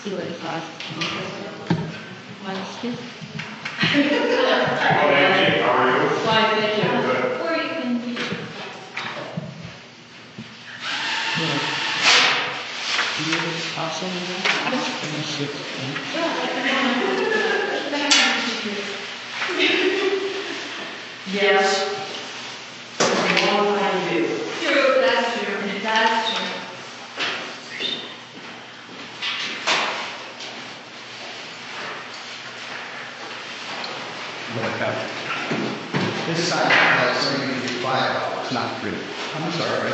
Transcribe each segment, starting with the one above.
See what it costs. Monster. Oh, Angie, how are you? Slide video. Good. Or you can. Awesome. Yes. It's a long time to do. True, that's true. That's true. Like that. This side has something to be $5. It's not really. I'm sorry.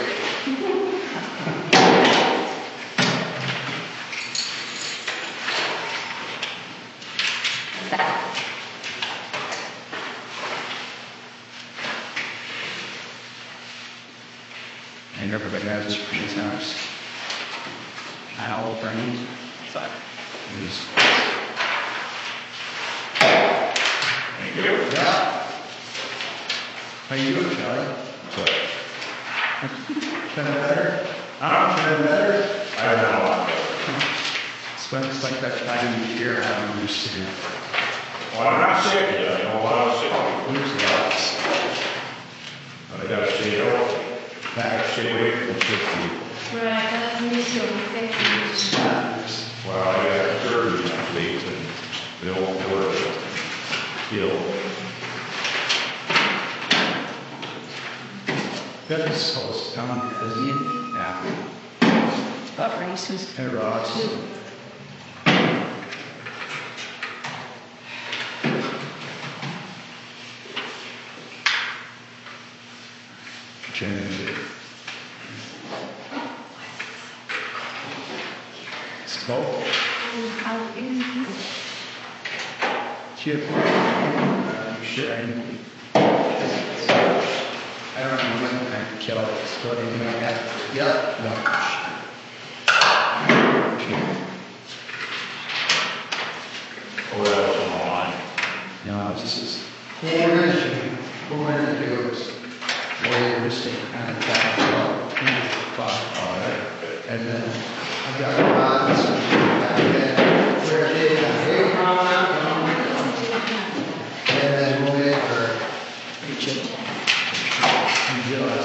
And everybody has this for his house. And all friends. So, Thank you. yeah. How you doing, Charlie? Good. Feeling better? Huh? Feeling better? I've been a lot better. It's like that time of year I don't understand. Well, I'm not sick yet, you know, I was sick. Who's lost? But I gotta stay healthy. I gotta stay away from sick people. Right, that's me too. Thank you. Well, I got surgery next week and they won't do it. Still. Got this host down, isn't he? Yeah. About races. Hey, Ross. Change it. Smoke. Chip. Sharing. I don't know when I kill it. Still anything like that? Yeah. No. Oh, that was on the line. No, this is. What we're gonna do is, we're just kind of back up, and then I've got rods back in, where it is, and then we'll make her chip. And Jill has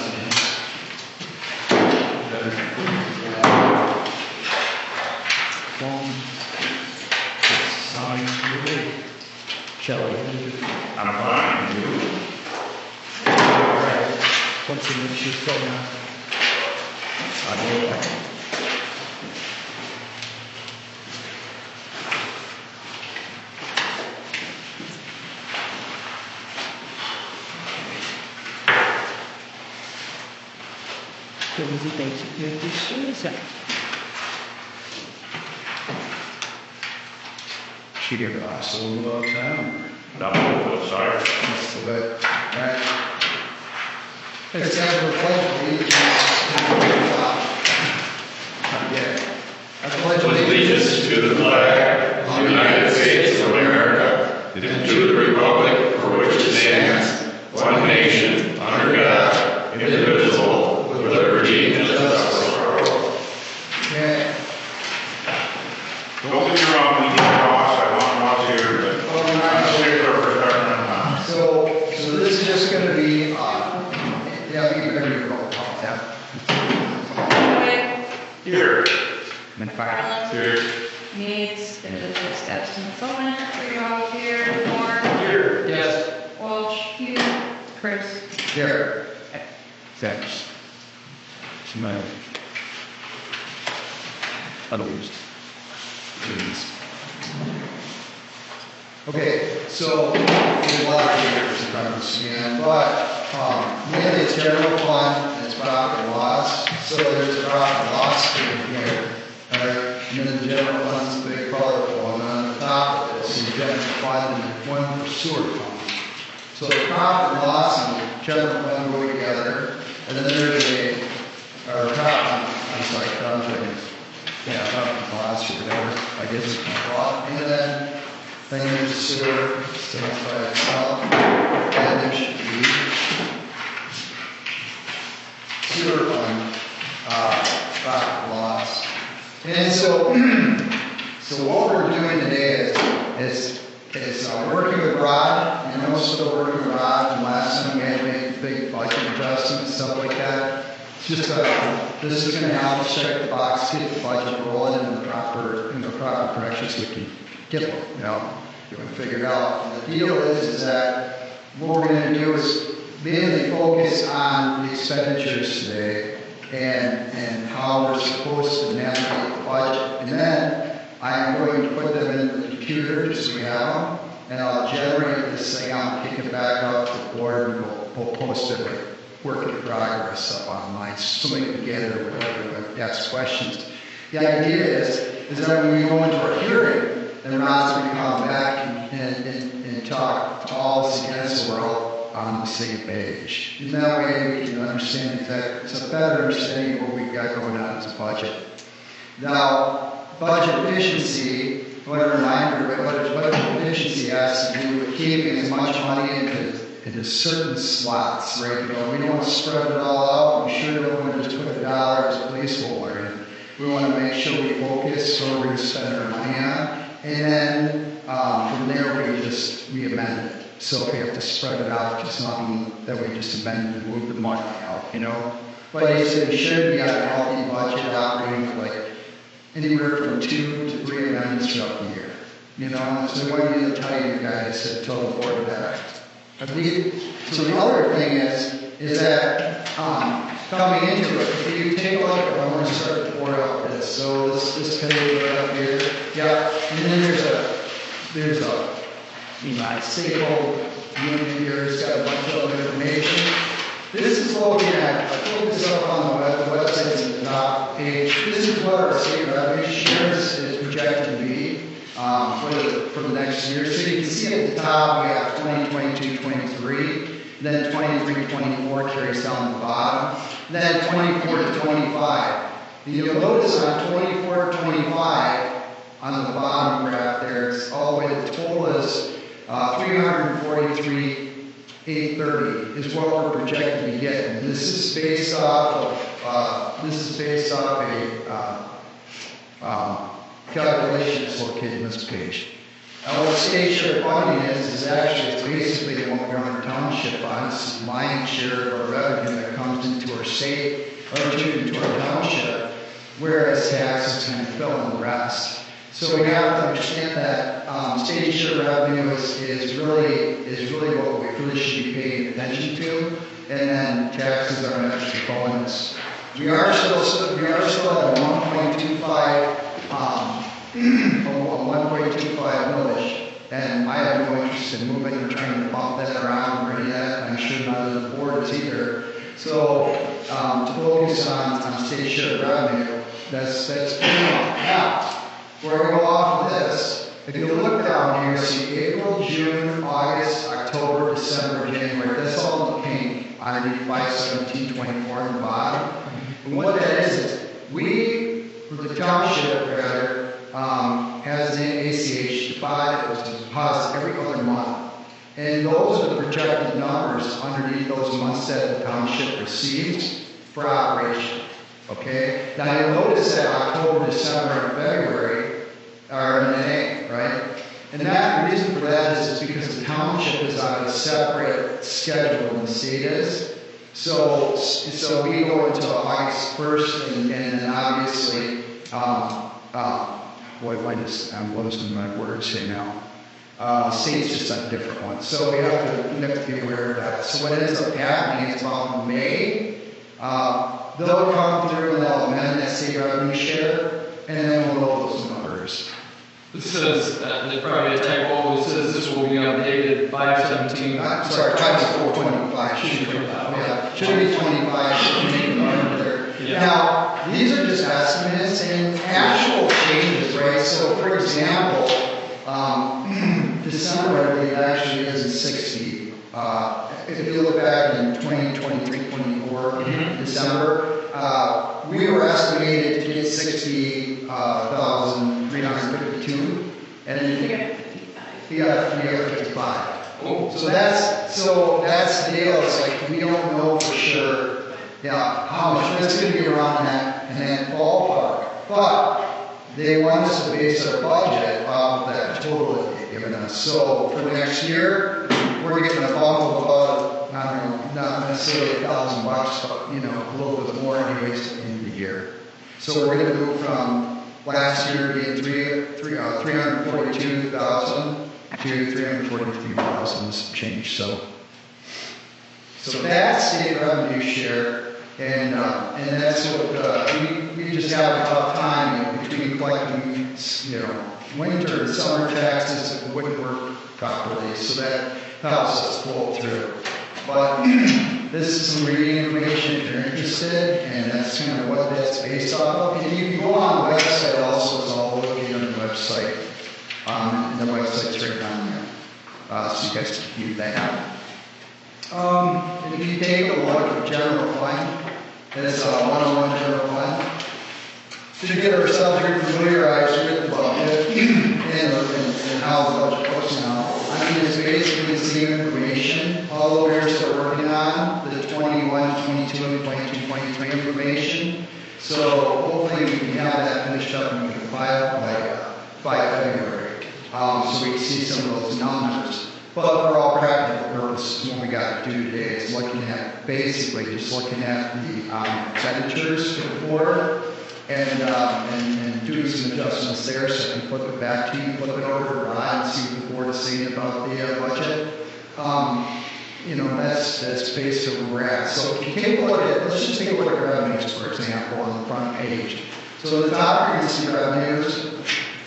Shelley. I'm fine, you? Once a week, she's still now. So was it basically this year? She did a little time. No, sorry. But, right. It's time to pledge allegiance to the flag. Yeah. I pledge Allegiance to the flag of the United States of America and to the republic for which it stands, one nation, under God, indivisible, with liberty and justice for all. Yeah. Don't get me wrong, we need Ross, I want Ross here, but I'm sick for retirement. So this is just gonna be, yeah, you can go. Yeah. Here. And fire. Here. Needs, there's the steps and so on. Are you all here? Moore? Here. Yes. Walsh? Hughes? Chris? Here. Thanks. Smile. Unused. Okay, so there's a lot of figures in front of us again, but mainly it's general fund and it's profit and loss. So there's a profit and loss statement here. Alright, and then the general fund's the big colorful one, and on the top of this is the general fund and one for sewer fund. So the profit and loss and the general fund go together, and then there's I'm sorry, profit and loss or whatever, I guess it's called. And then there's the sewer, stands by itself, and there should be sewer fund, profit loss. And so, so what we're doing today is working with Rod, you know, still working with Rod. And last time we had to make big budget adjustments, stuff like that. It's just, this is going to help us check the box, get the budget rolling in the proper direction so we can get it, you know, figure it out. And the deal is that what we're going to do is mainly focus on the expenditures today and how we're supposed to navigate the budget. And then I'm going to put them in the computer just so we have them, and I'll generate this thing out, kick it back up to the board, and we'll post it like work in progress up online so somebody can get it or whatever, ask questions. The idea is that when we go into our hearing, then Rod's going to come back and talk to all of us again so we're all on the same page. And that way we can understand that it's a better understanding of what we've got going on as a budget. Now, budget efficiency, what a reminder, budget efficiency has to do with keeping as much money into certain slots, right? You know, we don't want to spread it all out. We sure don't want to just put $1 as a placeholder in. We want to make sure we focus where we're going to spend our money on. And then from there we amend it. So if we have to spread it out, just nothing that we just amend and move the money out, you know. But he said we should be on a healthy budget operating for like anywhere from 2 to 3 amendments throughout the year. You know, so one of the Italian guys said tell the board that. So the other thing is that coming into it, if you take a look at, I'm going to start to pour out this. So this page right up here, yeah, and then there's a staple unit here. It's got a bunch of other information. This is what we have. I pulled this up on the website in the top page. This is what our state revenue shares is projected to be for the next year. So you can see at the top we have 2022, 23, then 23, 24 carries down the bottom, then 24 to 25. And you'll notice on 24 to 25 on the bottom graph there, it's all the way the total is 343. 830 is what we're projected to get. And this is based off a calculation that's located in this page. Now what state share funding is actually it's basically the one we're on our township on. It's line share of our revenue that comes into our state or into our township, whereas taxes kind of fill in the rest. So we have to understand that state share revenue is really what we really should be paying attention to, and then taxes are an extra bonus. We are still at a 1.25 millage, and I have no interest in moving or trying to bump that around or any of that. I'm sure none of the board is either. So to focus on state share revenue, that's pretty much now. Where we go off of this, if you look down here, see April, June, August, October, December, January, that's all in pink, underneath 517, 24 in the bottom. And what that is we, for the township rather, has an ACH deposit every other month. And those are the projected numbers underneath those months that the township receives for operation. Okay? Now you'll notice that October, December, and February are in A, right? And that reason for that is because the township is on a separate schedule than the state is. So we go into August 1st, and then obviously, what is my words say now? State's just on a different one. So we have to be aware of that. So what ends up happening is about May, they'll come through and they'll amend that state revenue share, and then we'll know those numbers. It says, there's probably a typo, it says this will be updated 5/17. I'm sorry, 25. Should be 25. Yeah, should be 25. Should be there. Yeah. Now, these are just estimates and actual changes, right? So, for example, December, I believe, actually isn't 60. If you look back in 2023, 24, December, we were estimated to get 60,352, and then we got 55. Oh. So that's the deal. It's like we don't know for sure, how much. It's going to be around that that ballpark. But they want us to base our budget off of that total that they've given us. So for next year, we're getting a bump of about, I don't know, not necessarily $1,000, but you know, a little bit more anyways in the year. So we're going to move from last year being 342,000 to 343,000 change. So that's state revenue share, and that's what we just have a tough time between collecting, you know, winter and summer taxes that wouldn't work properly. So that helps us pull through. But this is some reading information if you're interested, and that's kind of what that's based off of. And you can go on the website also, it's all located on the website. And the website's right down there. So you guys can view that. If you take a look at general fund, it's a 101 general fund. To get ourselves familiarized with the budget and how the budget looks now. I mean, it's basically the same information. All the years that we're working on, the 21, 22, and 22, 23 information. So hopefully we can have that finished up and we can file by February. So we can see some of those numbers. But for all practical purposes, what we got to do today is looking at, basically just looking at the expenditures for the quarter and doing some adjustments there so I can flip it back to you, flip it over to Rod and see what the board is saying about the budget. You know, that's based on where we're at. So if you take a look at, let's just take a look at revenues, for example, on the front page. So the top you're going to see revenues,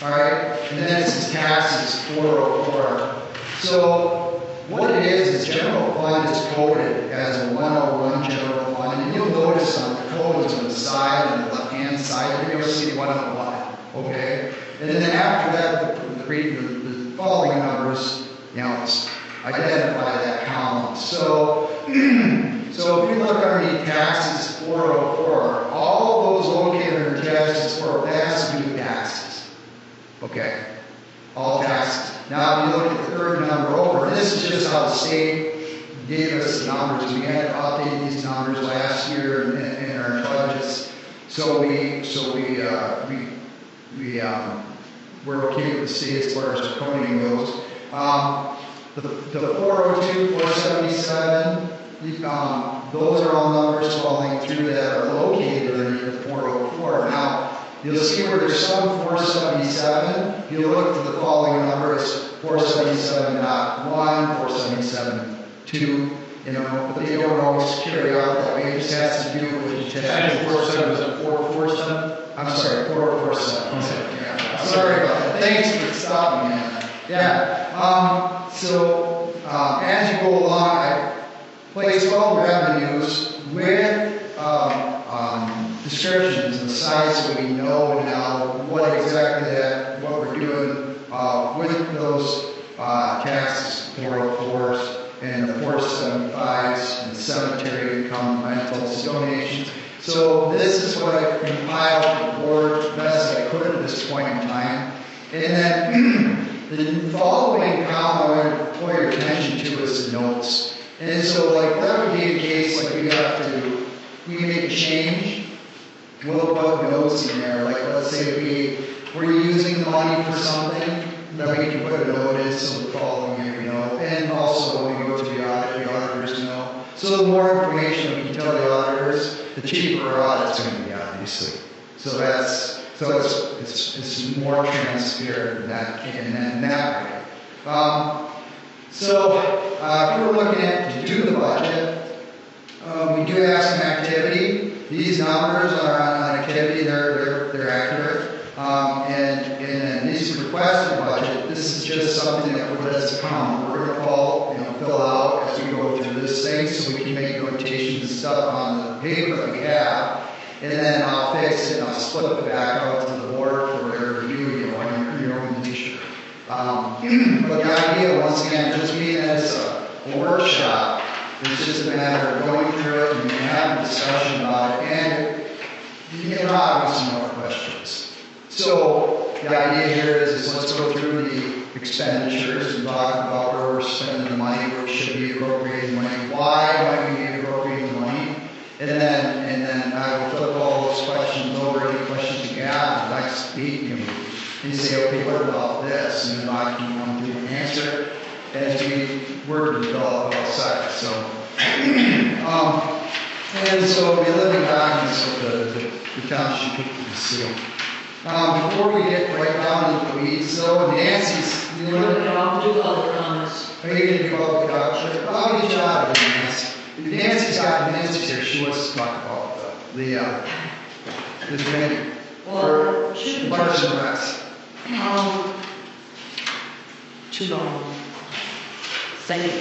all right, and then it says taxes, 404. So what it is general fund is coded as a 101 general fund, and you'll notice on the codes on the side, on the left-hand side, you'll see 101, okay? And then after that, the following numbers, you know, identify that column. So if you look underneath taxes, 404, all those located under taxes, that has to do with taxes, okay? All taxes. Now, if you look at the third number over, this is just how the state gave us the numbers. We had to update these numbers last year in our budgets. So we're okay with the state as far as the coding goes. The 402, 477, those are all numbers falling through that are located underneath the 404. Now, you'll see where there's some 477. If you look for the following numbers, 477.1, 477.2, you know, but they don't always carry out that way. It just has to do with the tax. 47 is at 447? I'm sorry, 447. Yeah. I'm sorry about that. Thanks for stopping me. Yeah. So as you go along, I place all revenues with descriptions and size so we know now what we're doing with those taxes, 404s and the 475s and cemetery income, rentals, donations. So this is what I've compiled for the board best I could at this point in time. And then the following column I want to point your attention to is the notes. And so like that would be a case like we make a change, we'll put notes in there. Like let's say we're using the money for something, then we can put a note in so the following year we know. And also when we go to the audit, the auditors know. So the more information we can tell the auditors, the cheaper our audit's going to be, obviously. So it's more transparent in that way. If we're looking at to do the budget, we do have some activity. These numbers are on activity; they're accurate. And these requested budget, this is just something that has come. We're going to fill out as we go through this thing, so we can make notations and stuff on the paper that we have. And then I'll fix it and I'll split it back out to the board for their review, on your own leisure. But the idea, once again, just being as a workshop, it's just a matter of going through it and having a discussion about it, and you get obviously more questions. So the idea here is let's go through the expenditures and talk about where we're spending the money, where we should be appropriating money, why might we be appropriating the money, and then I will flip all those questions last week, and say, okay, what about this? And then I can come to an answer as we work to develop both sides, so. And so we live in documents of the township of the seal. Before we get right down into the weeds, though, Nancy's, you know, I'll do other comments. are you going to do all the culture? I'll get you out of it, Nancy. Nancy's here, she wants to talk about the training. Well, should Parks and Recs. Too long. Thank you.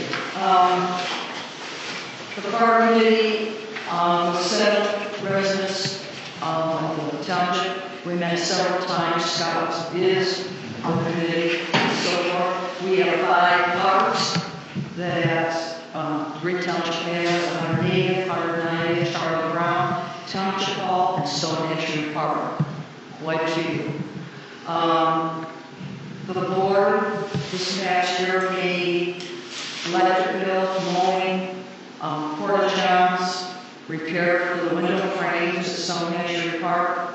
The park committee, 7 residents of the township. We met several times. Scott is on the committee and so forth. We have 5 parks that Great Township has: 180th, 190th, Charlie Brown, Township Hall, and Stonehenge Park. Quite a few. The board this past year paid electric bill, mowing, porta-johns, repair for the window frames at Stonehenge Park,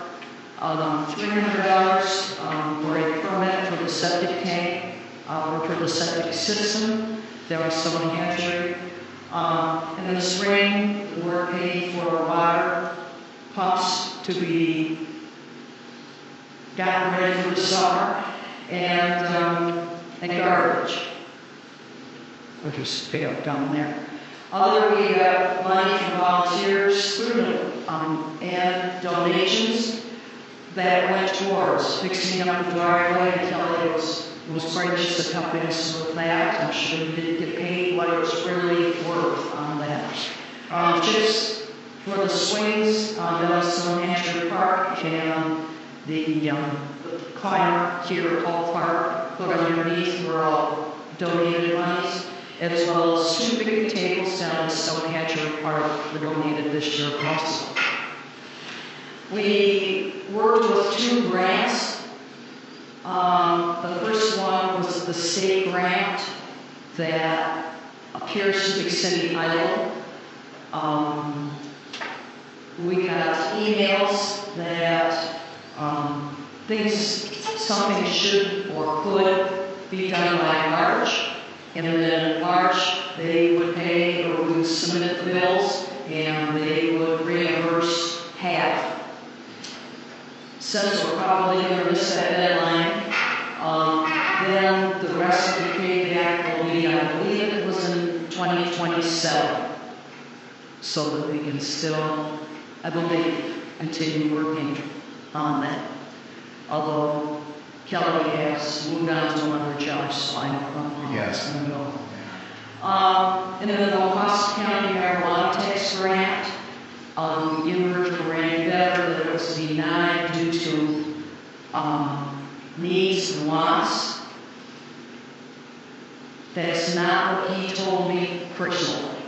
$300 for a permit for the septic tank, or for the septic system. There was Stonehenge. In the spring, we're paying for water pumps to be gotten ready for the summer, and garbage, which is failed down there. We got money from volunteers, and donations that went towards fixing up the driveway, and Kelly was gracious to help us with that. I'm sure we didn't get paid what it was really worth on that. Chips for the swings down Stonehenge Park, and the climber here at Hall Park put underneath were all donated monies, as well as 2 big tables down at Stonehenge Park were donated this year also. We worked with 2 grants. The first one was the state grant that appears to be City Idle. We got emails that something should or could be done by March, and then in March they would pay, or we would submit the bills and they would reimburse half. Since we're probably going to miss that deadline, then the rest of the payback will be, I believe it was in 2027, so that we can still, I believe, continue working on that. Although Kelly has moved on to another job, so I don't know. Yes. And then the Cost County Marijuana Tax Grant, University ran better, that it was denied due to needs and wants. That's not what he told me personally.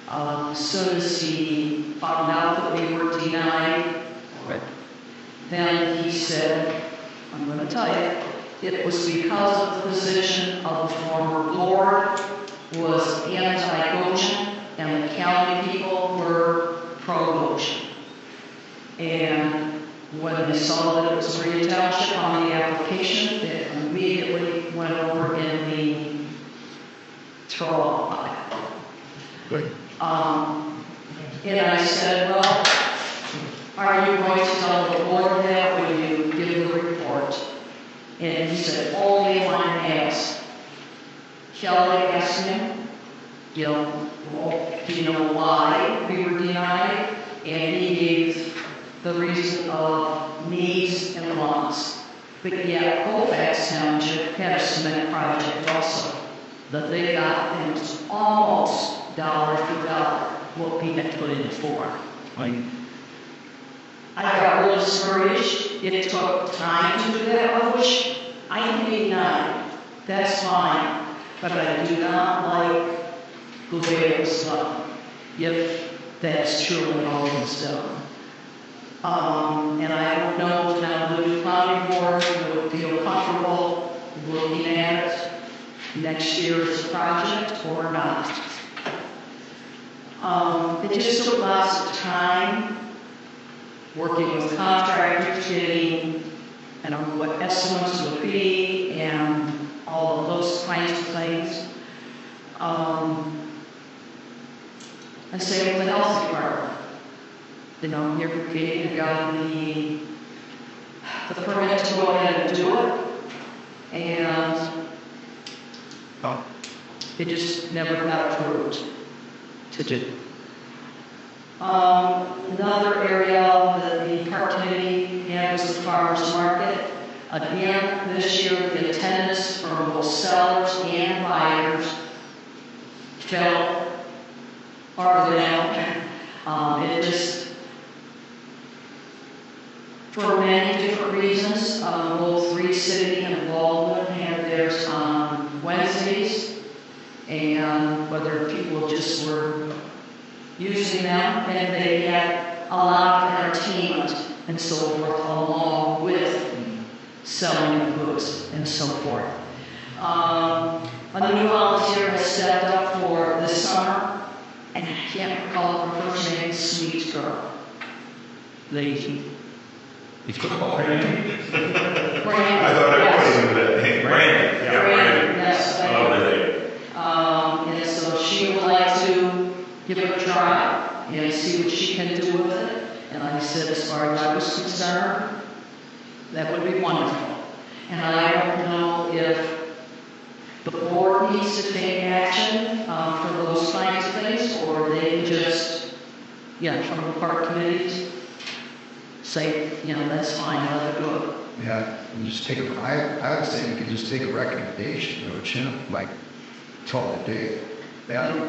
As soon as he found out that we were denied, then he said, I'm going to tell you, it was because of the position of the former board was anti-Goshen, and the county people were pro-Goshen. And when they saw that it was Green Township on the application, it immediately went over in the throw pile. Good. And I said, well, are you going to tell the board that when you give the report? And he said, only when asked. Kelly asked him, do you know why we were denied? And he gave the reason of needs and wants. But yet, Colfax Township had a cement project also that they got, and it was almost dollar for dollar what we had put in for. I got real discouraged. It took time to do that. I wish I can be denied. That's fine. But I do not like Gouvea's done, if that's truly all is done. And I don't know if now the new planning board would feel comfortable looking at it next year as a project or not. It just took lots of time working with contractors, getting I don't know what estimates will be and all of those kinds of things. And same with the health department. You know, you've got the permit to go ahead and do it, and it just never got approved to do. Another area that the park committee had was the farmers market. Again, this year the attendance from both sellers and buyers fell farther down. It just, for many different reasons, both Reed City and Baldwin had theirs on Wednesdays, and whether people just were using them, and they had a lot of entertainment and so forth along with selling of goods and so forth. A new volunteer has stepped up for this summer, and I can't recall her first name, sweet girl. Lady. He's football, right? Brandon. I thought everybody knew that name. Brandon. Yeah, Brandon. Yes. Oh, really? And so she would like to give it a try and see what she can do with it. And I said, as far as I was concerned, that would be wonderful. And I don't know if the board needs to take action for those kinds of things, or they just, from the park committees, say, that's fine, let it go. Yeah, and just take I would say you could just take a recommendation, don't you? Like, tell the dude,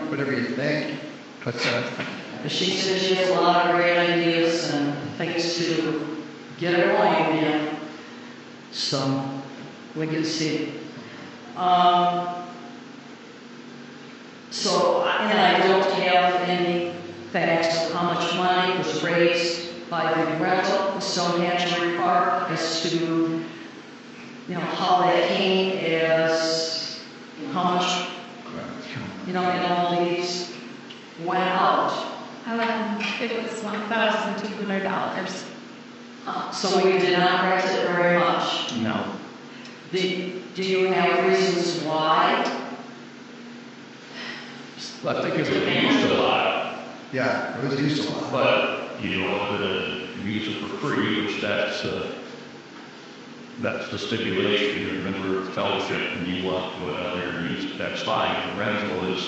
whatever you think. But she says she has a lot of great ideas and things to get it going in. So we can see. And I don't have any facts of how much money was raised by the rental of Stonehenge Park as to, how that came, as how much, and all these went out. It was $1,200. So we did not raise it very much. No. Do you have reasons why? I think it's used a lot, yeah, it was used a lot. but you use it for free, which that's the stipulation. You remember Township, and you want to go out there and use it, that's fine. The rental is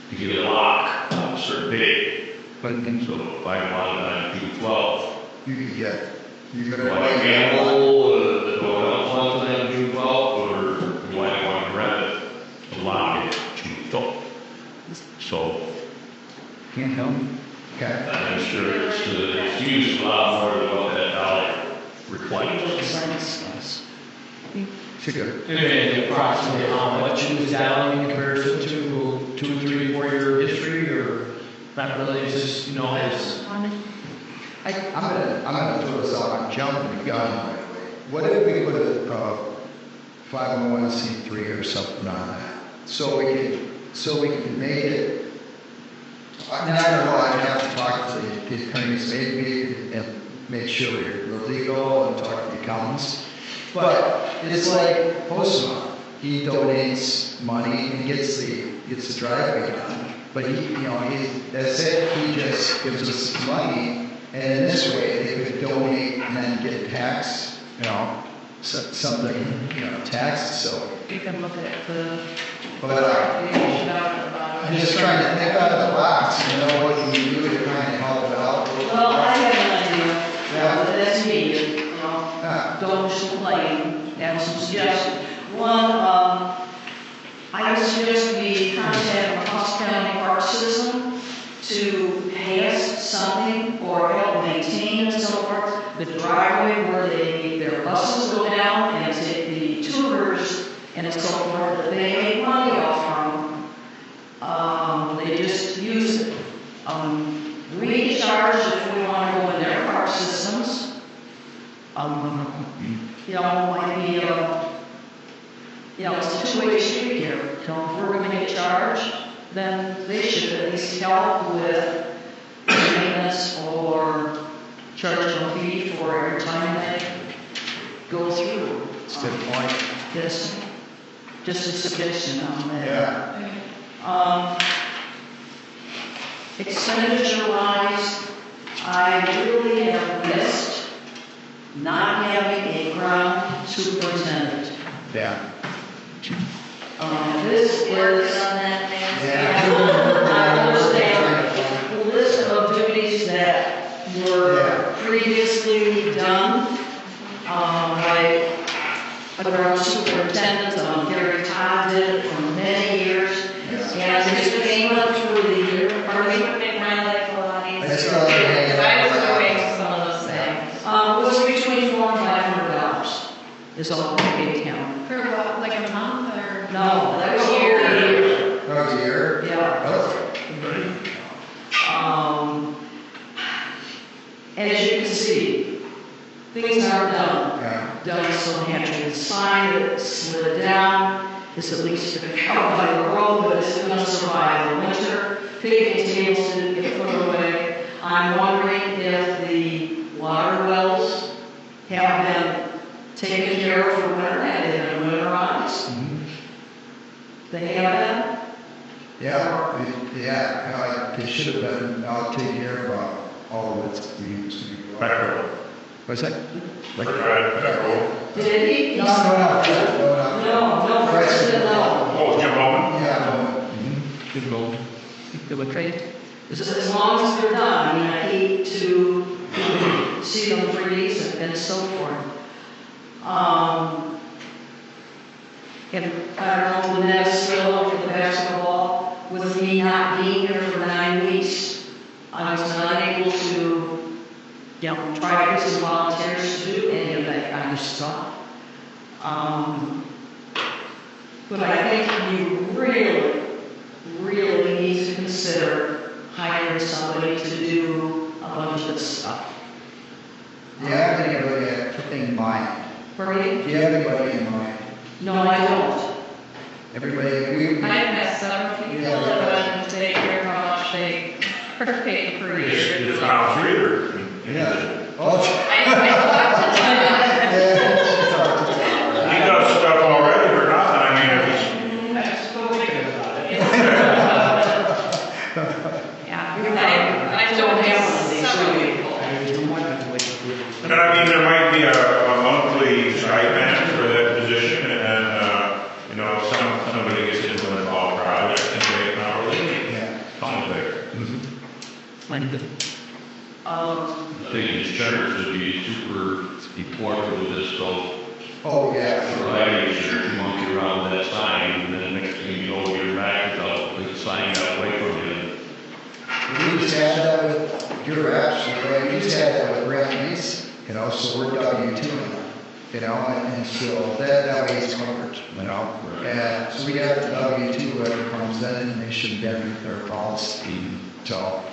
to get a lock on a certain date. But So if I wanted to do 12, you could get, you could like gamble, go out once and then do 12, or you might want to rent it, to lock it, to 12. So can't help. Okay. I'm sure it's used a lot more than what that dollar requires. Should go. And approximately how much it was down in comparison to 2, 3, 4 year history, or not really, it's just, has. I'm gonna throw this out. I'm jumping the gun. What if we put a 501c3 or something on that, so we can make it. And I don't know. I have to talk to the attorneys, maybe, and make sure we're legal, and talk to the accountants. But it's like Postman. He donates money and gets the driveway done. But that's it. He just gives us money, and in this way they could donate and then get tax, something, taxed. So. You can look at the But I'm just trying to think out of the box. What can you do to kind of help it out? Well, I have an idea. Yeah. That's me. Don't complain. Have some suggestions. One, I would suggest we contact the House County Park System to pay us something or help maintain and so forth the driveway where their buses go down and take the tours and so forth that they make money off from. They just use it. We charge if we want to go in their park systems. Might be it's a two-way street here. If we're going to get charged, then they should at least help with maintenance or charge a fee for every time they Good point. Just a suggestion on that. Yeah. Expenditure-wise, I really have missed not having a ground superintendent. Yeah. This Working is, on that next. I understand the list of duties that were previously done by a ground superintendent. Gary Todd did it for many years. And his payment through the year, Or pardon we me, would make my life a lot easier. That's not okay. Because I was doing some of those things. was between $400 and $500 is all we paid him. For what, like a month or? No, that was Year. year. That was a year? Yeah. Really? As you can see, things aren't done. Yeah. Done so naturally. The sign that slid down is at least covered by the road, but it's going to survive the winter. Picnic tables didn't get put away. I'm wondering if the water wells have been taken care of for winter, and they've been winterized. They have been. Yeah, they should have been, I'll take care of all of it. We used to be. Back What's that? row. Did he? No. No, President, no. Oh, Jim Bowman? Yeah, Good goal. They were trade. As long as they're done, I mean, I hate to see them freeze and so forth. And I don't know, the next field for the basketball, with me not being here for 9 weeks, I was not able to, try to get some volunteers to do any of that kind of stuff. But I think you really need to consider hiring somebody to do a bunch of stuff. Do you have anybody in mind? For me? Do you have anybody in mind? No, I don't. Everybody, I've met several people that wouldn't take care of how much they are paid per year. It's Tom Streeter. yeah. Oh, I talked to He does stuff already for nothing, I mean, if he's, That's still thinking about it. Yeah, I don't have several people. but I mean, there might be a monthly stipend for that position, and, somebody gets into an involved project, and they can hourly, yeah. come there. I think his checkers would be super important with this, so Oh, yeah. Friday, sure, you monkey around that sign, and then next thing you know, you're back without the sign got away from you. We just had that with, you're absolutely right, we just had that with Brantley's, so we're W-2, and so that way it's covered, And so we got the W-2, whoever comes in, and they should get their policy, so.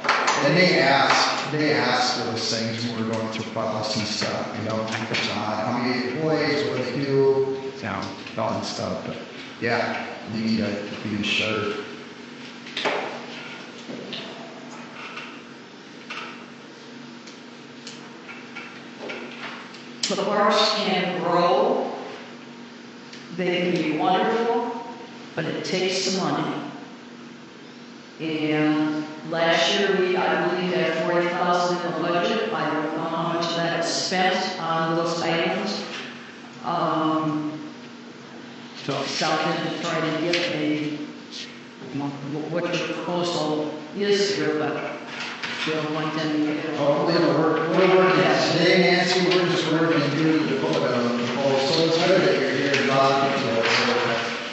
And they ask those things when we're going through policy stuff, keep it on, how many employees, what they do, all that stuff, but, yeah, you need to be sure. The parks can grow, they can be wonderful, but it takes some money. And last year, I believe, had $40,000 in the budget. I don't know how much of that is spent on those items. So South to try to get what your proposal is here, but Bill went in. Oh, we're working today, Nancy, we're just working through the proposal, so it's good that you're here, Bob, so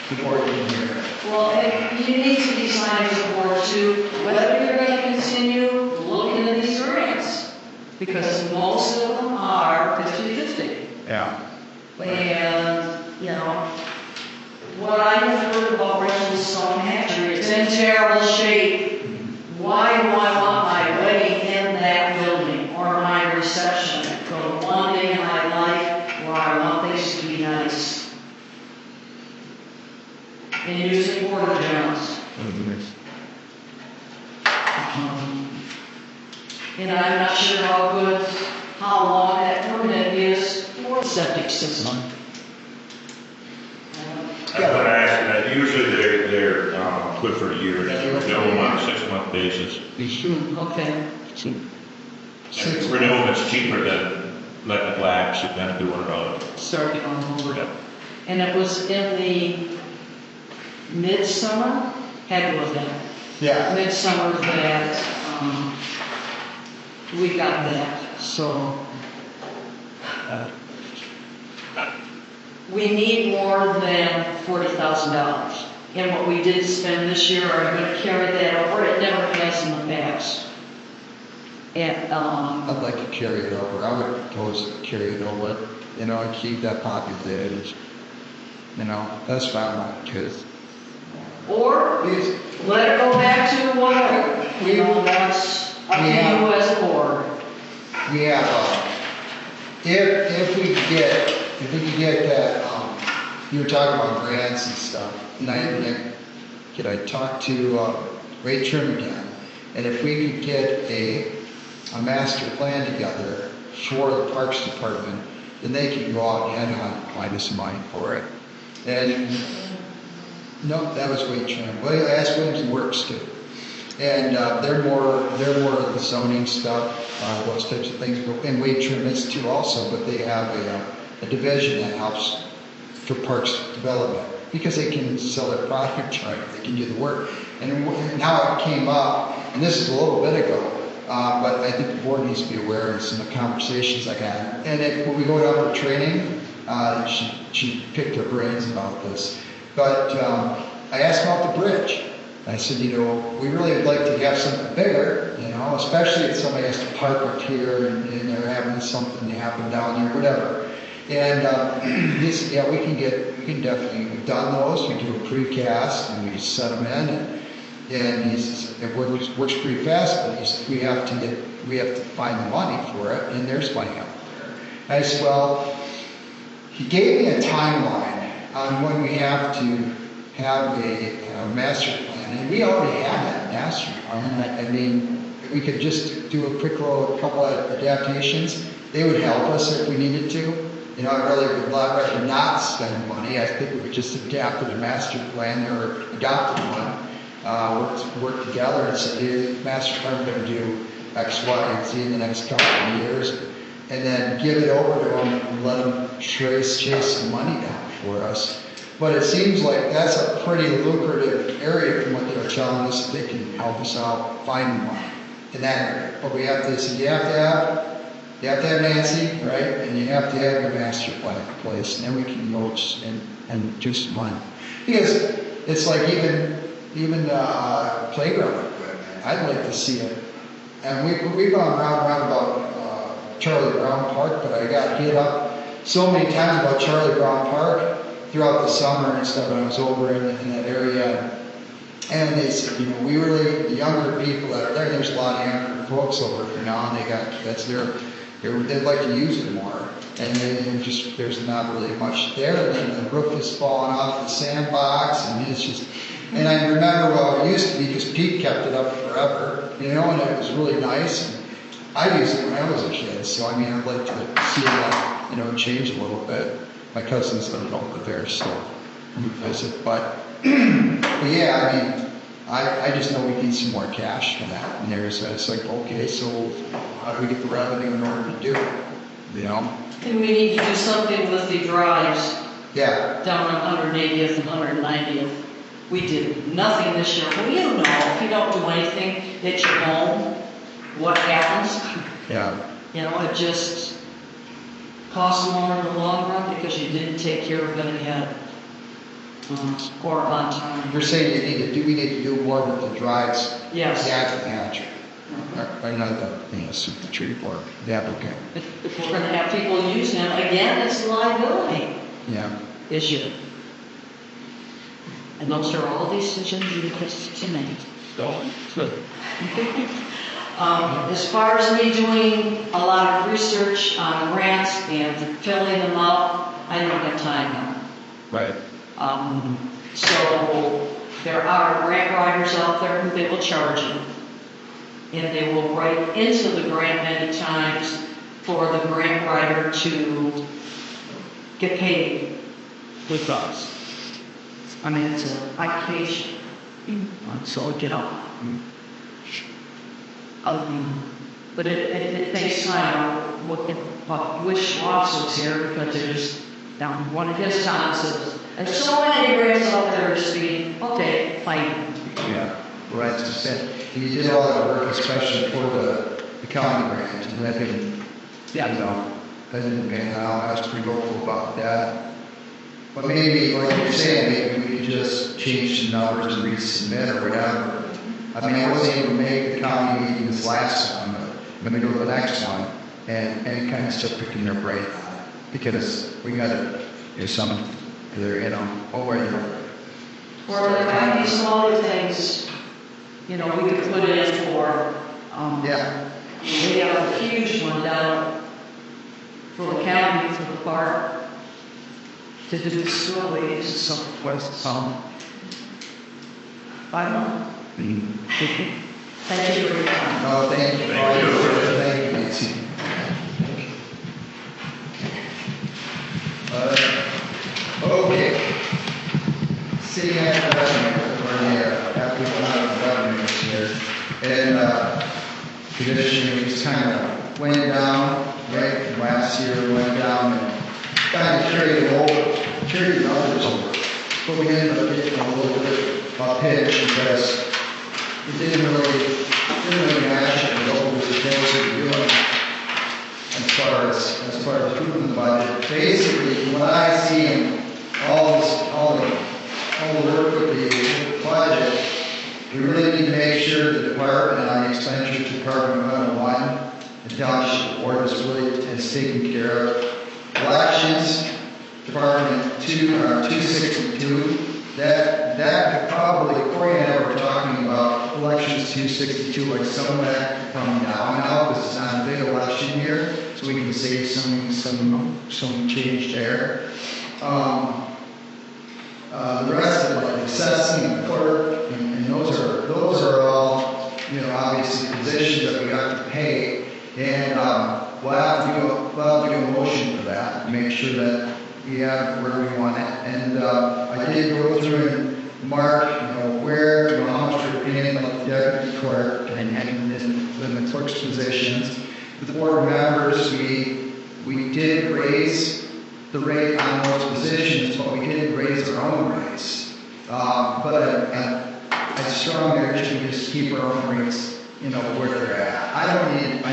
support you here. Well, you need to decide as a board too, whether you're going to continue looking at these grants. Because most of them are 50-50. Yeah. And, what I have heard about Richland Stone Hatchery, it's in terrible shape. Why do I want my wedding in that building or my reception for the one day in my life where I want things to be nice? And using porta johns. And I'm not sure how long that permit is for the septic system. good for a year, renew them on a 6-month basis. Okay. And renew them, it's cheaper than letting it lapse and then doing it all. Starting on over. Yep. And it was in the midsummer, had to have been. Yeah, Midsummer that, we got that, so. We need more than $40,000. And what we did spend this year, are we gonna carry that over? It never has in the past. And, I'd like to carry it over. I would propose to carry it over, you know, and keep that populated. You know, that's fine, because or let it go back to whatever, you know, that's up to you as a board. we have, if we could get that, you were talking about grants and stuff, and I talked to, Ray Trim again, and if we could get a master plan together for the Parks Department, then they can go out and hunt, find us some money for it. And, no, that was Ray Trim. Well, ask Williams Works too. And they're more of the zoning stuff, those types of things. And Wade Trim is too also, but they have a division that helps for parks development because they can sell their product, right? They can do the work. And now it came up, and this is a little bit ago, but I think the board needs to be aware of some of the conversations I had. And when we go down for training, she picked her brains about this. But I asked about the bridge. I said, you know, we really would like to have something bigger, you know, especially if somebody has to park up here and they're having something happen down here, whatever. And he said, yeah, we can definitely, we've done those. We do a precast and we set them in. And he says, it works pretty fast, but he said, we have to find the money for it, and there's money out there. I said, well, he gave me a timeline on when we have to have a master plan. And we already have that master plan. I mean, we could just do a quick couple of adaptations. They would help us if we needed to. You know, I really would rather not spend money. I think we would just adapt to the master plan or adopted one, work together and say, hey, master plan, we're going to do X, Y, and Z in the next couple of years. And then give it over to them and let them chase some money down for us. But it seems like that's a pretty lucrative area from what they're telling us, that they can help us out finding money in that area. But we have to, so you have to have Nancy, right? And you have to have your master plan in place, and then we can go and do some money. Because it's like even playground equipment, I'd like to see it. And we've gone round about Charlie Brown Park, but I got hit up so many times about Charlie Brown Park throughout the summer and stuff when I was over in that area. And they said, you know, the younger people that are there's a lot of younger folks over there now, and they'd like to use it more. And there's not really much there. And then the roof is falling off the sandbox, and it's just, and I remember how it used to be because Pete kept it up forever, you know, and it was really nice. And I used it when I was a kid, so I mean, I'd like to see that, you know, change a little bit. My cousins don't live there, so we visit. But yeah, I mean, I just know we need some more cash for that. And it's like, okay, so how do we get the revenue in order to do it? You know? And we need to do something with the drives. Yeah. Down on 180th and 190th. We did nothing this year. Well, you know, if you don't do anything at your home, what happens? yeah. You know, it just costs more in the long run because you didn't take care of it ahead. Or on time. You're saying we need to do more with the drives? Yes. Yeah. Or not the tree board, the applicant. If we're gonna have people use them, again, it's a liability Yeah. issue. And those are all decisions you get to make. As far as me doing a lot of research on grants and filling them out, I don't have time now. Right. So there are grant writers out there who they will charge you. And they will write into the grant many times for the grant writer to get paid with us. I mean, it's an occupation. So, but it takes time. Wish Ross was here because there's down one of his houses. And so many grants out there to speed. Okay, fine. Yeah, right, as I said, he did all that work, especially for the county grant, and that didn't, that didn't pan out. I was pretty hopeful about that. But maybe, like you're saying, maybe we could just change the numbers and resubmit or whatever. I mean, I wasn't able to make the county meeting this last one, but I'm gonna go to the next one and kind of start picking their brain on it. Because we gotta do something, already. Or like these smaller things, we could put in for, Yeah. we have a huge one down for the county, for the park, to do the facilities, so, I don't know. Thank you for your time. No, thank you. Thank you, Nancy. Okay. City manager after we went out of government this year, and traditionally just kind of went down, right? From last year went down and kind of carried the numbers over. But we ended up getting a little bit of pitch because it didn't really match what we were supposed to be doing as far as approving the budget. Basically, what I see in all the work with the budget, we really need to make sure the department on the expenditures department 101, the township board is taken care of. Elections department 262. That could probably, Corey and I were talking about elections 262, like some of that coming down now, because it's not a big election year, so we can save some change there. The rest of like assessing and clerk, and those are all, obviously positions that we have to pay, and we'll have to do a motion for that, to make sure that we have where we want it. And I did go through and mark, where, how much we're paying like the deputy clerk and in the clerk's positions. The board members, we did raise the rate on those positions, but we didn't raise our own rates. But I strongly urge you to just keep our own rates, where they're at. I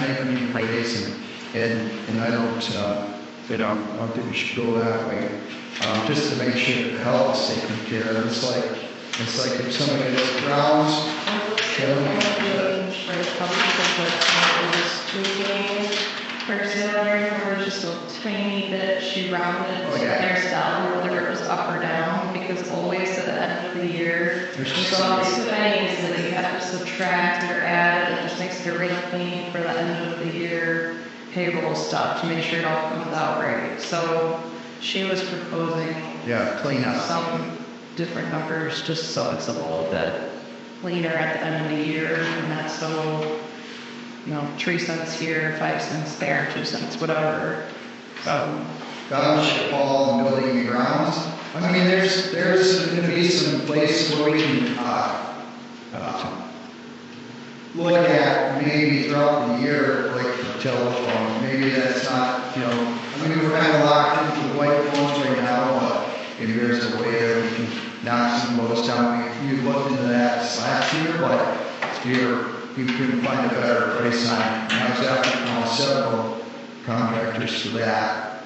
never need to raise them, and I don't. I don't think we should go that way. Just to make sure that the health is taken care of. It's like if somebody has grounds. Her salary was just a tiny bit, she rounded their salary, whether it was up or down, because always at the end of the year, there's all these pennies that you have to subtract or add, it just makes it really clean for the end of the year payroll stuff to make sure it all comes out right. So she was proposing clean up some different numbers just so it's a little bit cleaner at the end of the year, and that's so 3 cents here, 5 cents there, 2 cents, whatever. Township hall and building and grounds. I mean, there's going to be some places where we can look at maybe throughout the year, like for telephone. Maybe that's not, we're kind of locked into the white phones right now, but maybe there's a way that we can knock some of those down. You looked into that last year, but you couldn't find a better price on it. And I was after several contractors for that.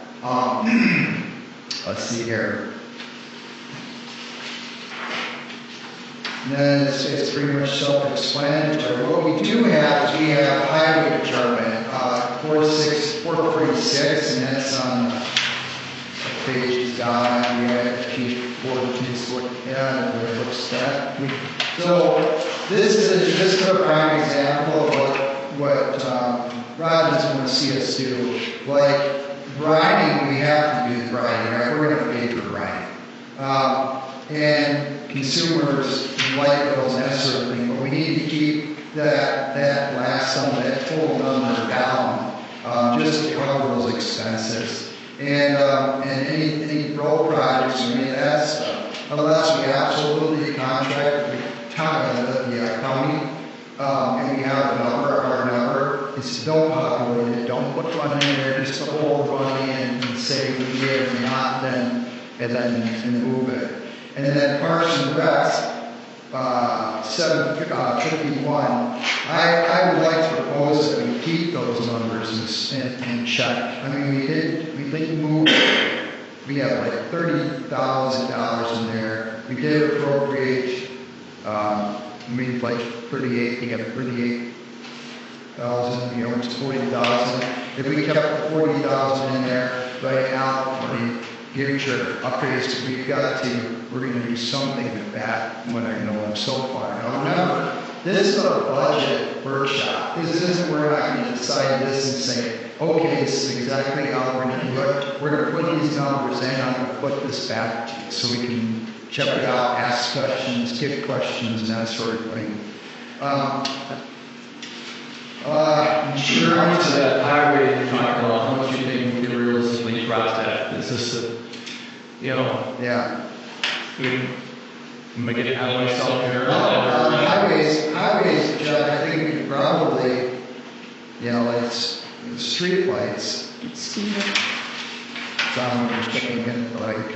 Let's see here. And then it's pretty much self-explanatory. What we do have is we have highway department, 446, and that's on the page down. We have chief 42, where it looks at. So this is a prime example of what Rod doesn't want to see us do. Like grinding, we have to do the grinding, right? We're going to pay for grinding. And consumers like those and that sort of thing, but we need to keep that last sum, that total number down, just to cover those expenses. And any road projects or any of that stuff, unless we absolutely contract with county, and we have a number, our number, it's don't populate it, don't put money in there, just hold money and say we give and not, and then move it. And then Parks and Rec, 751, I would like to propose that we keep those numbers and check. I mean, we did move, we have like $30,000 in there. We did appropriate, like 38, we got 38,000, almost 40,000. If we kept the 40,000 in there right now for the future upgrades, we're going to do something with that when I know them so far. Now remember, this is a budget workshop. This isn't where I can decide this and say, okay, this is exactly how we're going to do it. We're going to put these numbers in, I'm going to put this back to you so we can check it out, ask questions, get questions, and that sort of thing. Insurance to that highway you're talking about, how much you think we can realistically drop that? Is this a, Yeah. we make it out of myself here? Highways, Jeff, I think we could probably, it's street lights. It's I'm just checking in, like,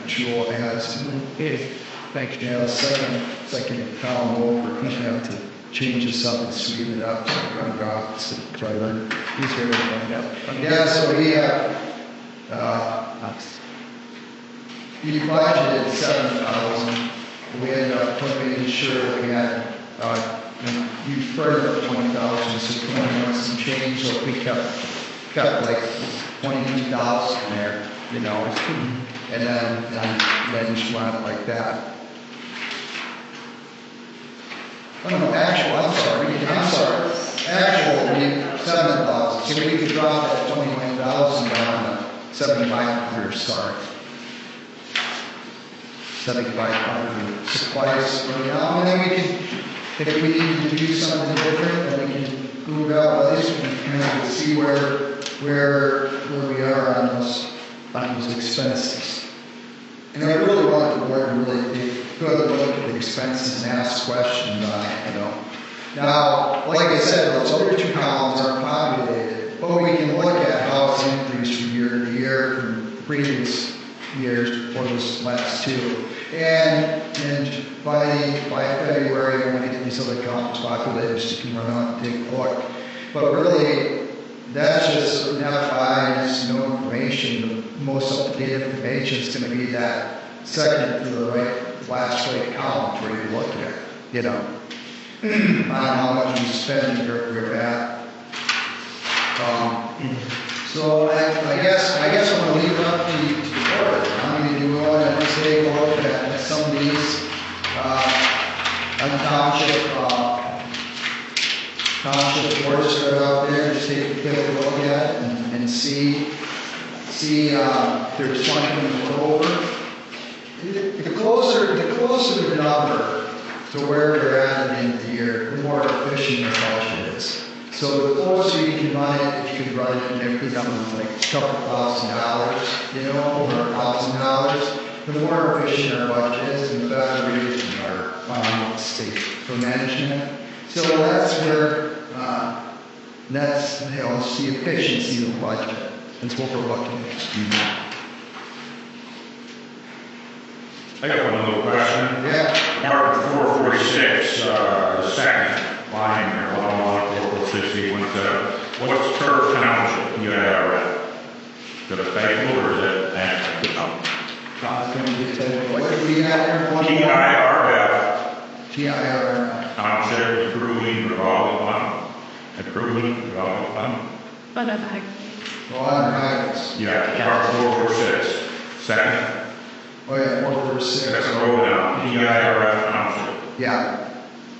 actual ads. Thanks, Yeah, second column over, he's gonna have to change this up and sweeten it up, so I'm gonna drop this driver. He's here to find out. Yeah, so we have, we budgeted 7,000. We ended up making sure that we had, you further 20,000, so 20 and some change, so we kept like 22,000 there, and then just went like that. Oh no, I'm sorry, we 7,000, so we could drop that 21,000 down to 7,500, sorry. 7,500 supplies for now, and then we can, if we need to do something different, then we can move out, at least we can kind of see where we are on those expenses. And I really want the board to really take good look at the expenses and ask questions on it, Now, like I said, those other two columns aren't populated, but we can look at how it's increased from year to year, from previous years for this last two. And by February, when we get these other columns populated, you can run out and take a look. But really, that's just an FYI, there's no information. The most up-to-date information is going to be that second to the right, last right column where you look at, on how much you spend and where you're at. So I guess I'm going to leave it up to the board. I mean, do we want to take a look at some of these township boards that are out there, just take a look at it and see if there's something to go over. The closer the number to where they're at the end of the year, the more efficient the budget is. So the closer you can run it, if you can run it and every number like a couple $1,000, over $1,000, the more efficient our budget is and the better it is in our final state for management. So that's where, that's the efficiency of the budget. That's what we're looking at. I got one little question. Yeah. Department 446, the second line there, 460, what's per township EIR? Is that a faithful or is that What do we got there? TIRF? TIRF. Township Improving Revolving Fund. Improvement Revolving Fund. But I Yeah, Department 446, second. Oh yeah, 446. That's a roll down, TIRF Township. Yeah.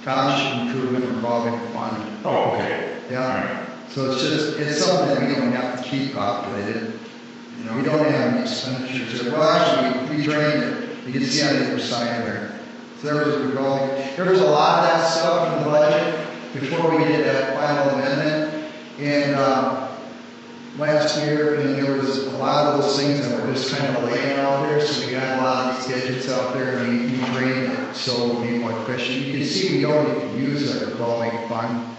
Township Improvement Revolving Fund. Oh, okay. Yeah. So it's something that we don't have to keep populated. We don't have any expenditures there. Well, actually, we drained it. You can see on the other side there. So there was a lot of that stuff in the budget before we did that final amendment. And last year, and there was a a lot of those things that were just kind of laying out there, so we got a lot of these gadgets out there, and we drained it, so we'll be more efficient. You can see we don't even use our revolving fund.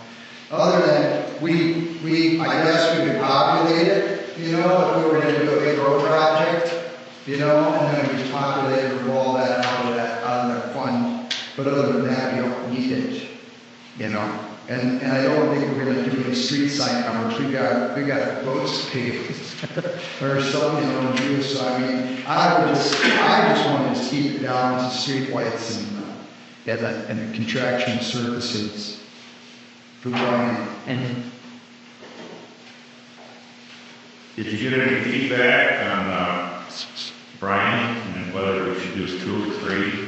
Other than, I guess we could populate it, you know, if we were gonna do a big road project, you know, and then we populate and revolve that out of that fund. But other than that, we don't need it, you know. And I don't think we're gonna do any street sign numbers. We got roads to pave or something, you know, do. So I mean, I just want to keep it down to street lights and the contraction services for Brian. And Did you get any feedback on Brian and whether we should do 2 or 3?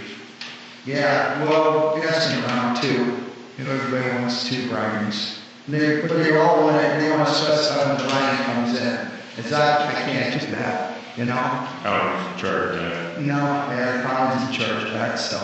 Yeah, well, asking around too. You know, everybody wants 2 Brians. But they all want to, they want to specify when the Brian comes in. It's not, I can't do that, you know? Oh, he's in charge of that. No, yeah, Brian's in charge of that, so.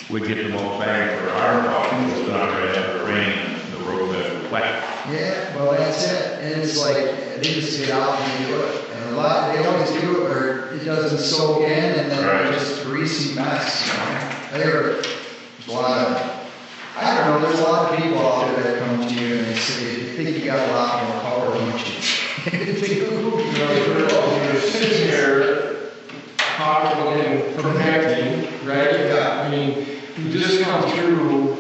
We get the most bang for our buck, because we're not going to have the rain, the road that's wet. Yeah, well, that's it. And it's like, they just get out and they do it. And a lot, they always do it where it doesn't soak in and then Right. it's just a greasy mess, you know? There's a lot of, I don't know, there's a lot of people out there that come to you and they say, they think you got a lot more power than what you You're sitting here talking and projecting, right? Yeah. I mean, we just come through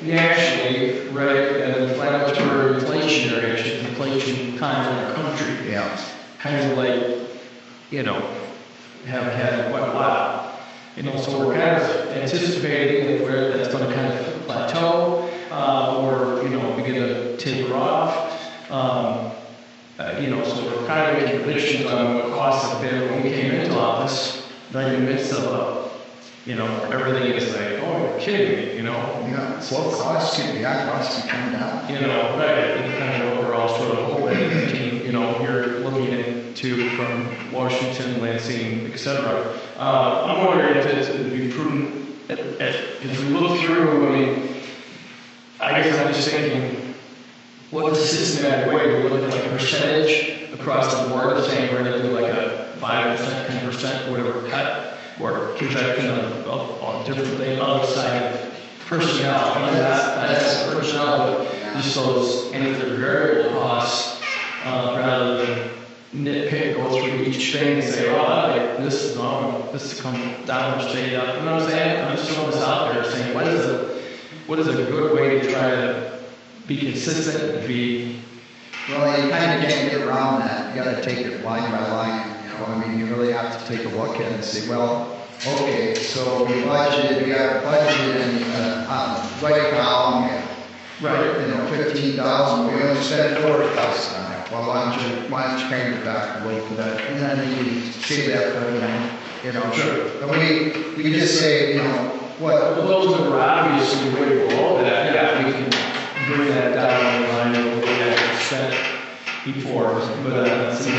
nationally, right, an inflammatory inflationary action, inflation time in our country. Yeah. Kind of like, you know, have had quite a while. You know, so we're kind of anticipating that that's going to kind of plateau, or, you know, begin to taper off. You know, so we're kind of making predictions on what costs have been when we came into office, right in the midst of, you know, everything is like, oh, you're kidding me, you know? Yeah, slow costs can be, our costs can come down. You know, right, and kind of overall sort of hoping, you know, you're looking into from Washington, Lansing, et cetera. I'm wondering if it would be prudent, if we look through, I mean, I guess I'm just thinking, what is the systematic way? Do we look at like a percentage across the board, saying we're going to do like a 5%, 10%, whatever cut, or projection of different things, other side of personnel? I mean, that's personnel, but just those any of the variable costs, rather than nitpick, go through each thing and say, oh, I like this is normal, this to come down or stay up. You know what I'm saying? I'm just throwing this out there saying, what is a good way to try to be consistent and be. Well, you kind of can't get around that. You gotta take it line by line, you know, I mean, you really have to take a look at it and say, well, okay, so we got budgeted in, right column, Right. you know, 15,000, we only spent 40,000 on that. Well, why don't you pay it back and wait for that? And then you can save that for, you know, Sure. and we can just say, you know, what, Well, those that were obviously way below that, yeah, we can bring that down the line of what we had spent before, but some of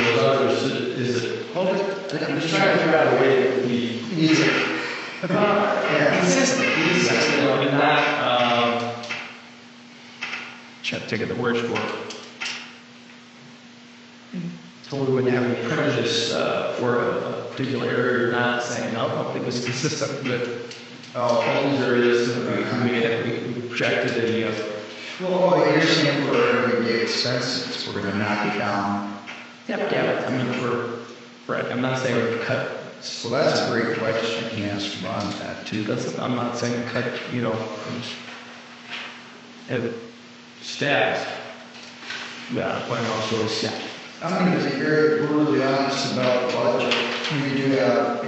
those others, is it, hold it, I'm just trying to figure out a way that would be easy. consistent, and not, check, take it the words for it. So we wouldn't have any prejudice for a particular area or not, saying, no, I don't think it was consistent with all these areas that we projected the, Well, you're saying for everyday expenses, we're gonna knock it down. yeah, I mean, right, I'm not saying we cut. Well, that's a great question. You can ask Ron that too. I'm not saying cut, you know, staff. Yeah, when also staff. I'm gonna be very brutally honest about the budget. We do have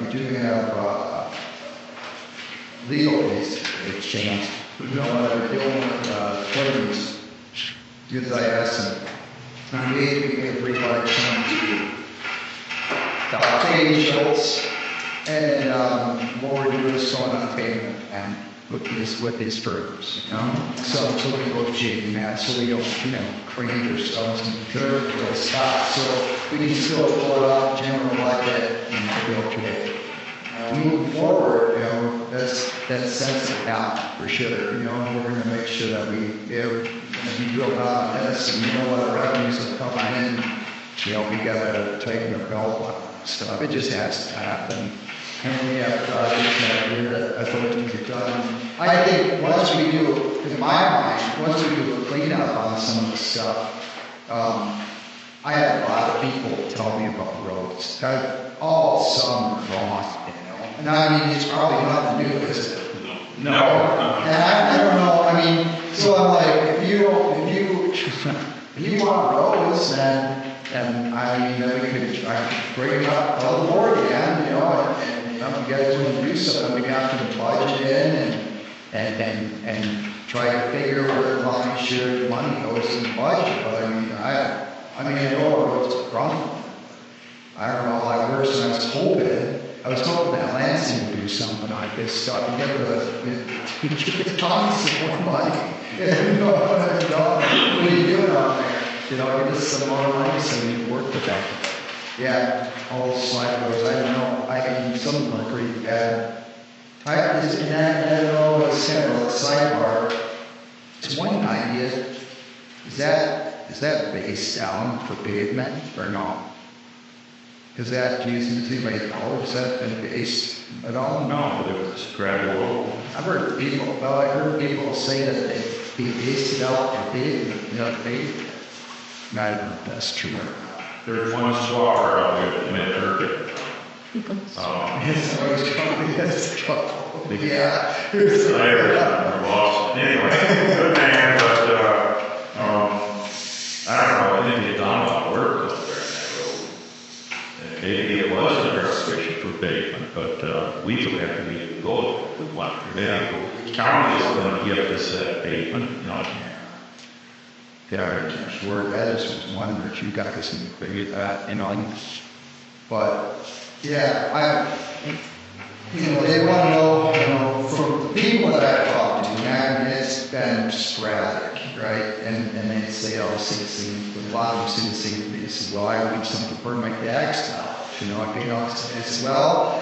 legal fees exchange. We know what we're dealing with, claims. Because I asked them, we gave everybody to Katie Schultz, and what we're doing is going on payment and with these firms, you know? So we negotiating that, so we don't, you know, create ourselves in the stop. So we can still pull it out general budget and go today. Moving forward, you know, that sets it down for sure. You know, we're going to make sure that we drill down on this and we know what our revenues are coming in you know, we gotta tighten our belt on stuff. It just has to happen. And we have projects that year that I thought we could done. I think once we do, in my mind, once we do a cleanup on some of the stuff, I had a lot of people tell me about roads. All summer long, you know. And I mean, it's probably nothing to do with it. No. And I don't know, I mean, so I'm like, if you want roads, then I mean, then I could bring it up, tell the board again, you know, and you know, you guys want to do something, we have to budget in and try to figure where the line share money goes in the budget. But I mean, I know our roads are wrong. I don't know how it works, and I was hoping that Lansing would do something like this stuff and get tons of more money. You know, what are you doing out there? You know, give us some more money so we can work with that. Yeah, all the slide roads, I don't know. I mean, some of them are pretty bad. I don't know, it's kind of a sidebar. It's one idea. Is that base down for pavement or no? Is that using too many dollars? Is that been based at all? No, there was gravel road. I heard people say that they based it out for pavement, you know, pavement. I don't know if that's true or not. There's one swapper out there that made it. It's always trouble. Yeah. Anyway, good man, but I don't know, I think they've done a lot of work up there in that road. And maybe it was a restriction for pavement, but we took after we go with one. The county is going to give us that pavement, not. Yeah, I'm sure that is one that you guys can figure that, you know. But yeah, you know, they want to know, you know, from the people that I've talked to, man, it's been sporadic, right? And they say, oh, a lot of them say the same thing. They say, well, I need something to burn my bag stuff. You know, I say, well,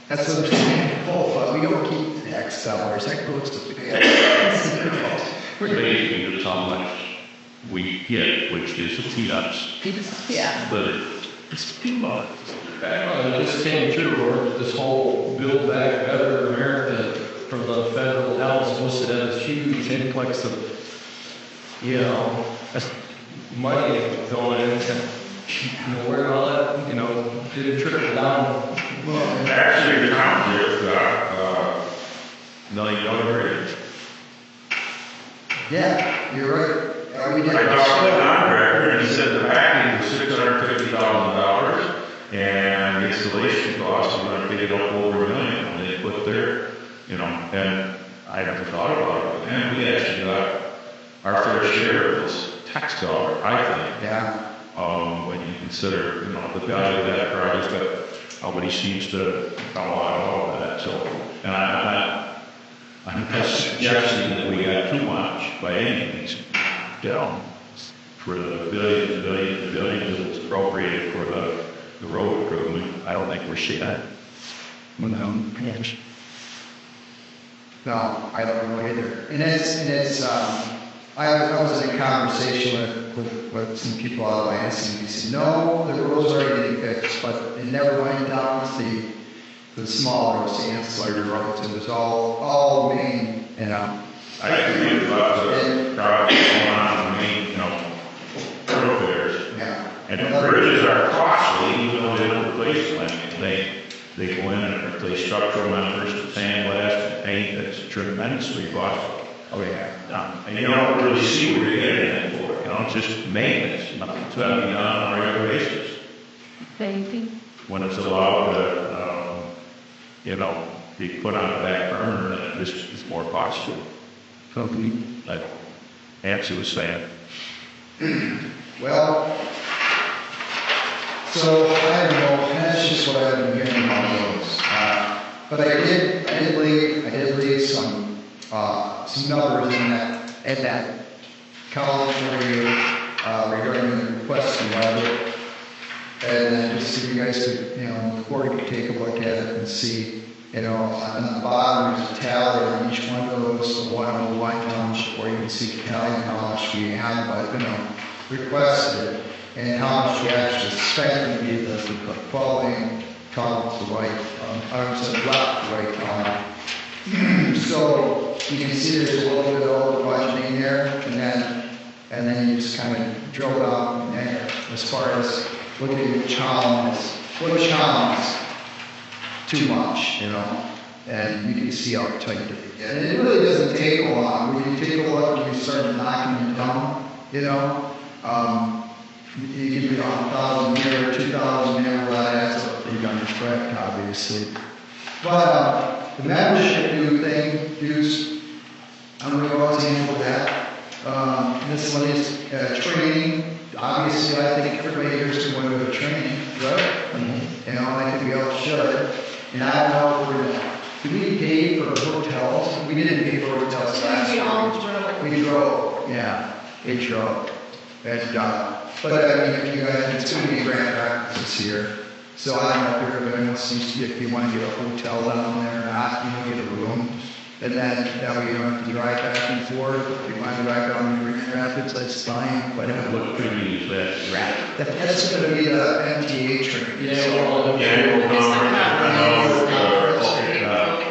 that's understandable, but we don't keep the bag sellers. That goes to the bag. We're basically just how much we get, which is peanuts. Yeah. But it's peanuts. This came true, or this whole Build Back Better America from the federal house listed as a huge influx of, you know, money going in, you know, where all that, you know, did trickle down. Well, actually, the township got $1 million. Yeah, you're right. I talked to the contractor, and he said the package was $650,000, and the installation costs were going to be up over $1 million. And they put their, you know, and I never thought about it. And we actually got our fair share of this tax dollar, I think. Yeah. When you consider, you know, the value of that project, how many seems to come out of all of that. So, and I'm not suggesting that we got too much by any means. Down for the billions that was appropriated for the road improvement. I don't think we're seeing that. No, I don't know either. And it's I was in a conversation with some people out of Lansing. They said, no, the roads are already fixed, but it never went down to the small roads, the ancillary roads. It was all main, you know. I agree about the projects going on in the main, you know, thoroughfares. Yeah. And the bridges are costly, even though they don't replace them. They go in and replace structural members, sandblast, and paint. That's tremendously costly. Oh yeah. And you don't really see where you're getting it for. You know, it's just maintenance. Nothing's got to be done on a regular basis. Painting. When it's allowed to, you know, be put on the back burner, then it's more costly. Something like Nancy was saying. Well, so I don't know. That's just what I've been hearing about those. But I did leave some numbers in that column for you regarding the request and budget, and then just so you guys could, you know, before you take a look at it and see. You know, on the bottom there's a tally on each one of those, the 101 Township, where you can see county how much we have, but, you know, requested and how much we actually spent to get the following columns to right, arms to left, right column. So you can see there's a little bit of over budgeting there, and then you just kind of drill down and as far as looking at which columns too much, you know, and you can see how tight it get. And it really doesn't take a lot. When you take a look and you start knocking it down, you know, you can be on 1,000 here, 2,000 here, well, that's a pretty darn correct, obviously. But the membership dues, I'm going to go out to handle that. Miscellaneous training, obviously, I think everybody here is going to go to training, right? You know, I think we all should. And I don't know, do we pay for hotels? We didn't pay for hotels last year. We drove, yeah, it drove. And, but I mean, if you guys, it's going to be grand practice here. So I don't know if everybody wants to, if you want to get a hotel down there or not, you know, get a room. And then that way you don't have to drive back and forth. If you want to drive down to Grand Rapids, that's fine. But What training is that? that's going to be the MTA training. Yeah, So- well, Annual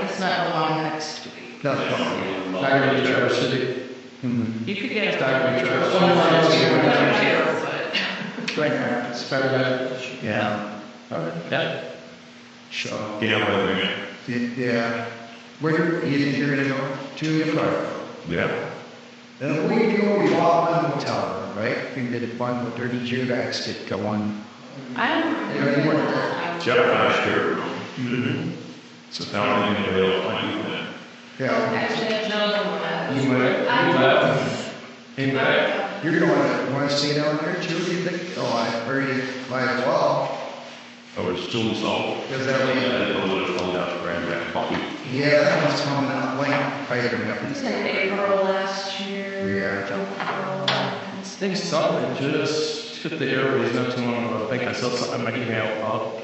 It's not a long next week. No, Not going to be Traverse City. You could get a Not going to be Traverse City. Grand Rapids. Spider-Man. Yeah. Yeah. So, Yeah, yeah. Where do you think you're going to go? To your car? yeah. And we bought one hotel room, right? We did it fun with 30 geodax get going. I don't. Jeff last year. So now I'm going to find that. Yeah. Actually, I know You left. Came back. You're going to want to stay down there too, you think? Oh, I already might as well. Oh, it's still installed. Is that what I you didn't know it was all out Grand Rapids coffee. Yeah, that one's coming out late. Probably coming up in It's like April last year. Yeah. Things solid, just the airways not too long ago. I think I saw something in my email about.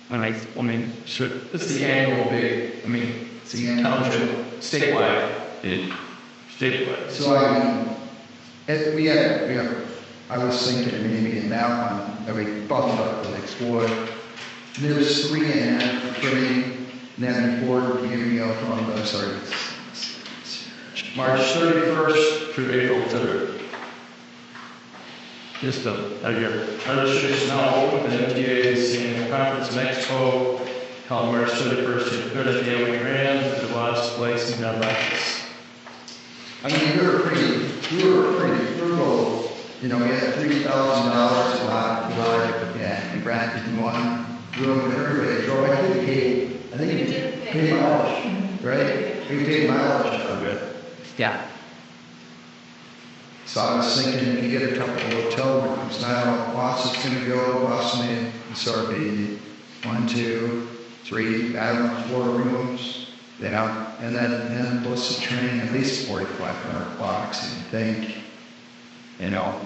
And I mean, it's the annual big, I mean, it's the township, statewide. Statewide. So I mean, I was thinking maybe in that one, that we bumped up the next one. There's 3.5 for training, and then 4 giving you from the, sorry, March 31st through April 3rd. Just a year. Registration is now open. The MTA's in the conference in Expo, held March 31st to 3rd at the Elway Grand, the last place in Grand Rapids. I mean, we were pretty frugal. You know, we had $3,000 a lot, and granted one room for everybody. Drove, I think we paid mileage, right? We paid mileage of it. Yeah. So I was thinking if you get a couple of hotel rooms, now Boston's gonna go, Boston and Sorbet, 1, 2, 3, I don't know, 4 rooms. Yeah, and then plus the training, at least $4,500, I think. You know.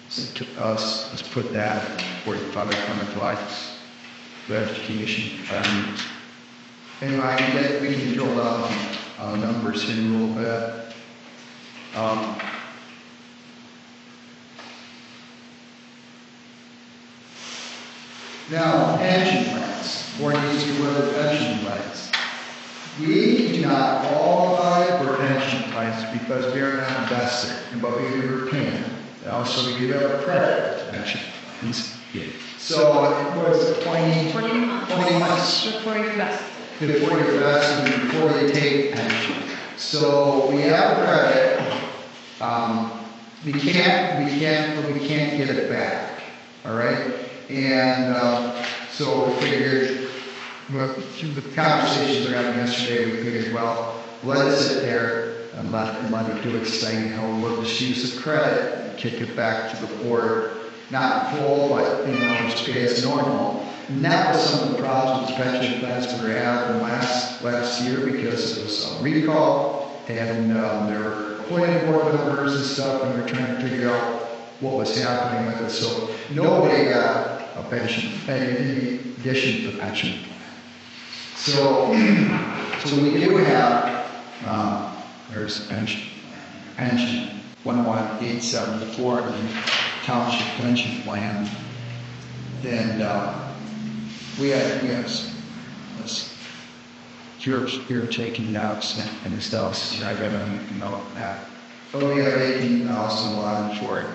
So to us, let's put that $4,500 for education. Anyway, we can drill down numbers in a little bit. Now, pension plans, for these who are pension plans. We do not qualify for pension plans because we are not invested, but we were paying. And also, we do have a credit pension plans. So, it was 20 months Before you invest. before you invest and before you take pension. So we have credit. We can't get it back. All right. And so we figured, through the conversations we were having yesterday, we figured, well, let it sit there and let it do its thing. We'll just use the credit and kick it back to the board. Not full, but just pay as normal. And that was some of the problems with pension plans we were having last year because it was a recall and there were appointed board members and stuff, and we were trying to figure out what was happening with it. So nobody got a pension, in addition to the pension plan. So we do have, there's a pension. 11874 in the Township pension plan. And we had you're taking notes and stuff, so I gotta know that. So we have 18,000 allotted for it.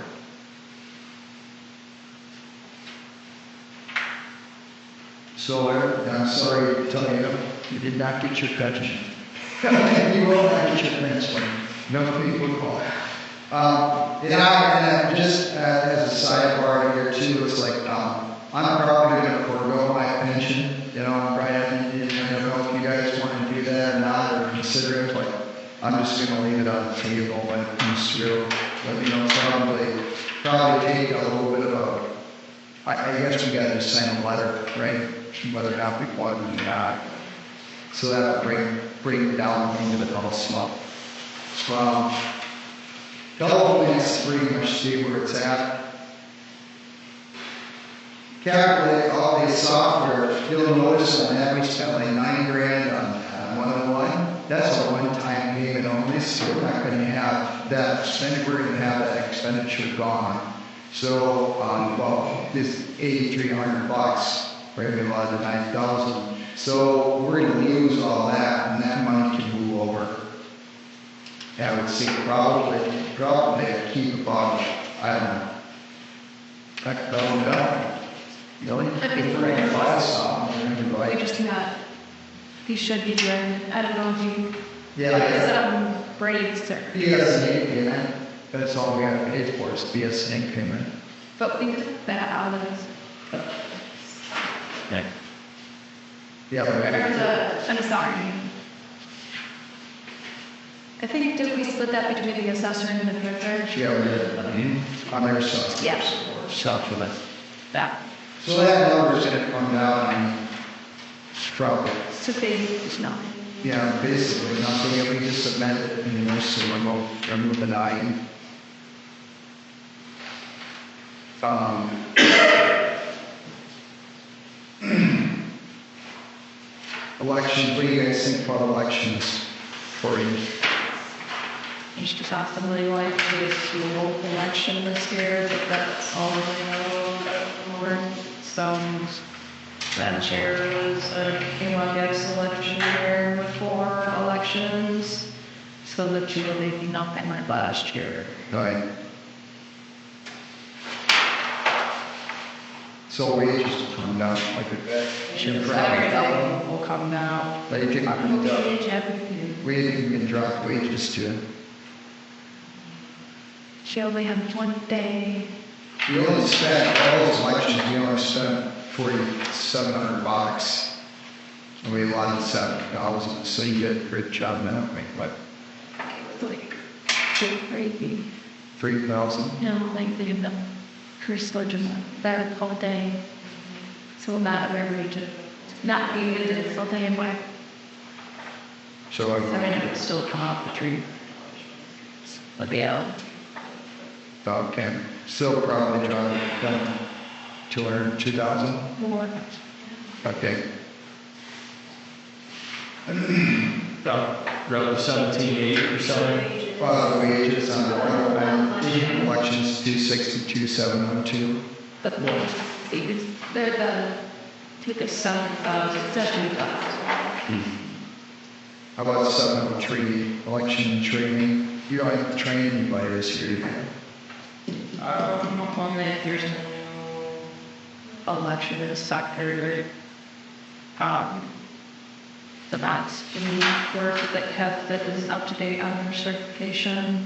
So I'm sorry to tell you, you did not get your pension. You will not get your pension. No people call it. And just as a sidebar here too, it's like I'm probably going to forego my pension. You know, I'm probably, I don't know if you guys want to do that or not, or consider it. Like, I'm just going to leave it on the table when it comes through. But you know, probably take a little bit of a. I guess we got to sign a letter, right? Whether or not we want it or not. So that will bring it down into the double slump. Telephone pretty much see where it's at. Calculate all these software. You'll notice on that we spent like $9,000 on 101. That's a one-time payment only, so we're not going to have that expenditure. We're going to have that expenditure gone. So, well, this $8,300, we're going to lot of $9,000. So we're going to use all that, and that money can move over. I would say probably keep about, I don't know, $1,000. Really? We just got, these should be good. I don't know if you, Yeah. braids or. BSNA payment, that's all we got to pay for is BSNA payment. But we took that out of this. Yeah. Yeah, I'm sorry. I think, did we split that between the assessor and the treasurer? yeah, we did. On their side. Yeah. Supplement. That. So that number is going to come down and probably, So basically, no. yeah, basically nothing. And we just amend it and just remove the 9. Elections, what do you guys think about elections for you? Just possibly like this local election this year, but that's all we know. Some Madam Chair was a humongous election year before elections, so that you really nothing like last year. Right. So wages will come down like a Everything will come down. But you think we can drop wages to. She only had one day. We only spent all those elections. We only spent $4,700, and we allotted $7,000. So you did a great job now. What? Like, crazy. 3,000. No, like they have Chris Legend that whole day. So not every to not be with it all day anyway. So I mean, it would still come off the tree. But yeah. okay. Still probably drop it down 2,000. More. Okay. Roughly 17.8 or something. Wages on the elections 262,712. But they're the 7,000, it's actually 2,000. How about 703 election training? You don't have to train anybody this year. Well, there's no election in the sector. The max work that is up to date on their certification.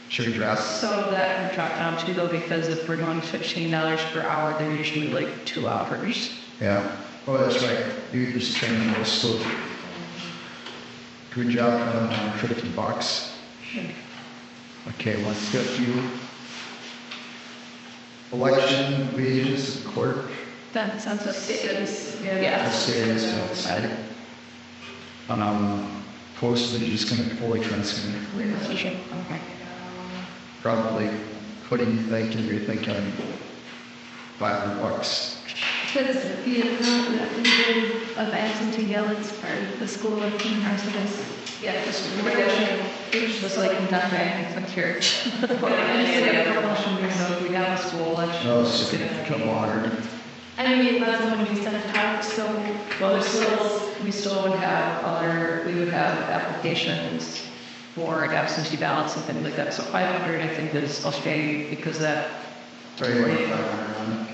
Should we dress? So that would drop down too though, because if we're going $15 per hour, they're usually like 2 hours. Yeah. Oh, that's right. You just train those still. Good job on $50. Okay, let's get you. Election wages, clerk. That sounds like cities. Yeah. That's serious outside. Postage is going to fully transmit. Okay. Probably, what do you think? You're thinking $500. Because the of absentee yell, it's part of the school of residence. Yeah, just religion, it was like nothing from church. And it's like a promotion, we have a school election. Oh, it's come water. I mean, that's when we sent it out, so, well, we still would have we would have applications for absentee ballots and things like that. So 500, I think, is okay because that. Sorry, wait, 500.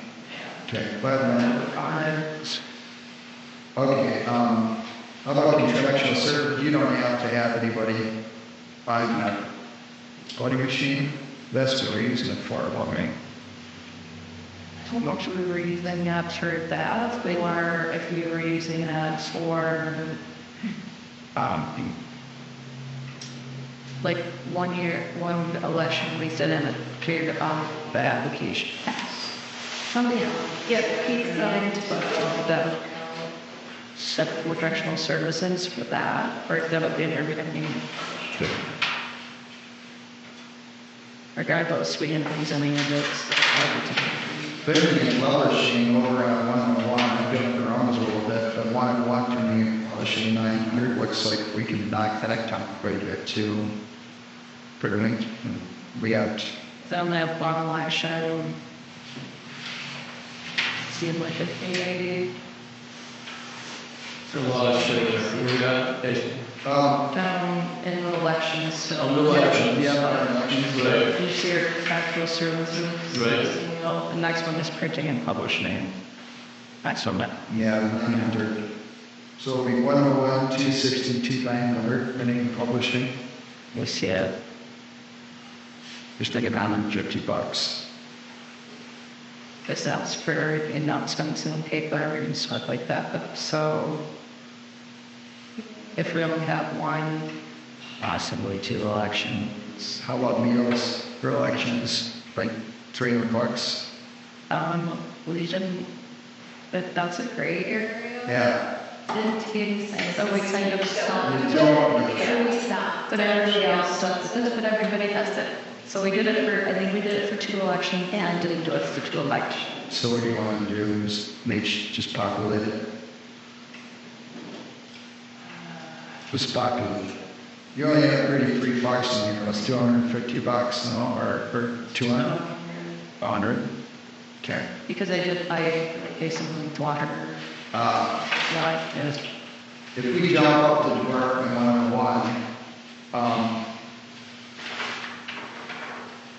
Okay, 500. Okay, how about contractual service? You don't have to have anybody buying that voting machine. That's what we're using it for, about me. How much we were using that for that, they were, if we were using that for, like 1 year, one election, we did in a period of the application. Something, yeah, he's going to put the correctional services for that, or that would be everything. Regardless, we didn't use any of it. Putting in publishing over on 101, I've been around a little bit, but 101 to me, publishing 900, looks like we can knock that down quite a bit too. Pretty, we have. Then they have one election. Seemed like a 80. A lot of shit there. We got, In elections, so. elections. Yeah. You see your contractual services. Right. The next one is printing and publishing. That's what that. Yeah, 900. So it'll be 101, 262, 900, printing and publishing. We see it. Just like $150. Because that's for announcements and paper and stuff like that. So if we only have one, possibly 2 elections. How about meals for elections? Like $300? We didn't, but that's a great area. Yeah. Didn't get any sense. So we kind of stopped. You don't. And we stopped, but everybody else does it, but everybody does it. So we did it for, I think we did it for 2 elections and didn't do it for 2 elections. So what do you want to do? Just populate it? Just populate it. You only have $33 in here, that's $250 no, or 200? 100? Okay. Because I basically water. Yes. If we jump up the Department 101,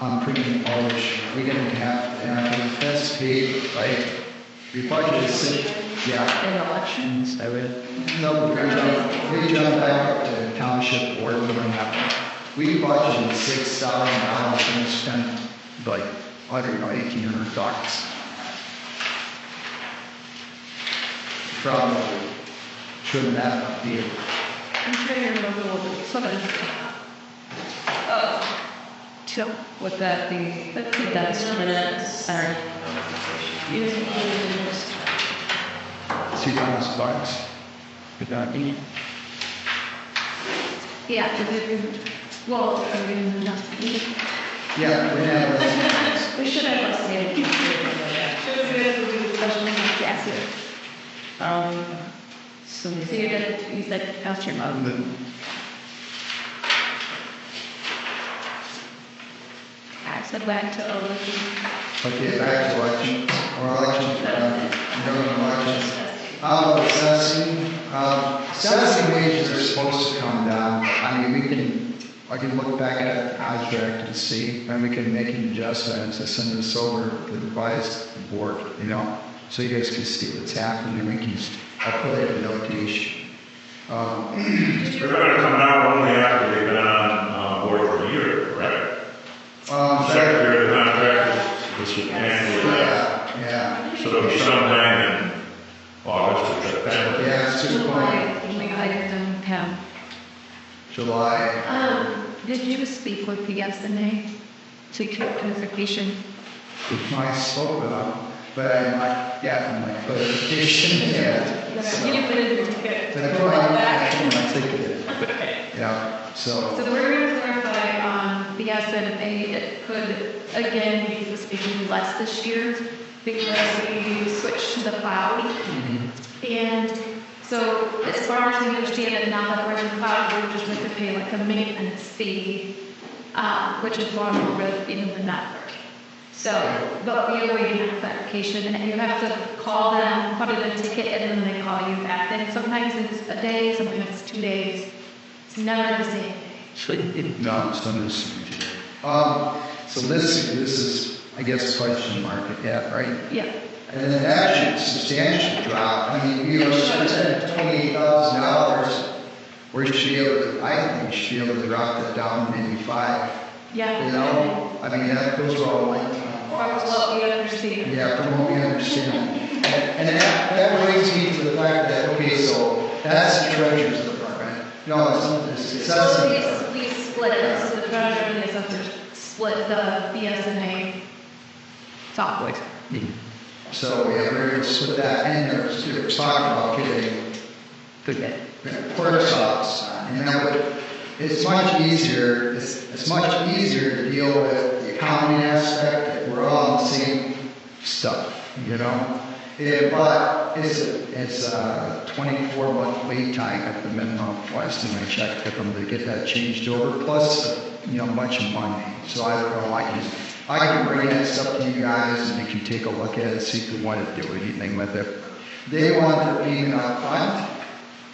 on printing and publishing, we're going to have that's paid, right? We budgeted In elections, I would. No, we jump back up to Township or whatever happened. We budgeted $6,000 and spent like, I don't know, $1,800. Probably shouldn't that be it? I'm trying to remember what somebody. So would that be? That's minutes. Sorry. $2,000. Could that be? Yeah. Well, I mean, nothing. Yeah, we have. We should have estimated. Yes. So you said pass your mug. I said back to election. Okay, back to elections, or elections, government elections. Assessing, assessing wages are supposed to come down. I mean, I can look back at the contract and see, and we can make an adjustment to send this over to the revised board, so you guys can see what's happening, and we can, I'll put it in notation. They're gonna come out only after they've been on board for a year, correct? Secretary of the contract is annually. Yeah. So it'll be sometime in August or September. Yeah, it's a good point. We hired them, Pam. July. Did you speak with the SNA to get clarification? I spoke with them, but I'm not getting my clarification yet. You put it in the ticket. But I put my ticket. Yeah, so. So we're going to clarify on the SNA, it could, again, be speaking less this year because we switched to the cloud. And So as far as we understand it now, that we're in the cloud, we're just going to pay like a maintenance fee, which is more with in the network. So, but we are waiting on clarification, and you have to call them, put in a ticket, and then they call you back. And sometimes it's a day, sometimes it's 2 days. It's never the same day. No, it's done this. So this is, I guess, question mark at that, right? Yeah. And then actually substantial drop. I mean, you know, spend $28,000, we should be able to, I think we should be able to drop that down to maybe 5. Yeah. You know, I mean, that goes all lifetime. That's what we understand. Yeah, from what we understand. And that brings me to the fact that, okay, so that's the treasurer's department. No, it's So assessment. we split it, so the treasurer and the assessors split the BSNA software. So, yeah, we're going to split that, and there was talking about getting the clerk's office on, and that would, it's much easier to deal with the accounting aspect, that we're all on the same stuff, you know? But it's a 24-month wait time at the minimum. Last time I checked with them to get that changed over, plus, you know, much money. So I don't know, I can bring that stuff to you guys and you can take a look at it, see if you want to do anything with it. They want their payment up front,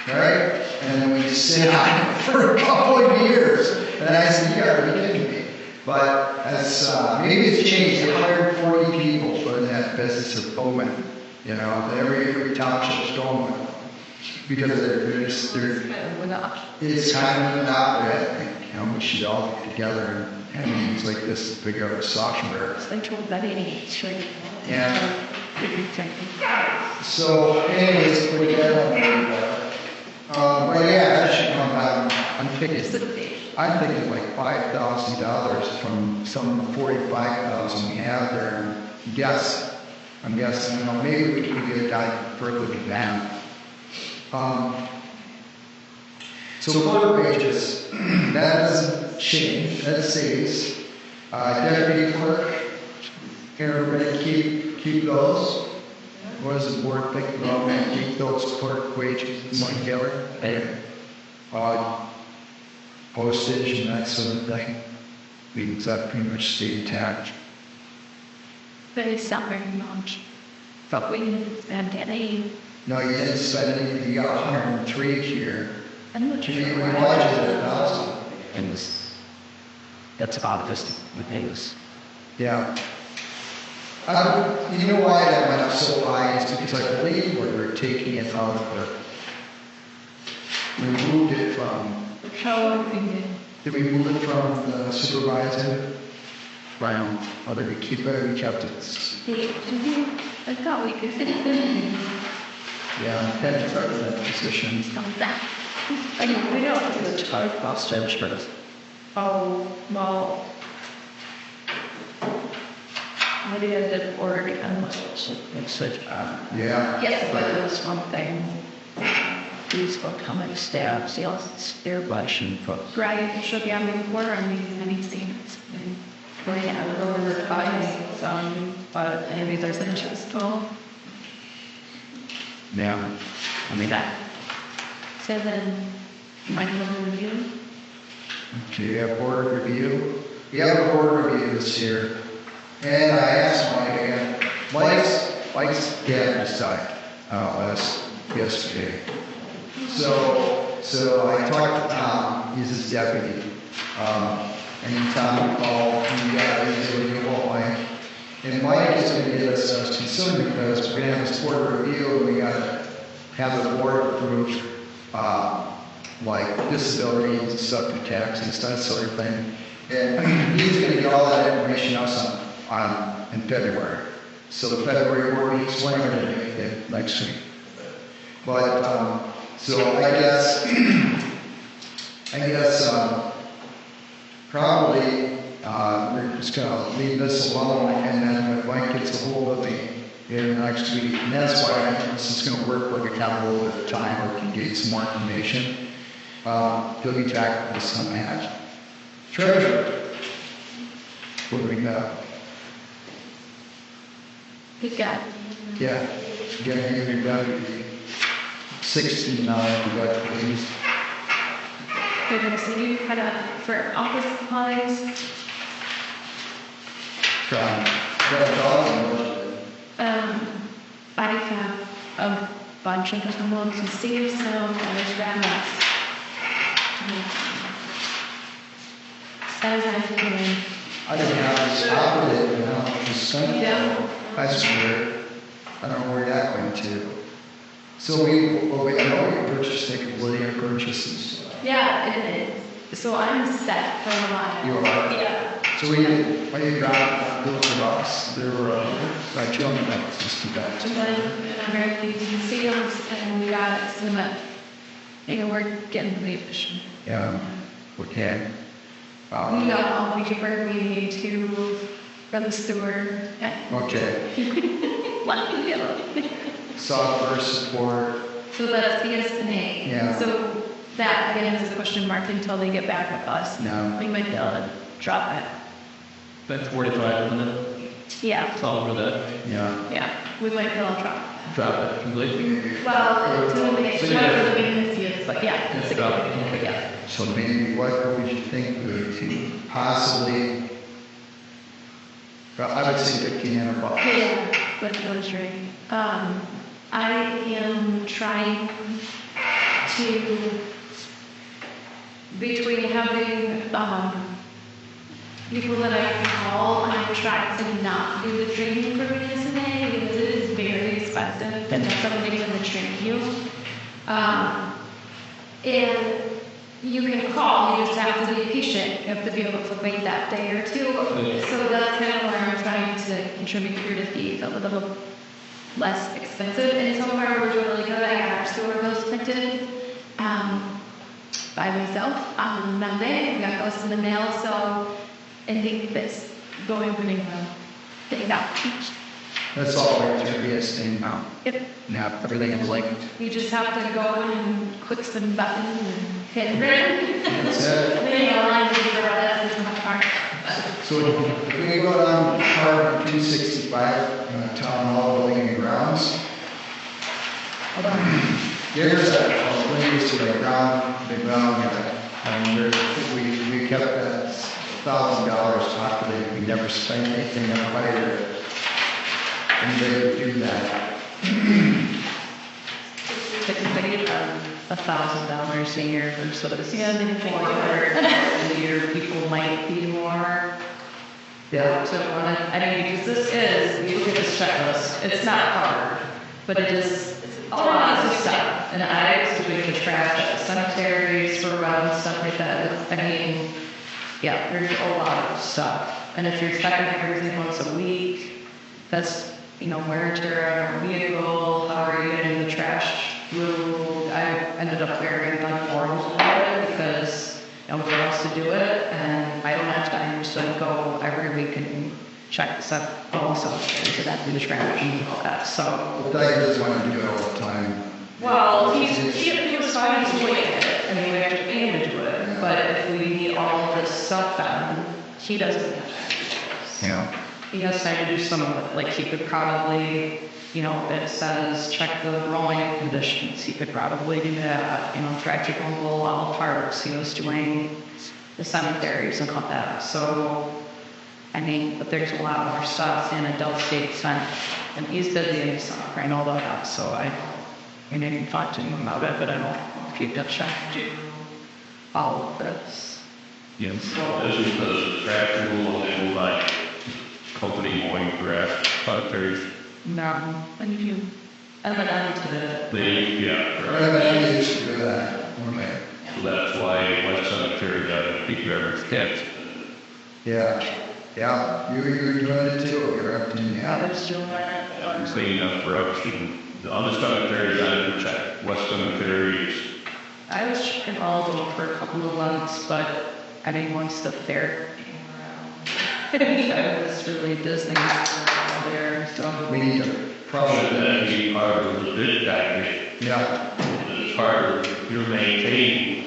right? And then we sit on it for a couple of years. And I said, you gotta be kidding me. But as maybe it's changed, they hired 40 people for that business of Bowman. You know, every township's going with them. Because it's kind of an monopoly, I think. You know, we should all get together and have things like this to figure out software. Yeah. So, anyways, put that on the radar. But yeah, that should come down. I'm thinking like $5,000 from some $45,000 we have there. I'm guessing, you know, maybe we can get it down further than that. So clerk wages, that doesn't change, that stays. Deputy clerk, everybody keep those. What does the board think about that? Keep those clerk wages, money together? Postage and that sort of thing. Because that pretty much stayed attached. But it's not very much. But we didn't spend any. No, you didn't spend anything. You got 103 here. I'm not You sure. budgeted 1,000. And that's about just the things. Yeah. You know why that went up so high? It's because I believe we were taking it out of we moved it from, did we move it from the supervisor? Right. Or did we keep it, we kept it? I thought we could fit it in. Yeah, had to start with that position. I mean, we don't. It's hard cost insurance. Oh, well. Maybe I did order it on It's such Yeah. Yes, but but there's one thing. These upcoming staff, sales, their rushing for Brian should be on the quarter on these many things. We're going to go over the findings, but maybe there's interest. Oh, yeah. I mean that. so then, might want to review. Do you have board review? We have a board review this year. And I asked Mike again, Mike's dad resigned, yesterday. So I talked to Tom, he's his deputy. And Tom called, he got his review, Mike. And Mike is going to get us concerned because we're going to have this board review, and we got to have the board approve, like disability and stuff, and taxes, that sort of thing. And he's going to get all that information out in February. So the February board meets when we're going to make it next week. But, so I guess probably we're just going to leave this alone, and then when Mike gets a hold of me in the next week, and that's why I think this is going to work where we have a little bit of time where we can get some more information. He'll be back with some hat. Treasurer. What do we got? Good guy. Yeah, getting your deputy. 69, we got police. We're gonna see you kind of for office supplies. Got $1,000. I have a bunch of different ones and Steve, so there's roundouts. As I'm doing. I didn't have to stop with it, you know, just spent. Yeah. That's weird. I don't know where that went to. So I know we purchased tickets, what are your purchases? Yeah, so I'm set for a while. You are? Yeah. So when you drive those rocks, they're, like children, that's just too bad. And then very easy seals, and we got some, we're getting the fish. Yeah, okay. We got all the paper we need to run the sewer. Okay. Software support. So that's BSNA. Yeah. So that again is a question mark until they get back with us. No. We might be able to drop it. That's 45, isn't it? Yeah. It's all over that. Yeah. Yeah. We might be able to drop it. Drop it completely. Well, it's a little bit, So it's yeah. not really easy, but yeah. It's Drop it. but yeah. So maybe what would you think to possibly, well, I would say $1,500. Yeah, but it was right. I am trying to, between having, people that I can call, I'm trying to not do the training for BSNA because it is very expensive and that's something going to train you. And you can call, you just have to be patient. You have to be able to wait that day or two. So that's kind of where I'm trying to contribute here to be a little less expensive. And so far we're doing really good. I got our sewer bills printed by myself on Monday. We got those in the mail, so I think that's going pretty well. Yeah. That's all right through BSNA now. Yep. Now, everything is like, You just have to go and click some buttons and hit red. that's it. Then you'll line to the red, that's much harder. So if we go down Part 265, Town Hall Building and Grounds. There's a place to the ground, we kept that $1,000 populated, we never spent anything, never hired it. And they would do that. $1,000 a year or sort of. Yeah, maybe $400 a year, people might be more. Yeah. So, I mean, because this is, you look at this checklist, it's not hard, but it is a lot of stuff. And I was doing the trash at cemeteries, sort of around stuff like that. I mean, yeah, there's a lot of stuff. And if you're checking everything once a week, that's, wear and tear on our vehicle, how are you getting the trash through? I ended up wearing like forms about it because nobody else to do it, and I don't have time to go every week and check the stuff, all stuff, so that do the trash and all that, so. But Tiger doesn't want to do it all the time. Well, he was fine doing it, I mean, we have to pay him to do it, but if we need all of this stuff done, he doesn't have time to do this. Yeah. He has time to do some of it, like he could probably, if it says check the rolling conditions, he could probably do that, tractor removal, all parks, he was doing the cemeteries and all that, so, but there's a lot more stuff in adult state center, and he's busy in the summer, I know that, so I didn't talk to him about it, but I don't know if you've got check to follow this. Yes. This is the trash removal and like company mowing grass, cemeteries. No, and if you evidently to They, yeah, correct. Everybody used to do that, weren't they? So that's why West Cemetery got a big garbage catch. Yeah, you're doing it too, you're up to, yeah. others doing it. I'm cleaning up for upstream. The other cemeteries I didn't check. West Cemeteries, I was checking all of them for a couple of months, but once the fair came around, I was really busy there, so. We need to probably, that'd be part of the bid package. yeah, It's part of your maintaining.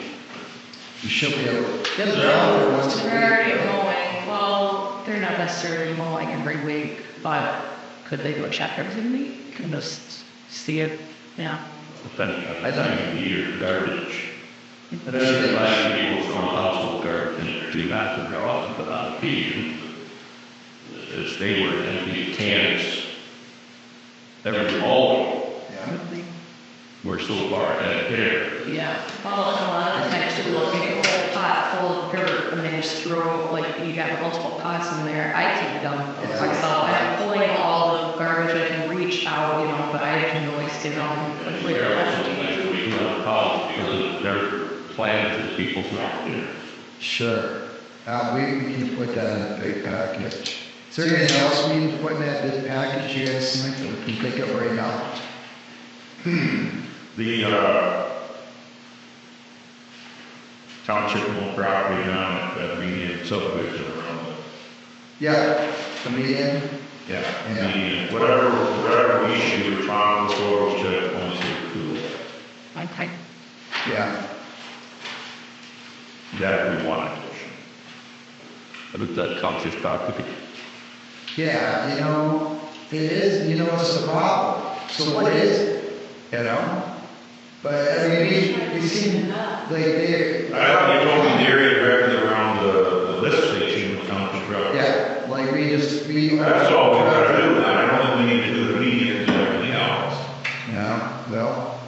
you should be able, They're they're out there once a already week. mowing, well, they're not necessarily mowing every week, but could they do a check every week and just see it, yeah. Then I thought you could eat your garbage. And then the last people from household garbage and do not to very often, but on occasion, as they were empty cans every morning. We're so far ahead here. Yeah, well, a lot of times you look at a whole pot full of dirt and then just throw, like, you got multiple pots in there. I keep them myself. I'm pulling all the garbage I can reach out, you know, but I can always get on quickly. They're planned for people's mouth. Sure. We can put that in a big package. Is there anything else we need to put in that big package you guys think that we can think of right now? The township owned property down at that median subdivision around the, Yeah, the median. yeah, median, whatever issue you're trying to sort of check on to Okay. Yeah. that we want. I think that township property. Yeah, you know, it is, you know, it's a problem. So what is it? You know? But I mean, we seem like they. I thought you told me the area directly around the lift station would come to truck. Yeah, like we. That's all we gotta do. I don't think we need to do the median and everything else. Yeah, well,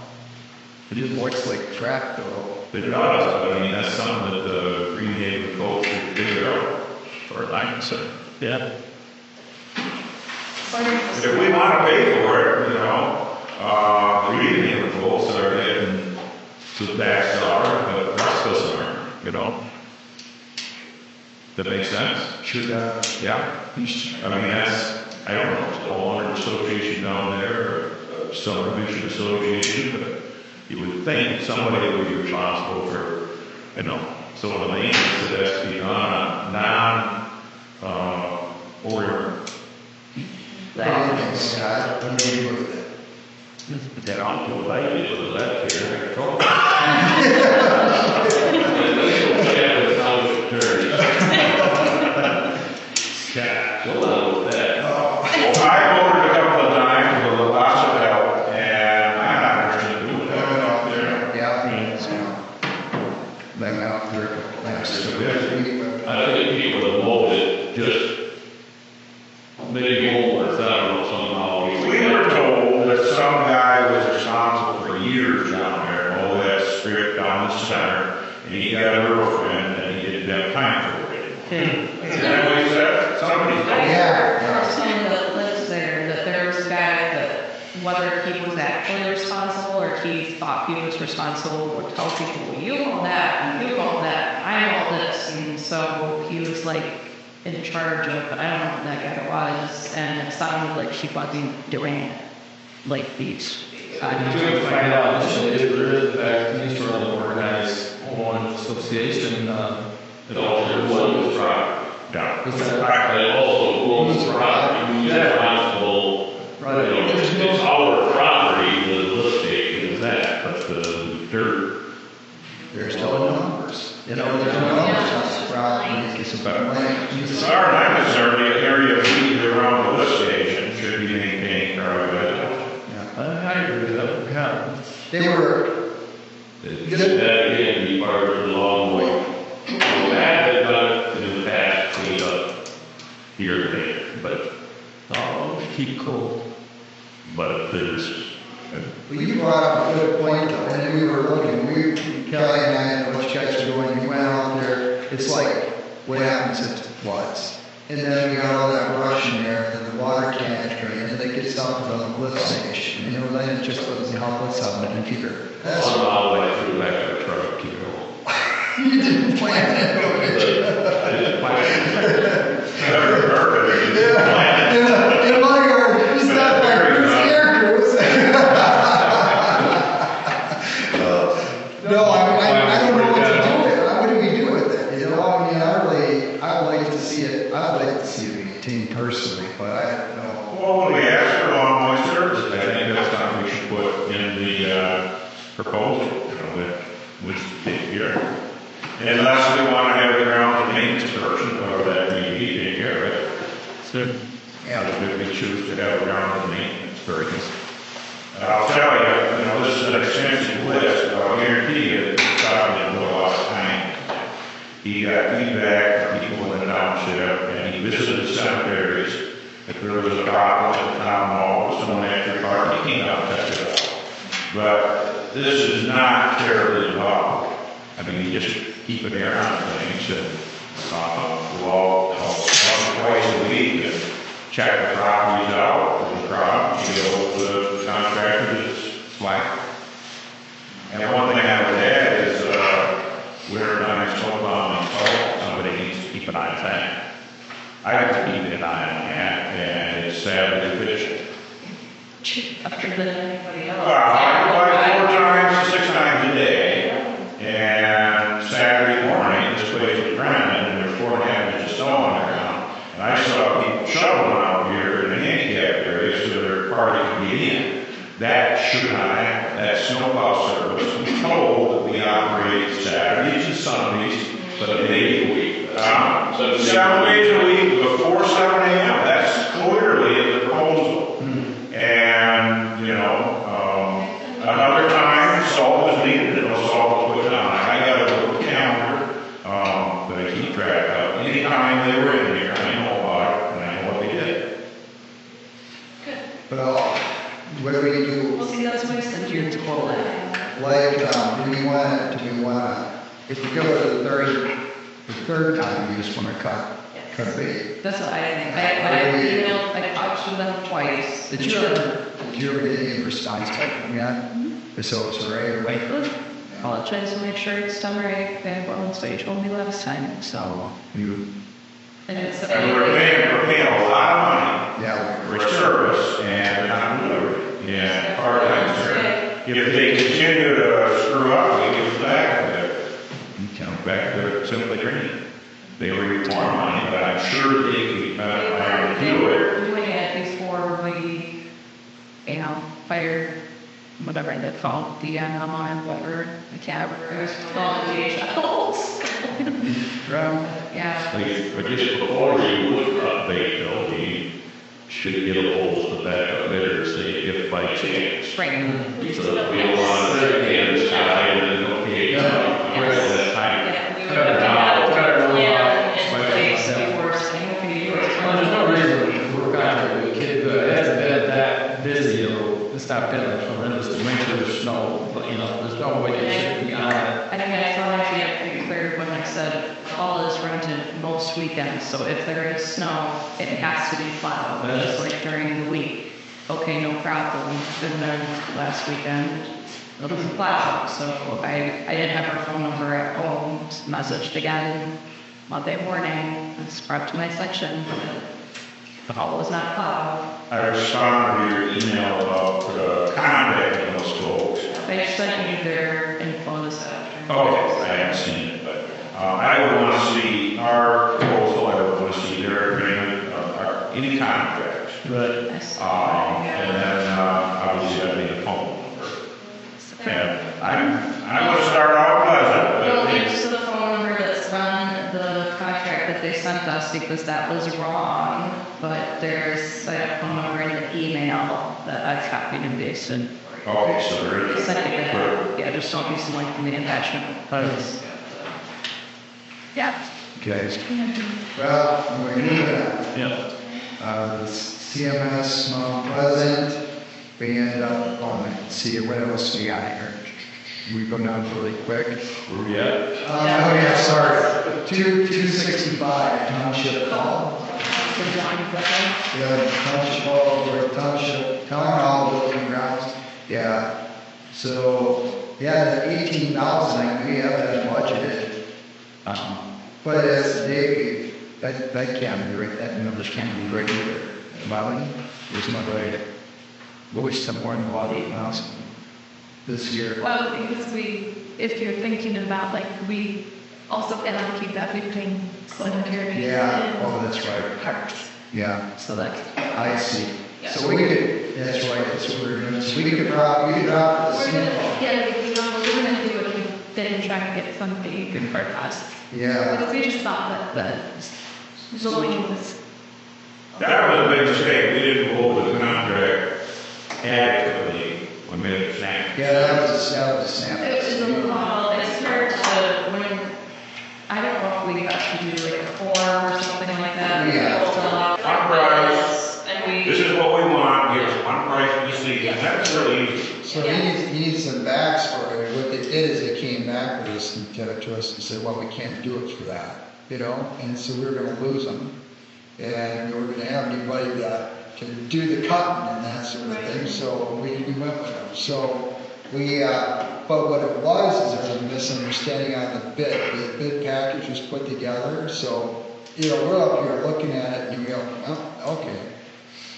it just looks like crap though. It does, but I mean, that's something that the Green Haven folks should figure out, as far as I'm concerned. Yeah. If we want to pay for it, you know, the Green Haven folks are getting the backstar, but the rest of us aren't, you know. That makes sense? Sure does. Yeah. I mean, that's, I don't know, it's a homeowner association down there, or a subdivision association, but you would think somebody would be responsible for, you know, some of the maintenance that has to be done, or Scott, what do you do with it? that on to what I did with the left here. Well, I ordered a couple of times with lots of help, and I'm not going to do it. Yeah. Them out there last week. I think people that mold it just maybe mold it, I don't know, somehow. We were told that some guy was responsible for years down there, all that strip down the center, and he got a girlfriend, and he didn't have time for it. Is that what he said? Somebody said. Yeah. Someone that lives there, that there was a guy that, whether he was actually responsible or he thought he was responsible, would tell people, well, you own that, and you own that, I own this, and so he was like in charge of, I don't know who that guy was, and it sounded like she wasn't doing it like these. To find out, if there is in fact any sort of organized homeowners association, It also was property. Yeah. is that It also owns property, it's responsible. right? You know, it's our property, the lift station is that, but the dirt. There's still numbers. You know, there's no numbers on the property. It's about land. As far as I'm concerned, the area of weed around the lift station should be maintained privately. I agree with that, yeah. They were, That again, be part of the long way. That has done it in the past, cleaned up here and there, but, Keep cool. but there's, well, you brought up a good point though, and then we were looking, Kelly and I, and what you guys are doing, we went out there, it's like, what happens if it floods? And then we got all that brush in there, and the water can't drain, and they get stuff on the lift station, you know, then it just doesn't help us out in the future. That's on all the way through back to the truck, you know. you didn't plan it, I didn't plan it. Never heard of it. in my yard, it's not like scarecrows. No, I don't know what to do with it. What do we do with it? You know, I mean, I would like to see it maintained personally, but I don't know. Well, when we ask for ongoing services, I think that's something we should put in the proposal, you know, that which take care. Unless we want to have the ground maintenance person, or that may be take care of it. So, yeah, if we choose to have ground maintenance person. And I'll tell you, you know, this is an extensive list, but I'll guarantee you, that this guy didn't put a lot of time. He got feedback from people in the township, and he visited cemeteries. If there was a problem at the town hall, someone after park, he came out and tested it out. But this is not terribly involved. I mean, you just keep an ear on things, and we'll all twice a week and check the properties out, the crop, you know, the contractor is slack. And one thing I would add is, we're not so long and somebody needs to keep an eye on that. I have to keep an eye on that, and it's sadly deficient. After than anybody else. Well, I like 4 times, 6 times a day, and Saturday morning, this place was grounded, and there's 4.5 inches of snow on the ground. And I saw people shoveling out here in the handicap area so their party could get in. That should not happen. That snowplow service, we told that we operate Saturdays and Sundays, 7 days a week. 7 days a week before 7 a.m. That's clearly in the proposal. And, you know, another time, salt is needed, and no salt is put down. I got a little calendar that I keep track of. Anytime they were in here, I know about it, and I know what they did. Well, what do we do? Well, see, that's why I said you're to quote that. Like, do we want to, if we go to the third time, we just want to cut bait? That's what I think. I talked to them twice. Did you ever get any response from yet? So it's right away. Apologize to make sure it's done right. That's what you told me last time, so. You, And it's. And we're paying a lot of money yeah, for service, and they're not delivering. Yeah, part-time service. If they continue to screw up, we give it back to Simply Green. They were more money, but I'm sure they could, They do it. were doing it before we, fired whatever they called the whatever, the cab, it was called DHLs. Yeah. But just before you would cut bait, though, you should get a hold of that literacy if by chance. Right. So that we don't want to get this guy and okay, that time. Yeah, we Cut it down, cut it down. Yeah, in place before saying, okay, Well, there's no reason to work out with a kid, but it hasn't been that busy, it's not been like horrendous winter, snow, but there's no way it should be on it. I think I thought I'd get pretty clear when I said fall is rented most weekends, so if there is snow, it has to be plowed, just like during the week. Okay, no problem, and then last weekend, it was plowed, so I didn't have her phone number at home, just messaged again Monday morning, I scrubbed to my section, the hall was not plowed. I responded to your email about contacting those folks. They sent me their info this afternoon. Okay, I haven't seen it, but I would want to see our proposal, I would want to see their agreement, any contracts. Right. And then obviously that'd be the phone number. And I'm going to start out Well, pleasant, thanks to the phone number that's on the contract that they sent us because that was wrong, but there's a phone number in the email that I've copied and pasted. okay, so there They is. sent me that, yeah, there's no piece of link in the attachment. Yeah. okay. Well, we're moving on. Yeah. The CMS Mount Pleasant, we ended up on, see what else we got here. We go down really quick. Where we at? Oh yeah, sorry. 265 Township Hall. Yeah, Township Hall, or Township, Town Hall building grounds. Yeah. So, yeah, the 18,000, we have that budgeted. But as they, that can't be right, that numbers can't be right either. Molly, there's not right. Wish somewhere in about 8,000 this year. Well, because if you're thinking about, we also allocate that between cemetery. Yeah, oh, that's right. Parks. Yeah, So that's. I see. So we could, that's right, that's what we're doing. So we could drop the We're CMO. we're gonna do it, then try to get something good for us. Yeah. Because we just thought that the zoning was. That was a big mistake. We didn't hold the contract adequately I made it snap. Yeah, that was a snap. It was a little, it's hard to, when, I don't know if we got to do like a form or something like that. Yeah. We'll fill out One price. And we. This is what we want, here's one price we see, and that's really easy. So he needs some backs for it. What they did is they came back with us and gave it to us and said, well, we can't do it for that, you know? And so we were gonna lose them. And we were gonna have anybody that can do the cutting and that sort of thing, so we went with them. So we, but what it was is there was a misunderstanding on the bid. The bid package was put together, so, you know, we're up here looking at it and we go, oh, okay.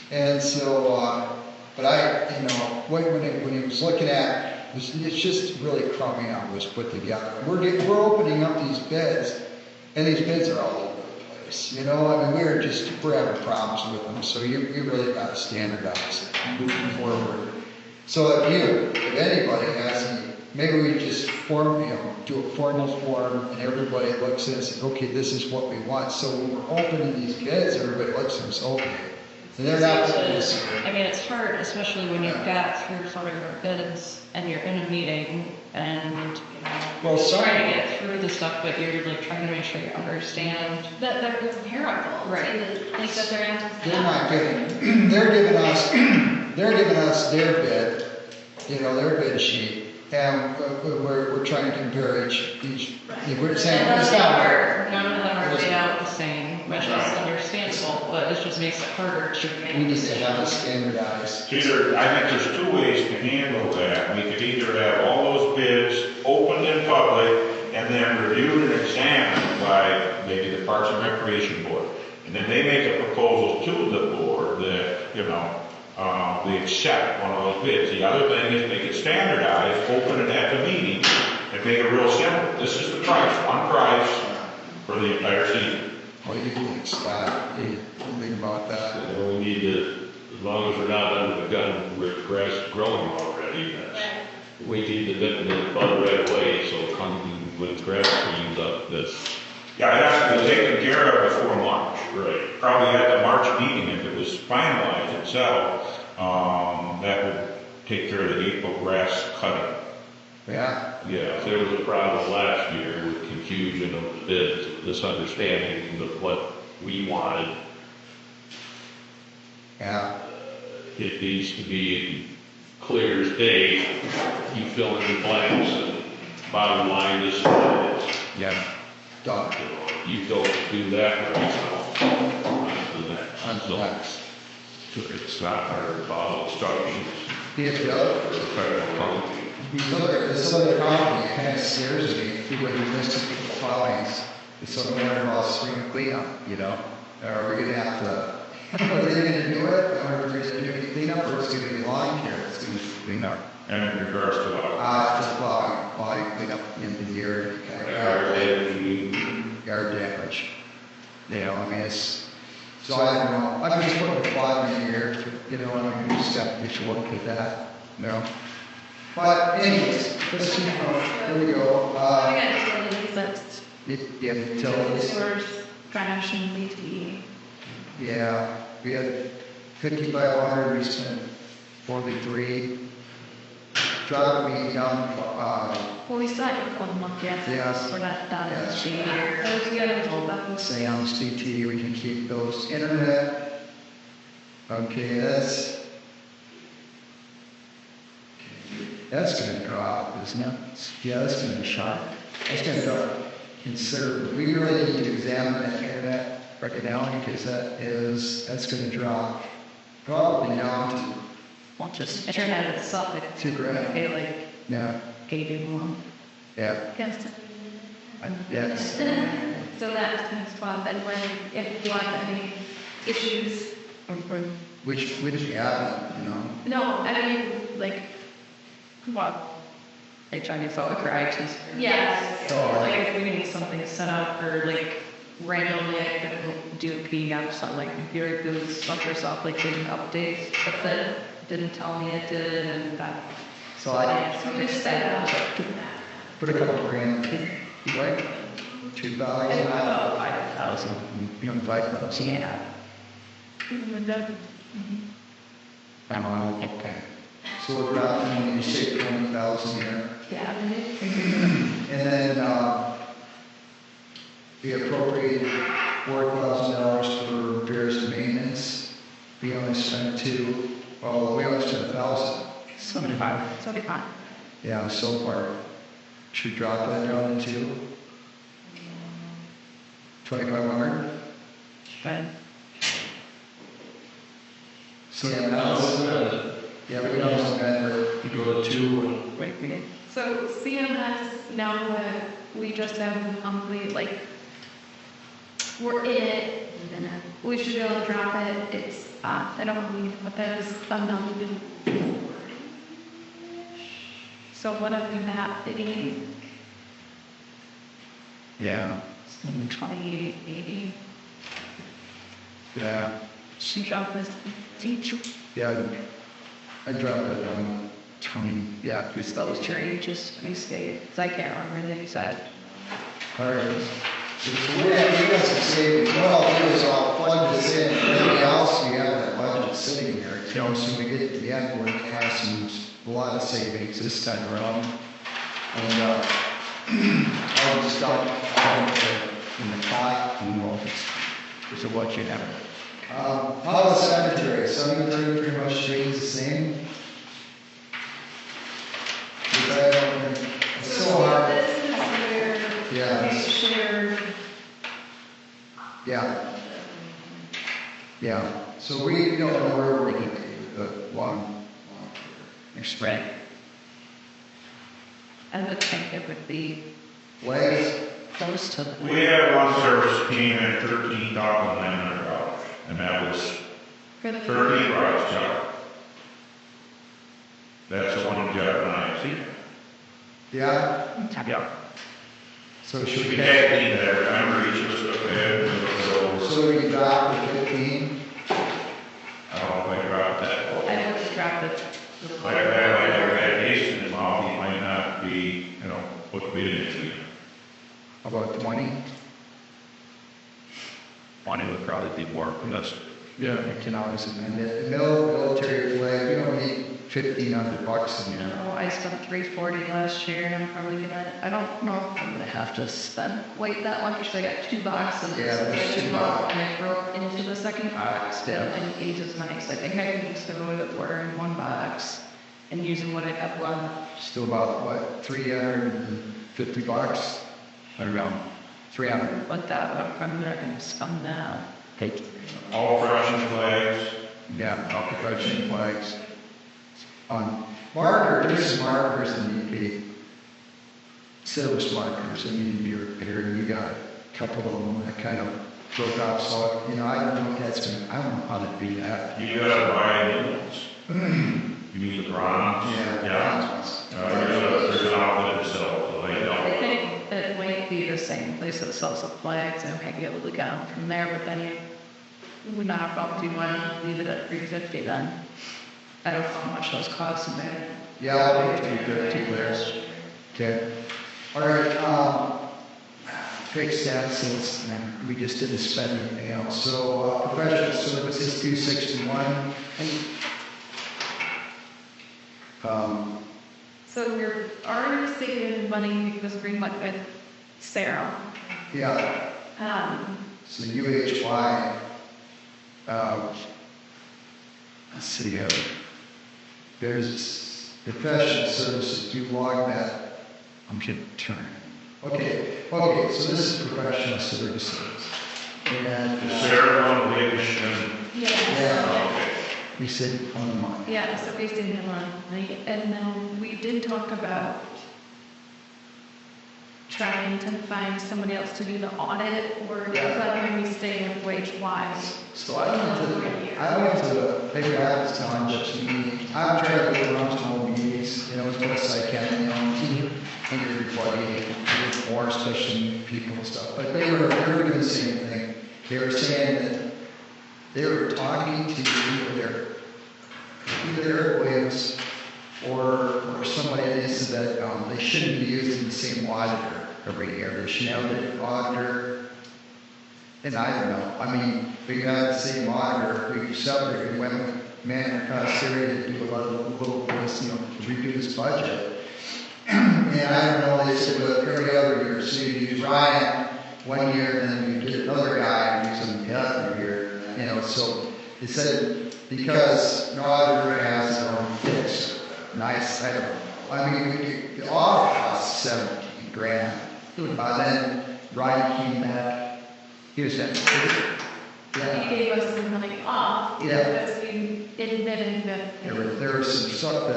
And so, but I, you know, when he was looking at, it's just really crummy how it was put together. We're opening up these bids, and these bids are all over the place. You know, I mean, we're having problems with them. So you really got to standardize it moving forward. So if anybody has any, maybe we just do a formal form, and everybody looks at it and says, okay, this is what we want. So when we're opening these bids, everybody looks and says, okay. And they're not putting this. I mean, it's hard, especially when you've got 3 or 4 different bids and you're in a meeting and, you know, Well, you're trying to get through the stuff, but you're like trying to make sure you understand. That it's inherent. Right. Like that they're in. They're not giving, they're giving us their bid, you know, their bid sheet, and we're trying to compare each, we're saying, it's not hard. None of them are laid out the same, which is understandable, but it just makes it harder to. We need to have it standardized. I think there's 2 ways to handle that. We could either have all those bids opened in public and then reviewed and examined by maybe the Parks and Recreation Board. And then they make a proposal to the board that, you know, we accept one of those bids. The other thing is make it standardized, open it at the meeting, and make it real simple. This is the price, one price for the entire season. What do you think, Scott? What do you think about that? You know, we need to, as long as we're not under the gun with grass growing already, we need to nip the bud right away, so come when grass cleans up, that's. Yeah, it has to be taken care of before March. Right. Probably at the March meeting, if it was finalized itself, that would take care of the April grass cutting. Yeah. Yeah, there was a problem last year with confusion of the bids, misunderstanding of what we wanted. Yeah. It needs to be clear as day. You fill in the blanks, and bottom line, this is what it is. Yeah. Done. You don't do that right now. On to the next. On to the next. So it's not our bottle instructions. The other, For the federal company. this other company kind of scares me. When you listen to the filings, it's so matter about spring cleanup, you know? Are we gonna have to, are they gonna do it? Or are we gonna do cleanup, or it's gonna be lawn care? It's gonna be cleanup. And in regards to what? Just plowing cleanup in the year. Yard damage. You know, I mean, it's, so I don't know. I'm just putting a plot in here, you know, and I'm just have to look at that, you know? But anyways, let's, you know, there we go. That's Yeah, utilities. sewers, trash, and BTE. Yeah, we had 50 by 100, we spent 43. Driving me down, Well, we still have 1 month yet. Yes. We're not done Yes. this year. Those we gotta hold up. say on CT, we can keep those. Internet, okay, that's gonna drop, isn't it? Yeah, that's gonna shot. That's gonna drop considerably. We really need to examine that internet right now, because that's gonna drop probably down to, Well, just internet itself, it's $2,000. okay, like, yeah, $81. yeah, Yes. yes. So that's the next one, then when, if you want any issues. Which, yeah, you know. No, I mean, like, Well, like Chinese folk or IT. yes. Like if we need something set up or like randomly I couldn't do a PM, something like computer goes stuff yourself, like getting updates, but then didn't tell me it did and that. So I So we just set it up. put a couple grand, right? 2,000, 5,000. you know, 5,000. Yeah. I'm on, okay. So we're dropping, when you say 20,000 here. Yeah. And then, we appropriated $4,000 for repairs and maintenance. We only spent we only spent 1,000. 75. Yeah, so far. Should we drop that down to 2,500? Good. So yeah, we don't spend it. You go to 2 and Wait, wait. So CMS, now that we just have the monthly, like, we're in it, we should be able to drop it. It's, I don't need what that is, unknown. So what have you happening? Yeah. 2880. Yeah. She dropped this teacher. Yeah. I dropped it down. 20. Yeah. Because those changes, you say, I can't remember the exact. All right. So we have, you guys can say, what I'll do is I'll plug this in, and everything else, we have that budget sitting there. You know, so we get to the end, we're gonna have a lot of savings this time around. And, I'll just start in the top and we'll just what you have. How about cemetery? Cemetery pretty much stays the same. It's so hard. This is where Yeah. they share. Yeah. Yeah. So we don't know where we're going to do the one. Spread. I would think it would be Legs. close to the. We had one service came in at $13,900, and that was For the 30 rides job. That's the one job when I see. Yeah. Yeah. So should We we had team that remember each of us took that, so we can drop the 15? I don't think about that. I would drop it. Like that Jason involved, he might not be, what we didn't. About 20? 20 would probably be more, that's, yeah. $10 and military flag, we don't need $1,500 in there. Oh, I spent $340 last year, and I'm probably gonna, I don't know if I'm gonna have to spend quite that much, because I got 2 boxes. Yeah, there's 2 boxes. And I broke into the second box, Yeah. and age is nice. I think I can just go with order in 1 box, and using what I have left. Still about, what, $350? Around 300. But that, I'm not gonna spend that. Take. all fresh flags. Yeah, all protection flags. On markers, there's markers that need to be service markers that need to be repaired. You got a couple of them that kind of broke off. So, I don't know if that's gonna, I don't know how to do that. You gotta buy new ones. You need the bronze. Yeah. There's an outlet that sells, so they I don't. think it might be the same place that sells the flags, and I might be able to get them from there, but then you would not have to leave it at $350 then. I don't know how much those cost in there. Yeah, I'll be 350 there. Okay. All right, fixed assets, and we just didn't spend anything else. So, professional services, 261. So you're already saving money because we went with Sarah. Yeah, so UHY, let's see here. There's professional services, you log that. I'm getting turned. Okay, so this is professional services. And, Is there one wish and, yeah, okay. we said on the month. Yeah, so we did him on, and then we did talk about trying to find somebody else to do the audit, or is that when we stay with wage wise? So I went to the big rapids township meeting. I'm trying to get around to all meetings, as best I can, and everybody, more especially people and stuff. But they were doing the same thing. They were saying that they were talking to either their employees or somebody that said that they shouldn't be using the same auditor every year. They should have an auditor. And I don't know, I mean, we got the same auditor, we separated, we went with man Syria to do a lot of little things, you know, to redo this budget. And I don't know, they said, well, every other year, so you use Ryan one year, and then you get another guy and use him the other year, you know, so they said, because no auditor has their own fix. Nice, I don't know. I mean, the audit costs 17 grand. Then Ryan came back, he was at, He yeah. gave us some money off Yeah. because we admitted that. There was some stuff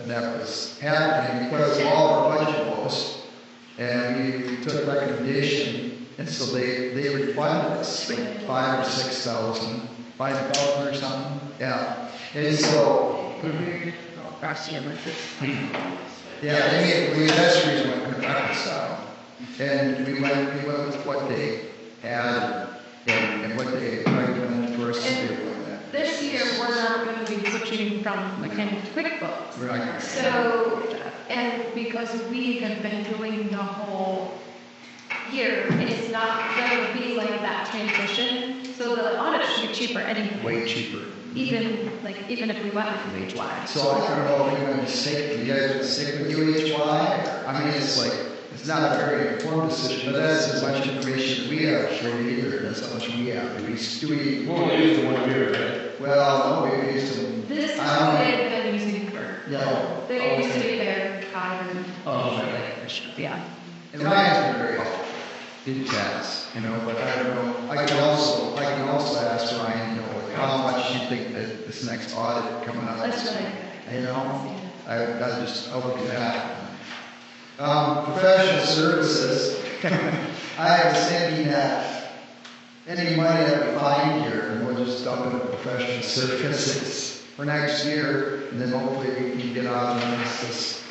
that was happening because of all our budget woes. And we took recommendation, and so they refunded us like 5,000 or 6,000, 5,000 or something. Yeah. And so, yeah, that's the reason why we reconciled. And we went with what they had and what they recommended for us to do. This year, we're not going to be switching from mechanic to QuickBooks. Right. So, and because we have been doing the whole year, it's not going to be like that transition. So the audit should be cheaper anyway. Way cheaper. Even if we went with UHY. So I don't know if you're going to stick, you guys going to stick with UHY? I mean, it's like, it's not a very informed decision, but that's as much information we have for you either. That's how much we have. We We'll only use the 1 year, right? well, no, we used to. This is I don't what know. they've been using for. Yeah. They used to be their common. Oh, okay. Yeah. And Ryan's been very helpful. Did chats, you know, but I don't know. I can also ask Ryan, you know, like how much you think that this next audit coming up. That's right. You know, I'll look at that. Professional services. I was thinking that any money that we find here, we'll just dump it in professional services for next year, and then hopefully we can get out of this.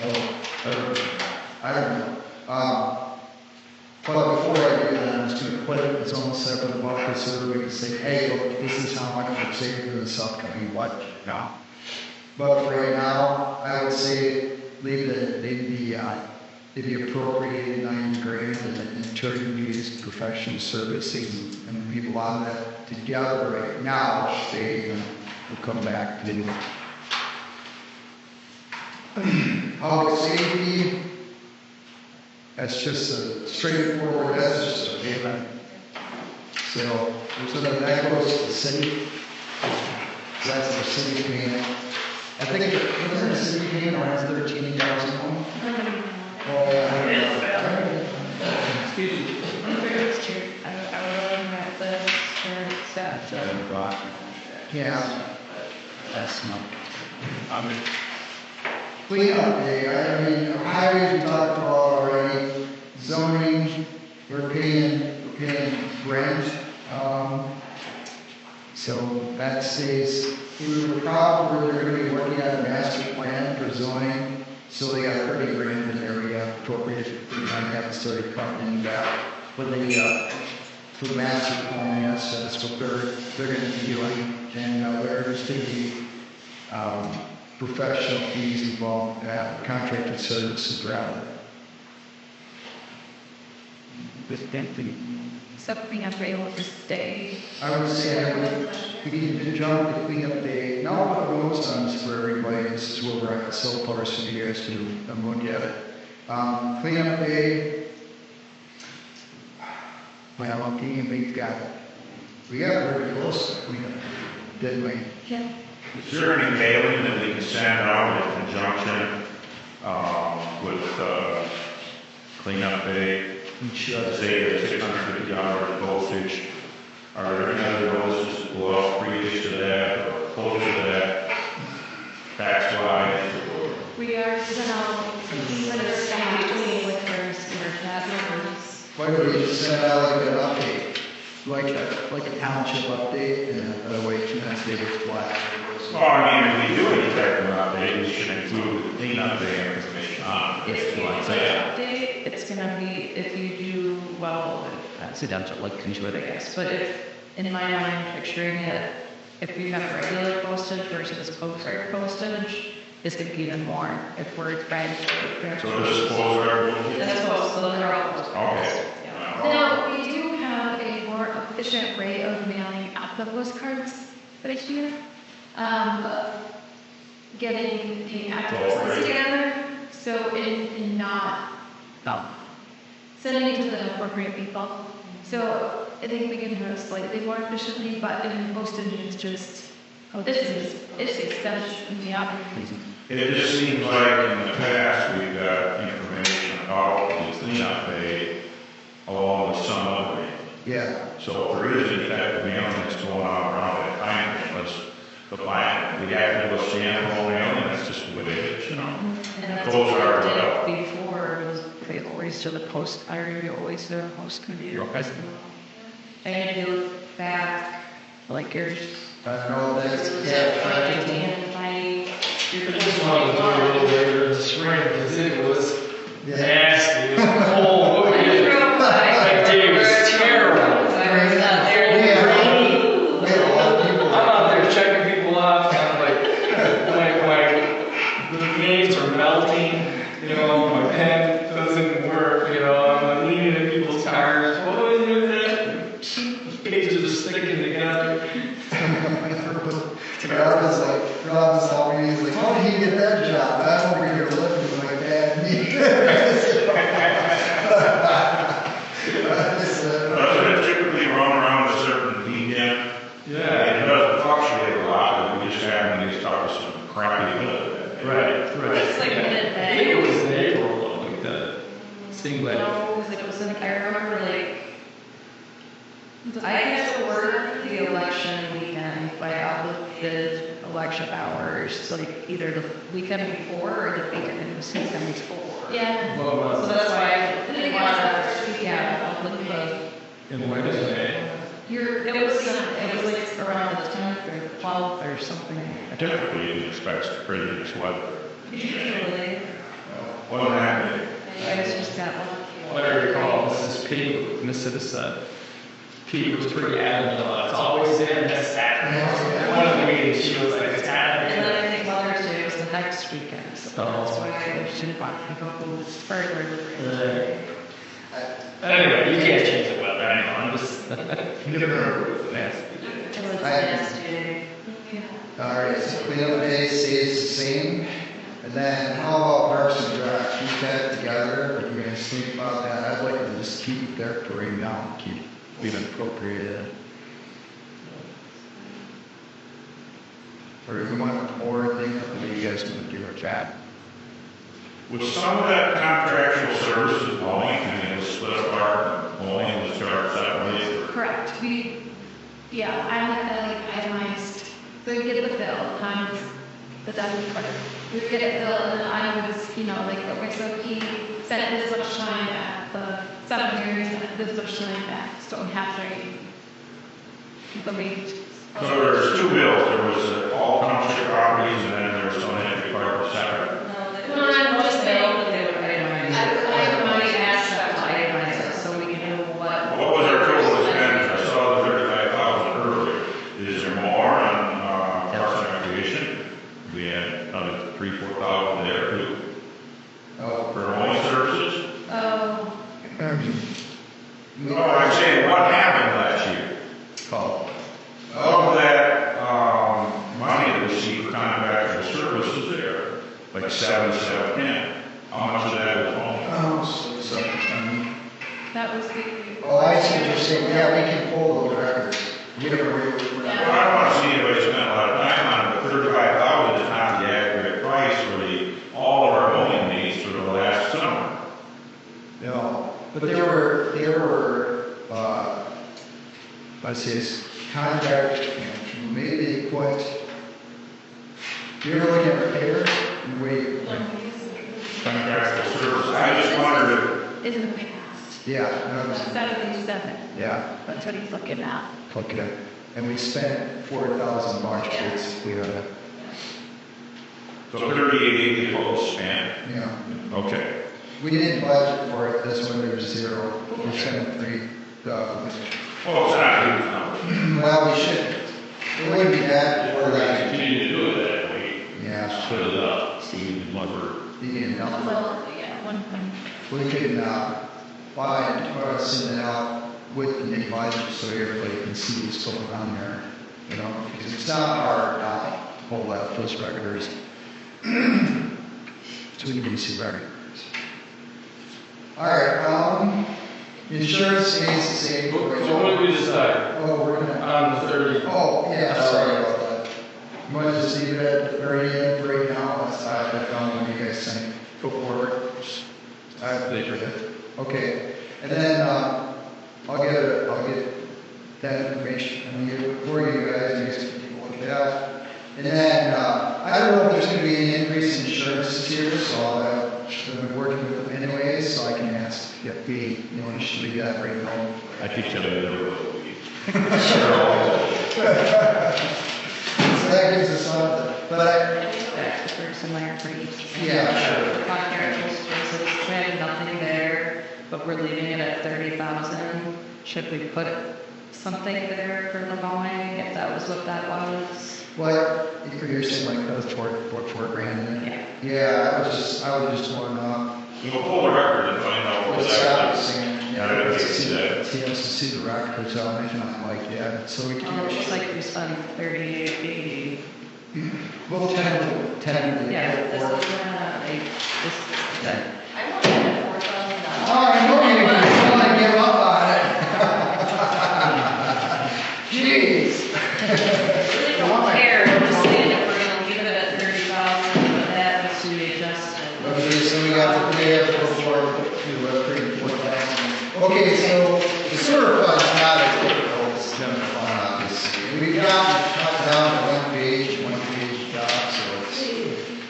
I don't know. But before I do that, I'm just going to put it, it's almost separate about so we can say, hey, look, this is how much we're saving in this upcoming budget. No. But for right now, I would say leave they'd be appropriated 90 grand and then turn these professional services and people on that together right now, which they will come back to. Public safety. That's just a straightforward, that's just a payment. So that goes to the city. That's the city payment. I think the city payment around 13,000 a month. Oh, yeah. Excuse me. I would have this for staff. Yeah. That's not. I mean, Cleanup day, I mean, highways we talked about already, zoning, we're paying rent, so that stays. We were probably going to be working on a master plan for zoning, so they got 30 grand in there, we have appropriated, we haven't started cutting into that. For the master plan, yes, that's what they're going to be doing, and there's going to be, professional fees involved, contracted services rather. Except we have to be able to stay. I would say we need to jump to cleanup day. Now what goes on is for everybody. This is where we're at the cell parcel. You guys can look at it. Cleanup day. Well, okay, we got very close to cleanup, didn't we? Yeah. Is there any mailing that we can send out in conjunction with cleanup day? Say the $650 postage. Are there any other notices that go out previous to that or closer to that, fax wise? We are sent out even a staff meeting with Why don't we just send out like an update, like a township update, and that way you can stay with flat. Well, I mean, if we do any type of update, we should include the cleanup day information on it. If you Like like that. update, it's gonna be, if you do, well, accidental, like contour, I guess, but if, in my mind, picturing it, if you have regular postage versus postcard postage, it's gonna be even more, if we're trying to. So this is postcard. That's close, so they're all postcards. Okay. Yeah. Now, we do have a more efficient way of mailing out the postcards this year. Getting the addresses together, so in not sending it to the appropriate people. So I think we can do it slightly more efficiently, but in postage it's just, it's expensive in the application. It just seems like in the past, we've got information about the cleanup day along with some other way. Yeah. So if there is any type of mailing that's going on around that time, let's define the actual sample mailing, that's just the way it is, you know. And that's Those what are I did before, was they always do the post, I remember always do the post computer. And you look back, like yours. I know that's, I just wanted to do it a little later in the spring because it was nasty. It was cold. What were you? That day was terrible. I'm out there checking people off. I'm like, the names are melting. You know, my pen doesn't work. You know, I'm leaning in people's cars. What do I do with that? Pages are sticking together. Rob is always like, how did he get that job? I'm over here looking like bad meat. Doesn't it typically run around a certain weekend? Yeah. It doesn't fluctuate a lot, but we just happen to get stuck with some crappy weather. Right. It's like I think it was in April, though, like that. Seemed like. No, it was in, I remember like, I guess to work the election weekend, but I outlooked election hours, so like either the weekend before or the weekend before. Yeah. So that's why I didn't want to, outlook the, In when is May? it was like around the 10th or 12th or something. Typically, you expect pretty nice weather. Usually, What happened? I guess just got lucky. What I recall, Mrs. P, Mrs. said, Pete was pretty adamant about it's always in this Saturday. One of the meetings, she was like, it's And Saturday. then I think Mother's Day was the next weekend, so that's why I didn't want to go further. Anyway, you can't change the weather. I know, I'm just giving her a nasty. It was nasty. All right, so cleanup day stays the same. And then how about Parks and Rec? Keep that together, if you're gonna think about that, I'd like to just keep their parade down, keep being appropriated. Or if you want more things, what are you guys gonna do with that? With some of that contractual services, mowing, and it was split apart, mowing was charged separately. Correct. I like itemized. So we get the bill times the deputy clerk. We get it bill and then I was, okay, so he spent this much time at the cemetery, spent this much time at Stonehenge. The rate. So there's two bills, there was all township properties, and then there was some entry part separate. No, I'm just saying. They would itemize aspect, itemize it, so we can know what. What was our total expense? I saw the 35,000 earlier. Is there more on Parks and Recreation? We had another 3,000-4,000 there too. Oh, For mowing services? Oh, No, I'm saying, what happened last year? call. Of that money that we see for contractual services there, like 7,710, how much of that was mowing? that was the. Oh, I see what you're saying, yeah, we can pull those records. We don't worry. Well, I don't want to see anybody spend a lot of time on it, but 35,000 is not the accurate price for all of our mowing needs for the last summer. No, but there were, let's see, contract, maybe they put, you're looking at repairs, wait, Contractual services, I just wondered In the past. yeah, 77. yeah, That's what he's looking at. click it up. And we spent 4,000 March kids, we had a, so 3880 is what was spent. yeah. Okay. We didn't budget for it, this one there's zero, we spent 3,000. Well, it's not a huge number. Well, we shouldn't, it wouldn't be bad for that, Continue to do it that way. yeah. Split it up, so we can cover. The, Well, yeah, one thing. we could, buy and send it out with the advisors so everybody can see what's going on there, you know, because it's not hard now, a whole lot of those records. So we can see records. All right, insurance stays the same. So what did we decide? Oh, we're gonna. On the 30. Oh, yeah, sorry about that. You want to just leave it at the very end right now? That's not that down when you guys think. Go forward. They forget. Okay, and then I'll get that information. I'm gonna get it for you guys. You guys can look it up. And then I don't know if there's going to be any increase in insurance this year, so I've been working with them anyways, so I can ask if we, you know, should we that right now. I think so. So that gives us something, but That's very similar for each. Yeah, sure. Contractual services, we have nothing there, but we're leaving it at 30,000. Should we put something there for the mowing, if that was what that was? what, if you're saying like those four grand in it? Yeah. Yeah, I was just want to, We'll pull the record and find out what what's that happening. Yeah, I would see that. See us to see the records, anything like that, so we It can. looks like we spent 38, 80. Well, technically. Yeah, this is like, this is good. I want to get $4,000. Oh, I know you guys want to give up on it. Jeez. Really don't care, we're just saying if we're gonna leave it at 30,000, but that needs to be adjusted. Okay, so we got the pay for 34,000. Okay, so the sewer fund's not as difficult as it's gonna fund, obviously. We've got cut down to one page job, so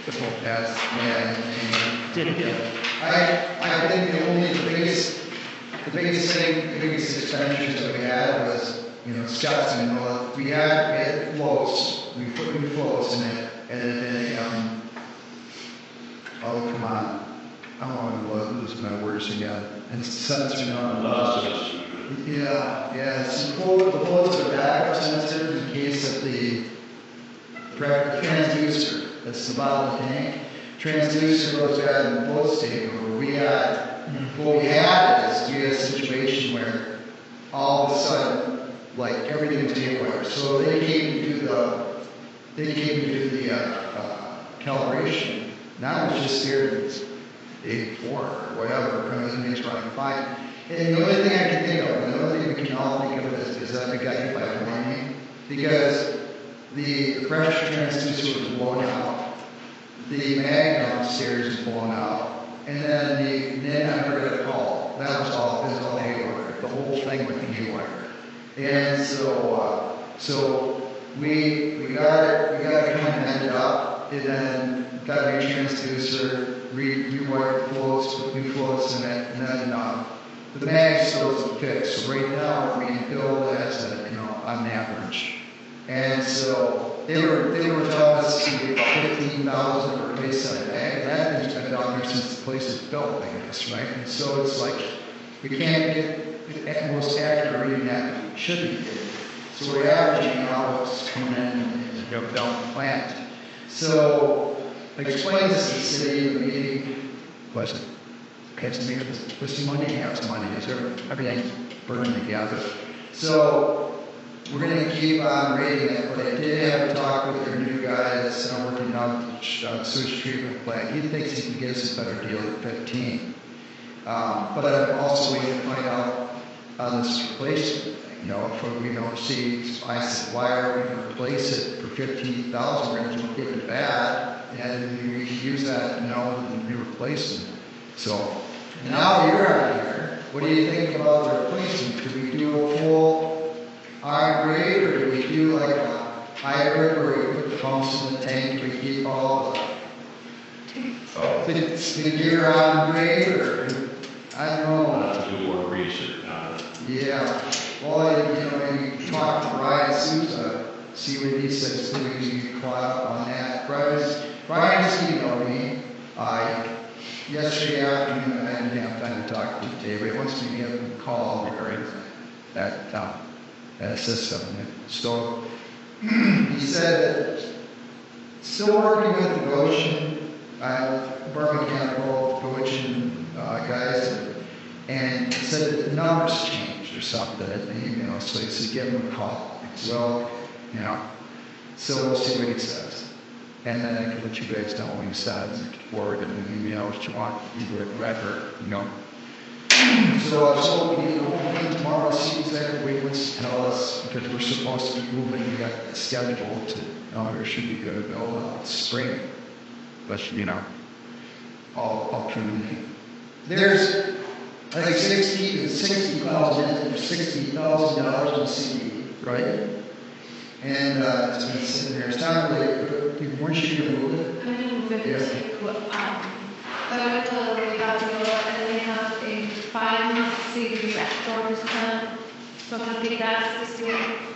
it's whole pass, yeah. I think the biggest expenditures that we had was, you know, Scott's and we had floats, we put new floats in it, and then, oh, come on. I don't want to lose my words again. And sensor on. Yeah, the floats are backup sensors in case of the transducer. That's the bottom of the tank. Transducer goes bad and the floats take over. What we had is we had a situation where all of a sudden, like everything was haywire. So they came to do the calibration. Now it's just here, it's 84 or whatever, everything's running fine. And the only thing I can think of, and the only thing we can all think of is that we got hit by lightning, because the pressure transducer was blown out, the mag downstairs was blown out, and then I never got a call. That was all haywire. The whole thing went haywire. And so we got it kind of ended up, and then got a new transducer, rewired floats, put new floats in it, and then the mag still isn't fixed. So right now we can build as on average. And so they were telling us to be about 15,000 to replace that mag. That thing's been down there since the place is built, I guess, right? And so it's like we can't get the most accurate reading that we should be getting. So we're averaging out what's coming in and go down the plant. So I explained this to the city in the meeting. Question. Okay, so maybe what's the money? Yeah, it's money. Is there everything burning together? So we're going to keep on rating it, but I did have a talk with their new guy that's working on the sewage treatment plant. He thinks he can get us a better deal at 15. But I'm also waiting to find out on this replacement thing. If we don't see, I said, why are we going to replace it for 15,000? We're going to get it bad, and we can use that, and be replacing it. So now you're out here. What do you think about the replacement? Could we do a full iron grade, or do we do like a hybrid where we put the pumps in the tank, we keep all the gear on grade, or I don't know. We'll have to do more research on it. Yeah. Well, you talk to Brian Souza, see what he says, so we can get caught up on that. Brian's emailed me. Yesterday afternoon, I didn't have time to talk to Dave, but he wants me to give him a call regarding that system. So he said that still working with the Goshen, Birmingham Mechanical Goshen guys, and said that the numbers changed. or something, so he said, give him a call. So, so we'll see what he says. And then I can let you guys know what he says, forward an email if you want, either at record, So I was hoping to go home tomorrow, see exactly what he wants to tell us, because we're supposed to be moving, we got a schedule to, there should be good build spring. But, all through. There's like $60,000 in CD, right? And it's been sitting there. It's not really, weren't you going to move it? I'm going to move it to, so I went to the Godzilla and they have a 5-month CD storage plan. So I'm going to take that 60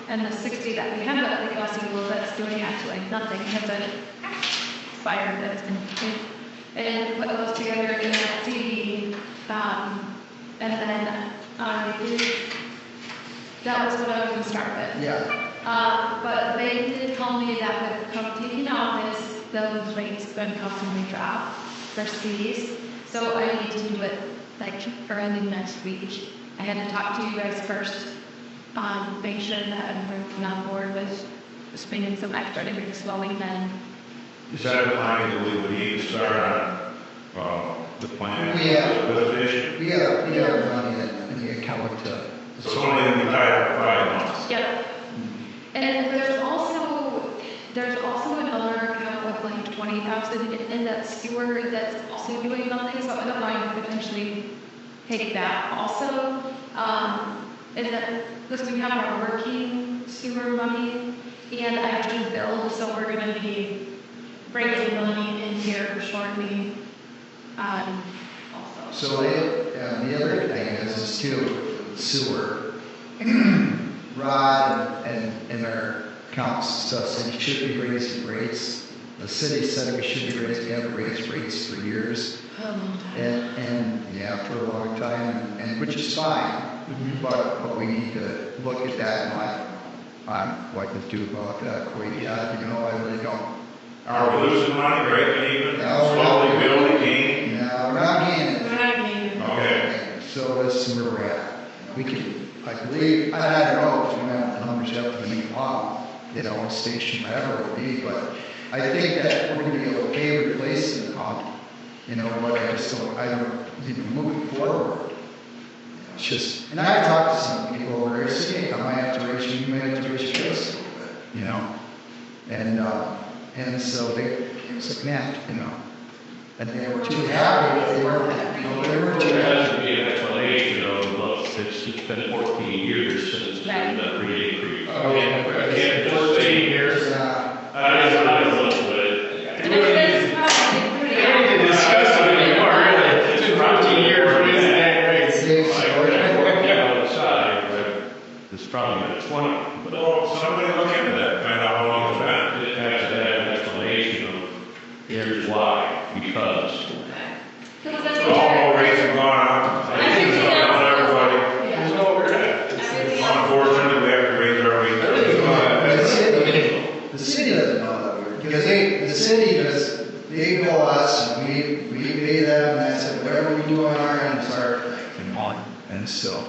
and the 60 that we have at the Godzilla that's doing actually nothing because it expired. That's been paid. And put those together in that CD. And then that was what I was going to start with. Yeah. But they did tell me that with come taking office, those rates going to constantly drop for CDs. So I need to do it like early next week. I had to talk to you guys first, make sure that everyone's on board with spending some extra to be slowing then. Is that a plan that we would need to start on the plan? We With have money in the account to. So it's only going to be tied for 5 months. Yep. And there's also another account with like 20,000 in that sewer that's also doing nothing, so I don't mind to potentially take that also. And that because we have our working sewer money and I have to build, so we're going to be bringing money in here shortly. Also. So the other thing is too, sewer, Rod and our accounts and stuff said you should be raising rates. The city said we should be raising rates for years. And for a long time, and which is fine, but we need to look at that and what to do about that. I really don't. Are we losing money, breaking even, No, slowly building, gaining? No, we're not gaining. We're not gaining. Okay. So that's where we're at. We can, I believe, I don't know if we have the numbers up to the pump, station, whatever it would be, but I think that we're going to be okay replacing the pump. But I don't, moving forward. It's just, and I talked to some people over there, saying, hey, I might have to raise you might have to raise your rates a little bit, and so they said, man, and they were too happy, they were too There happy. has to be an explanation of, it's been 14 years since the rate increase. I can't just say years. I don't know what it. And it's probably pretty We need to discuss it anymore, really. It's been 14 years raising that rates. It's probably a 20, but somebody look into that, find out how long it's been. It has to have an explanation of here's why, because. All rates have gone up. I think it's on everybody. There's no regret. Unfortunately, we have to raise our rates. The city doesn't know that, because the city they bill us, and we pay them, and that's it. Whatever we do on our end is our thing. And so,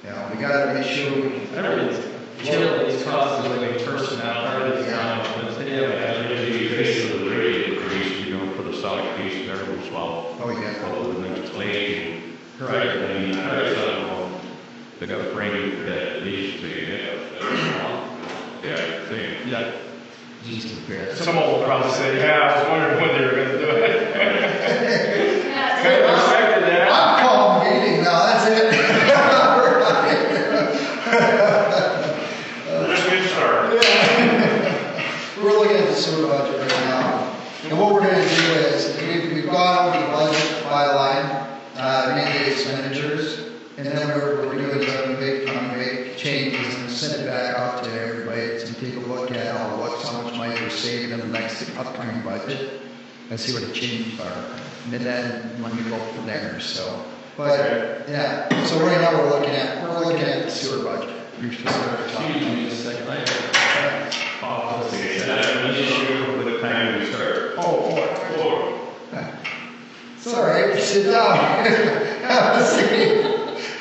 we gotta make sure we. Everything's killing these costs of living personnel, part of the town, but they haven't had If you face the rate increase, for the solid piece there as well. Oh, yeah. Well, the next explanation. Right. I mean, they got to bring it that these to I think. Yeah. Someone will probably say, yeah, I was wondering when they were going to do it. Kind of expected that. I'm calling the meeting now, that's it. Let's get started. We're looking at the sewer budget right now, and what we're going to do is, we've gone over the budget by line, mainly expenditures, and then we're doing make changes and send it back out to everybody to take a look at how much money we're saving in the next upcoming budget, and see what the changes are, and then when we go from there. So, but so right now we're looking at the sewer budget. We're just Excuse me a second. Let's see, an issue with the time we start. It's all right, sit down. Have a seat.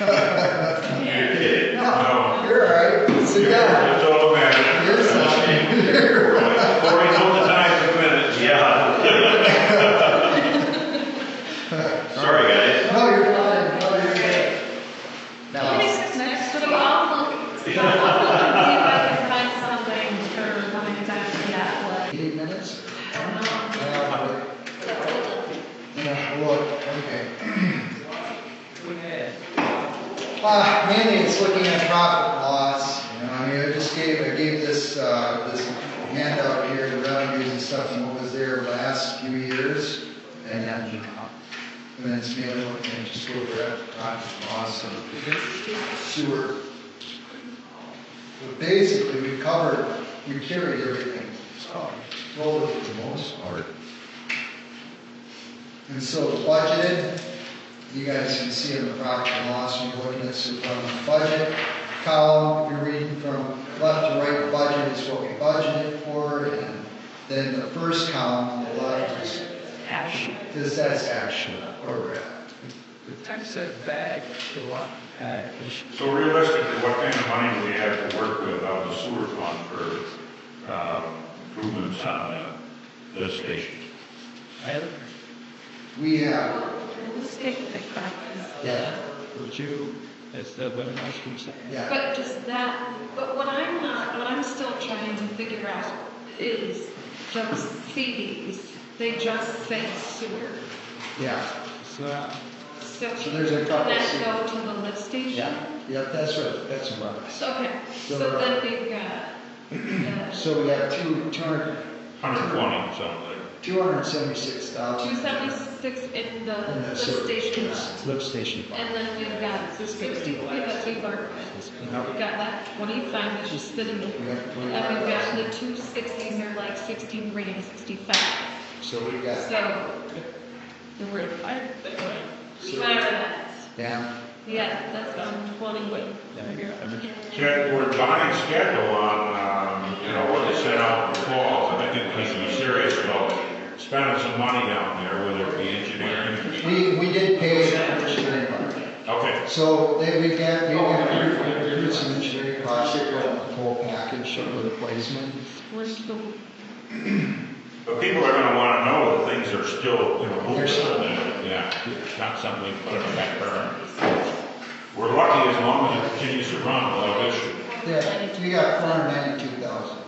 You're kidding. No, you're all right. Sit down. That's all that matters. You're fine. Corey knows the time's a minute, yeah. Sorry, guys. No, you're fine. No, you're good. Now, Next to the bottom. See if I can find something for when exactly that was. 8 minutes? I don't know. Yeah, look, okay. Mainly it's looking at profit and loss, you know, I mean, I gave this handout here, the revenues and stuff, and what was there last few years, and then it's mainly looking at just where we're at, profit and loss, and sewer. But basically, we carried everything, rolled it for the most part. And so it's budgeted, you guys can see in the profit and loss, when you're looking at from the budget column, you're reading from left to right, budget is what we budgeted for, and then the first column on the left is actual, because that's actual, where we're at. I said bag, a lot, bag. So realistically, what kind of money do we have to work with out of the sewer fund for improvements on this station? We have, Let's take the crap. yeah, Would you, as the webinar's concerned? yeah. But just that, but what I'm still trying to figure out is those CDs, they just say sewer. Yeah, So So there's a can couple that C- go to the lift station? yeah, that's right, that's right. Okay, So, so then we've got, So we have 120, something like. 276,000. 276 in the In the lift sewer. station. Lift station. And then we've got 60 that we've already, we've got that 25 that's just sitting there. And we've got the 260s are like 16 rating 65. So we got, So, We're at whatever that yeah, is. Yeah, that's on 20 with. We're behind schedule on, what they sent out in the fall, and I think we should be serious about spending some money down there, whether it be engineering. we did pay engineering part. Okay. So we got some engineering project, the whole package of the replacement. Where's the, But people are gonna wanna know that things are still, moving. They're still- Yeah, it's not something we put on the back burner. We're lucky as long as it continues to run without issue. Yeah, we got 492,000.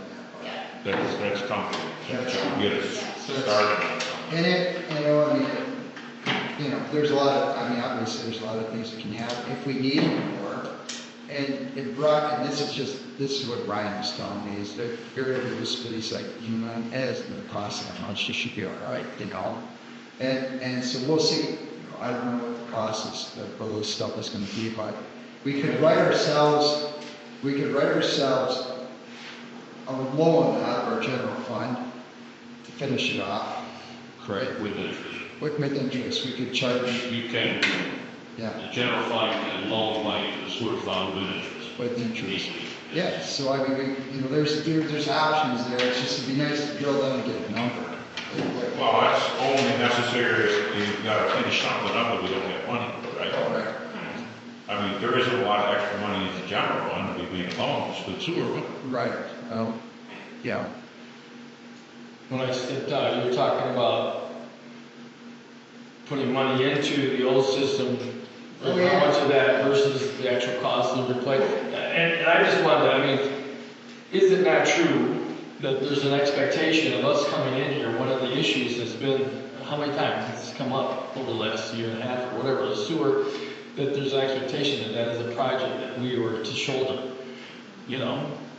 That's comfortable. That's- Get us started. And there's a lot of, obviously there's a lot of things that can happen if we need more. And this is what Brian was telling me, is that very loose, but he's like, as the cost that much, you should be all right, And so we'll see, I don't know what the cost is, of this stuff is gonna be, but we could write ourselves a loan out of our general fund to finish it off. Correct. With interest. With interest, we could charge, You can, yeah, the general fund and loan money to the sewer fund with interest. with interest. Yeah, so there's options there, it's just, it'd be nice to drill down and get a number. Well, that's only necessary if you've got to finish something up that we don't have money for, right? There isn't a lot of extra money in the general fund to be made loans with sewer. Right, yeah. When I said, you were talking about putting money into the old system, Oh, yeah. how much of that versus the actual cost of replacement. And I just wondered, is it not true that there's an expectation of us coming in here? One of the issues has been, how many times it's come up over the last year and a half or whatever, the sewer, that there's an expectation that is a project that we were to shoulder,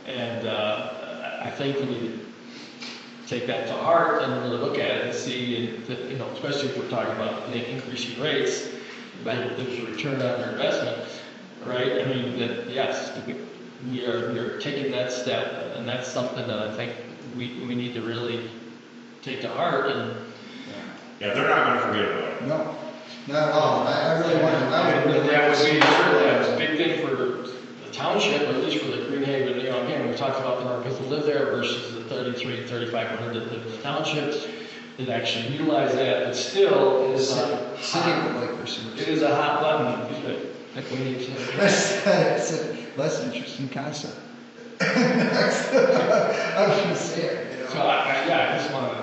and I think we need to take that to heart and really look at it and see, that, especially if we're talking about increasing rates, that there's a return on our investment, right? That yes, we are taking that step, and that's something that I think we need to really take to heart. And Yeah, they're not going to forget about it. No, not at all, I really want to, that would be certainly a big thing for the township, or at least for the Greenhaven. Again, we talked about the number of people who live there versus the 3,500 that live in the townships that actually utilize that, but still, it is city would like their sewer. it is a hot button Like we need to. That's a less interesting concept. I was gonna say it, you know. So I just want to,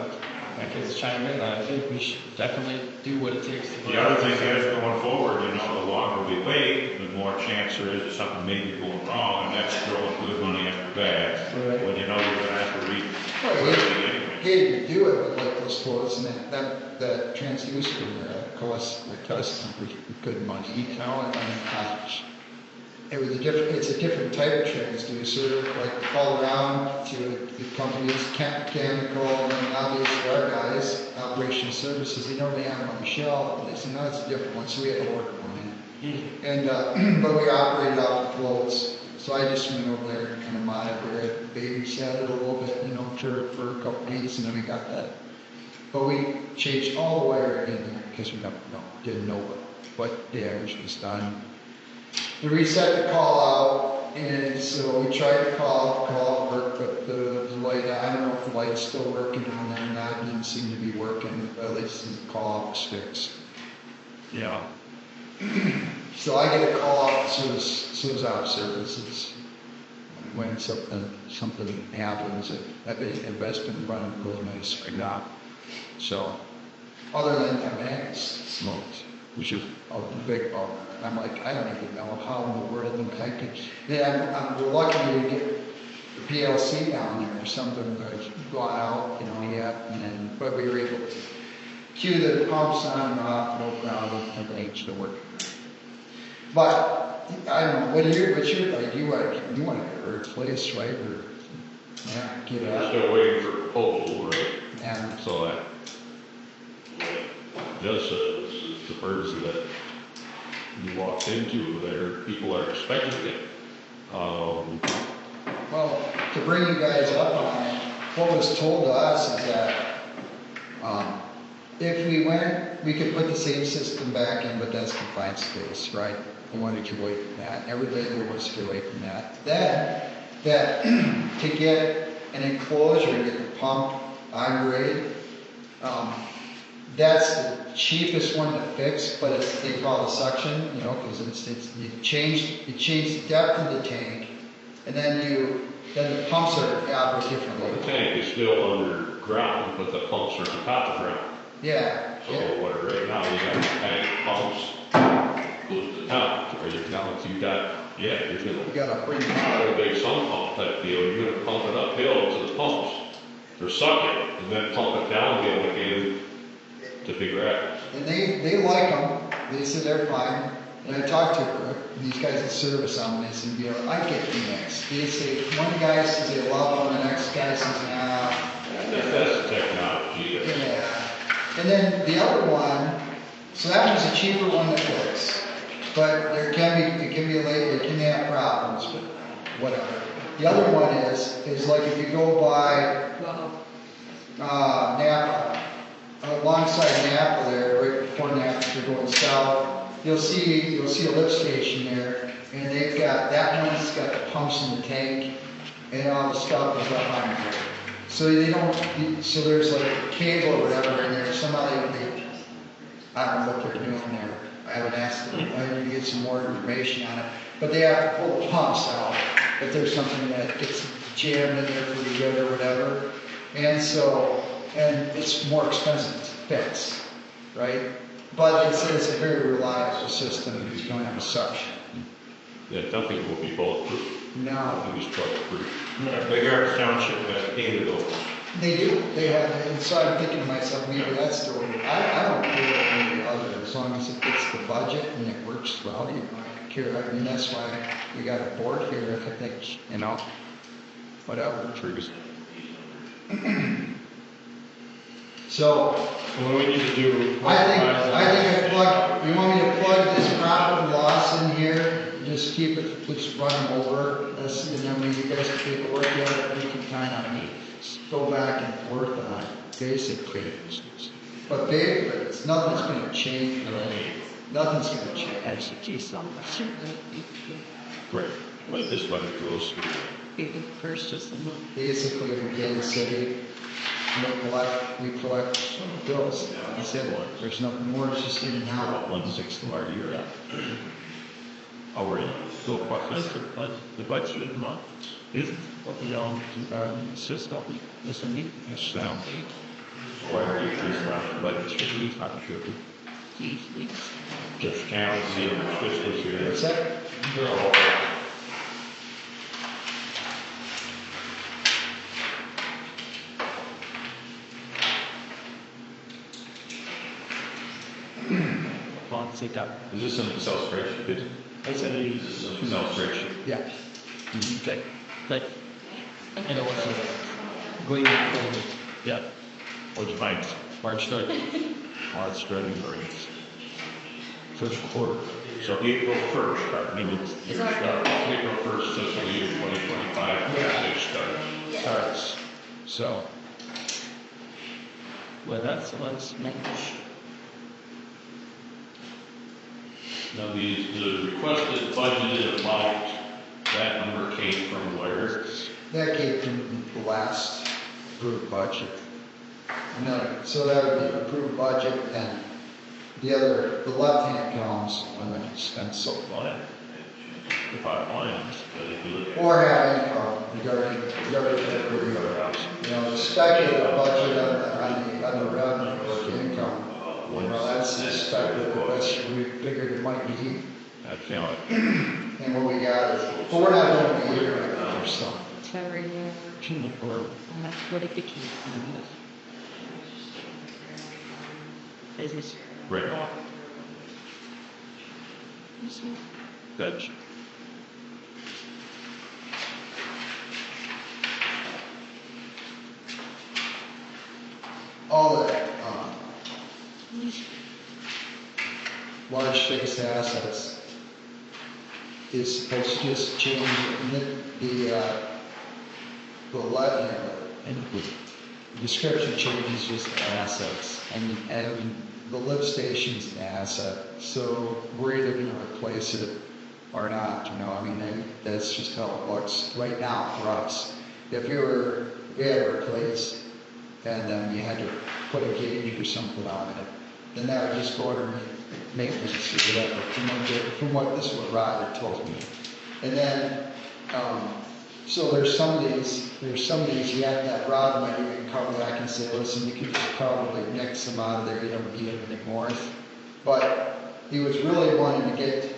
my kids chime in, I think we should definitely do what it takes to. The other thing is going forward, you know, the longer we wait, the more chance there is that something may be going wrong, and that's throwing good money after bad. Right. When you know you're gonna have to read. Hated to do it, but like those quotes and that transducer costs good money, you know, and it's a different type of transducer, like all around to the companies, chemical, and obviously our guys, operational services, they normally have them on the shelf, and they say, no, it's a different one, so we had to order one in. And, but we operated off the floats, so I just went over there and kind of monitored it, babysat it a little bit, you know, for a couple days, and then we got that. But we changed all the wire in there, because we didn't know what damage was done. We reset the call out, and so we tried to call work, but the light, I don't know if the light's still working on there or not, it didn't seem to be working, but at least the call out was fixed. Yeah. So I get a call off as soon as out of services when something happens. It's been running really nice right now. So, other than that, man, it's smoked, which is a big bummer. I'm like, I don't even know how in the world I could. Yeah, we're lucky to get the PLC down there or something that's gone out, you know, yet, but we were able to cue the pumps on and off, no problem, everything's still working. But I don't know. What's your like? You want to replace, right? Or get We're out. still waiting for proposal, right? And So that just the person that you walked into, there people are expecting it. well, to bring you guys up on it, what was told to us is that if we went, we could put the same system back in, but that's confined space, right? We wanted to get away from that. Everything there was to get away from that. Then, that to get an enclosure to get the pump on grade, that's the cheapest one to fix, but they call it a suction, you know, because you change the depth of the tank, and then the pumps are operate differently. The tank is still underground, but the pumps are on top of the ground. Yeah. So Yeah. what right now you got tank pumps goes to the top, or you're gonna You got a pretty a big sump pump type deal. You're gonna pump it uphill to the pumps, or suck it, and then pump it downhill again to figure out. And they like them. They said they're fine. And I talked to these guys at service on them. They said, you know, I get the next. They say, one guy says they love them, the next guy says, nah. That's the technology. Yeah. And then the other one, so that one's a cheaper one to fix. But it can have problems, but whatever. The other one is like if you go by Napa, alongside Napa there, right before Napa, if you're going south, you'll see a lift station there, and they've got, that one's got the pumps in the tank, and all the stuff is up on there. So so there's like a cable or whatever in there, somehow I don't know what they're doing there. I haven't asked them, I need to get some more information on it, but they have to pull the pumps out if there's something that gets jammed in there pretty good or whatever. And it's more expensive to fix, right? But it says it's a very reliable system if you don't have a suction. Yeah, nothing will be bulletproof. No. Nothing is truck-proof. Big Arts Township has painted those. They do. They have, and so I'm thinking to myself, maybe that's the way. I don't care one or the other, as long as it fits the budget and it works well. You know, I don't care. I mean, that's why we got a board here. If I think, you know, whatever. Trees. So What do we need to do? I plug. You want me to plug this profit and loss in here? Just keep it. Just run them over. And then when you guys can take a look at it, we can kind of go back and forth on it, basically. But basically, it's nothing's going to change. Really. Nothing's going to change. That's the key something. Great. But this money goes through. First, just the Basically, we get the city, we collect bills. That's it. There's nothing more. It's just in and out. About 1/6 of our year. already. So, but the budget month is what we own, system, listening, sound. Why are you trees around the budget? It's not sure. Just count, see, fiscal year. What's that? Sit up. Is this in the Excel spreadsheet? I said it Is this in the Excel spreadsheet? Yeah. Okay. Good. And it was going forward. Yeah. What'd you find? March 3rd. March 30th. First quarter. So April 1st, I mean, it's April 1st, fiscal year 2025, it starts. So. Well, let's make Now, the requested budgeted amount, that number came from where? That came from the last approved budget. No, so that would be approved budget, and the left-hand column's limited expense so far. The 5 lines, but if you look at. Or have income regarding that, the speculative budget on the revenue or the income. Well, that's the speculative, we figured it might be. That's, you know, And what we got is, but we're not going to be here right now, so. Every year. And that's what it became. Business. right. Good. All that, large fixed assets is supposed to just change and the description changes just to assets, and the lift station's an asset, so we're either gonna replace it or not, that's just how it looks right now for us. If we had to replace, and then you had to put a gauge or something on it, then that would just go to maintenance or whatever, from what this is what Roger told me. And then, so there's some of these yet that Rob might even cover that. I can say, listen, you could just probably nix them out of there, you don't need anything worth. But he was really wanting to get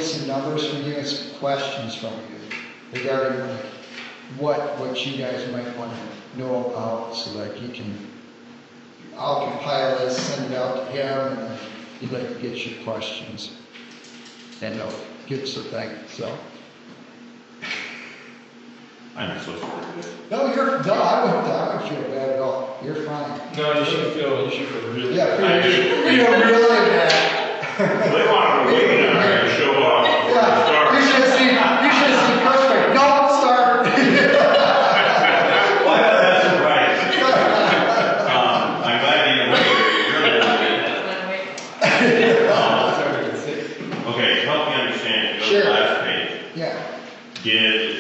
some numbers from you and some questions from you regarding like what you guys might want to know about, so that you can, I'll compile this, send it out to him, and then he'd like to get your questions. And he'll give us a thing, so. I'm supposed to. No, I wouldn't feel bad at all. You're fine. No, you should feel really. Yeah, I do. feel really bad. They want to wait down there and show off. Yeah, you should see perfect. Don't start. Well, that's right. I'm glad you waited. Okay, help me understand. Go to the last page. Yeah.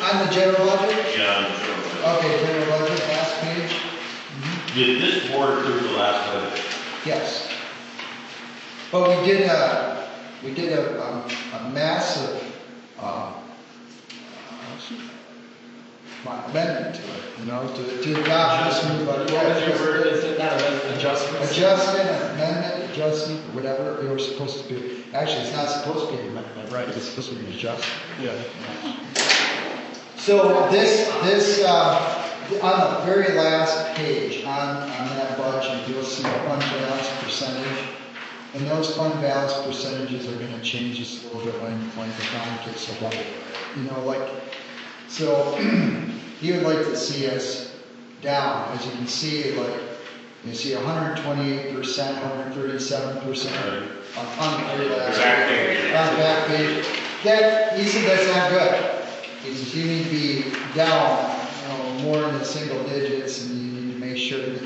On the general budget? Yeah, on the general budget. Okay, general budget, last page. Did this board approve the last budget? Yes. But we did a massive amendment to it, to adopt this new budget. What was your word? Is it not an adjustment? Adjustment, amendment, adjustment, whatever it was supposed to be. Actually, it's not supposed to be an amendment, right? It's supposed to be an adjustment. Yeah. So this on the very last page on that budget, you'll see the fund balance percentage. And those fund balance percentages are going to change just a little bit when the bond gets a level. So he would like to see us down. As you can see, you see 128%, 137% on the very last page. On the back page. He said that's not good. He says you need to be down, more in the single digits, and you need to make sure that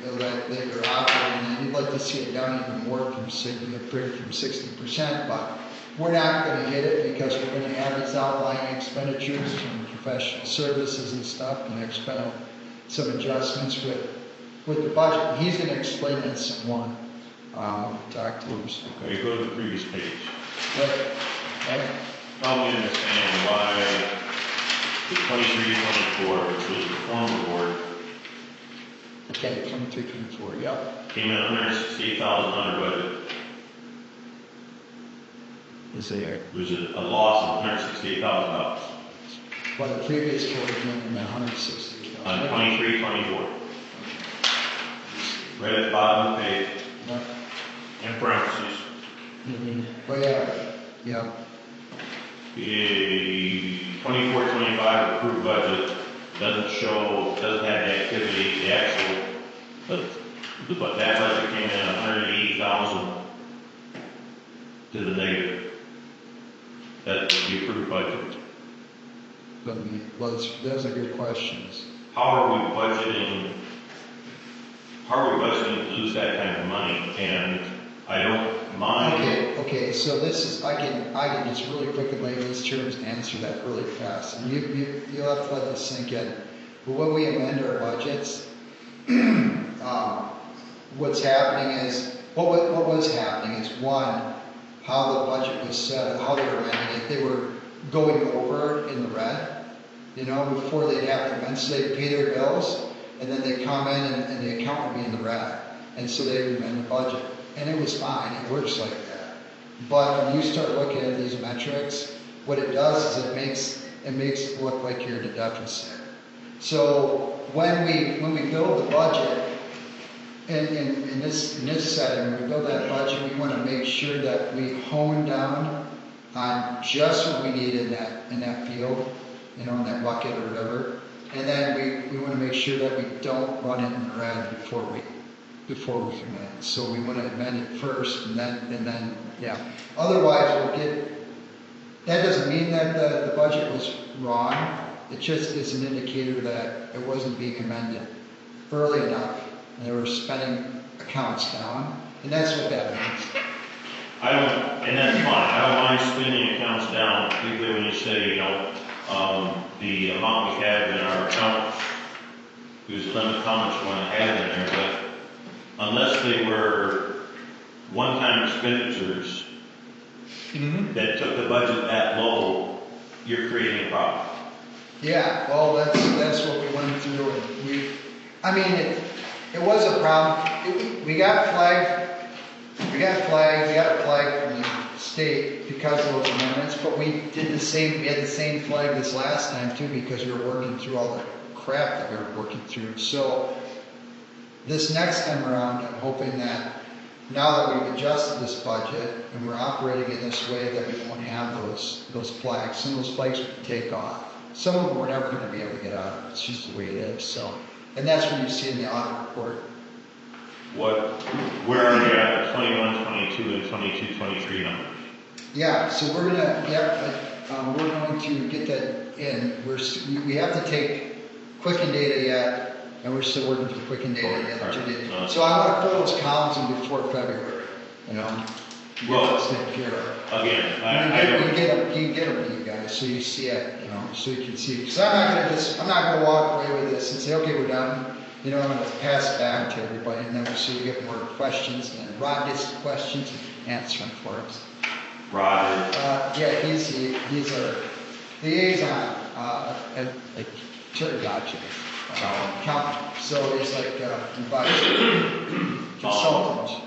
you're operating. And you'd like to see it down even more from 60%, but we're not going to hit it because we're going to have these outlying expenditures from professional services and stuff, and expect some adjustments with the budget. And he's going to explain that some more. Talk to him. Okay, go to the previous page. Right. help me understand why the 23-24, which was the former board, Okay, 23, 24, yep. came in $168,000 under budget. Is there? It was a loss of $168,000 Well, the previous board came in at 160. on 23-24. Right at the bottom of the page, in parentheses. Oh, yeah, yeah. The 24-25 approved budget doesn't have the activity, the actual, but that budget came in at $180,000 to the negative. That's the approved budget. Well, those are good questions. How are we budgeting to lose that kind of money? And I don't mind. Okay, so this is, I can just really quick and lay these terms and answer that really fast. And you'll have to let this sink in. But when we amend our budgets, what's happening is, what was happening is, one, how the budget was set, how they were amending it. They were going over in the red, before they'd have to amend, so they'd pay their bills, and then they'd come in and the account would be in the red. And so they would amend the budget. And it was fine, it works like that. But when you start looking at these metrics, what it does is it makes it look like you're in a deficit. So when we build the budget, in this setting, when we build that budget, we want to make sure that we hone down on just what we need in that field, in that bucket or whatever. And then we want to make sure that we don't run it in the red before we commit. So we want to amend it first, and then yeah. Otherwise, that doesn't mean that the budget was wrong. It just is an indicator that it wasn't being amended early enough, and they were spending accounts down, and that's what that means. And that's fine. I don't mind spending accounts down, particularly when you say, the amount we have in our account, there's a limit how much we want to have in there, but unless they were one-time expenditures that took the budget that low, you're creating a problem. Yeah, well, that's what we went through, and it was a problem. We got a flag from the state because of those amendments, but we had the same flag this last time too, because we were working through all the crap that we were working through. So this next time around, I'm hoping that now that we've adjusted this budget and we're operating in this way, that we won't have those flags. Some of those flags we can take off. Some of them we're never going to be able to get out of. It's just the way it is. So, and that's what you see in the audit report. Where are we at the 21, 22, and 22, 23 numbers? Yeah, so we're going to get that in. We have to take Quicken data yet, and we're still working through Quicken data yet. So I want to fill those columns in before February. Well, take care of. Again, you can get them to you guys, so you see it, so you can see. Because I'm not going to walk away with this and say, okay, we're done. I'm going to pass it back to everybody, and then so we get more questions, and then Rod gets the questions and answer them for us. Rod. Yeah, he's our liaison at Church. So he's like advisor, consultant.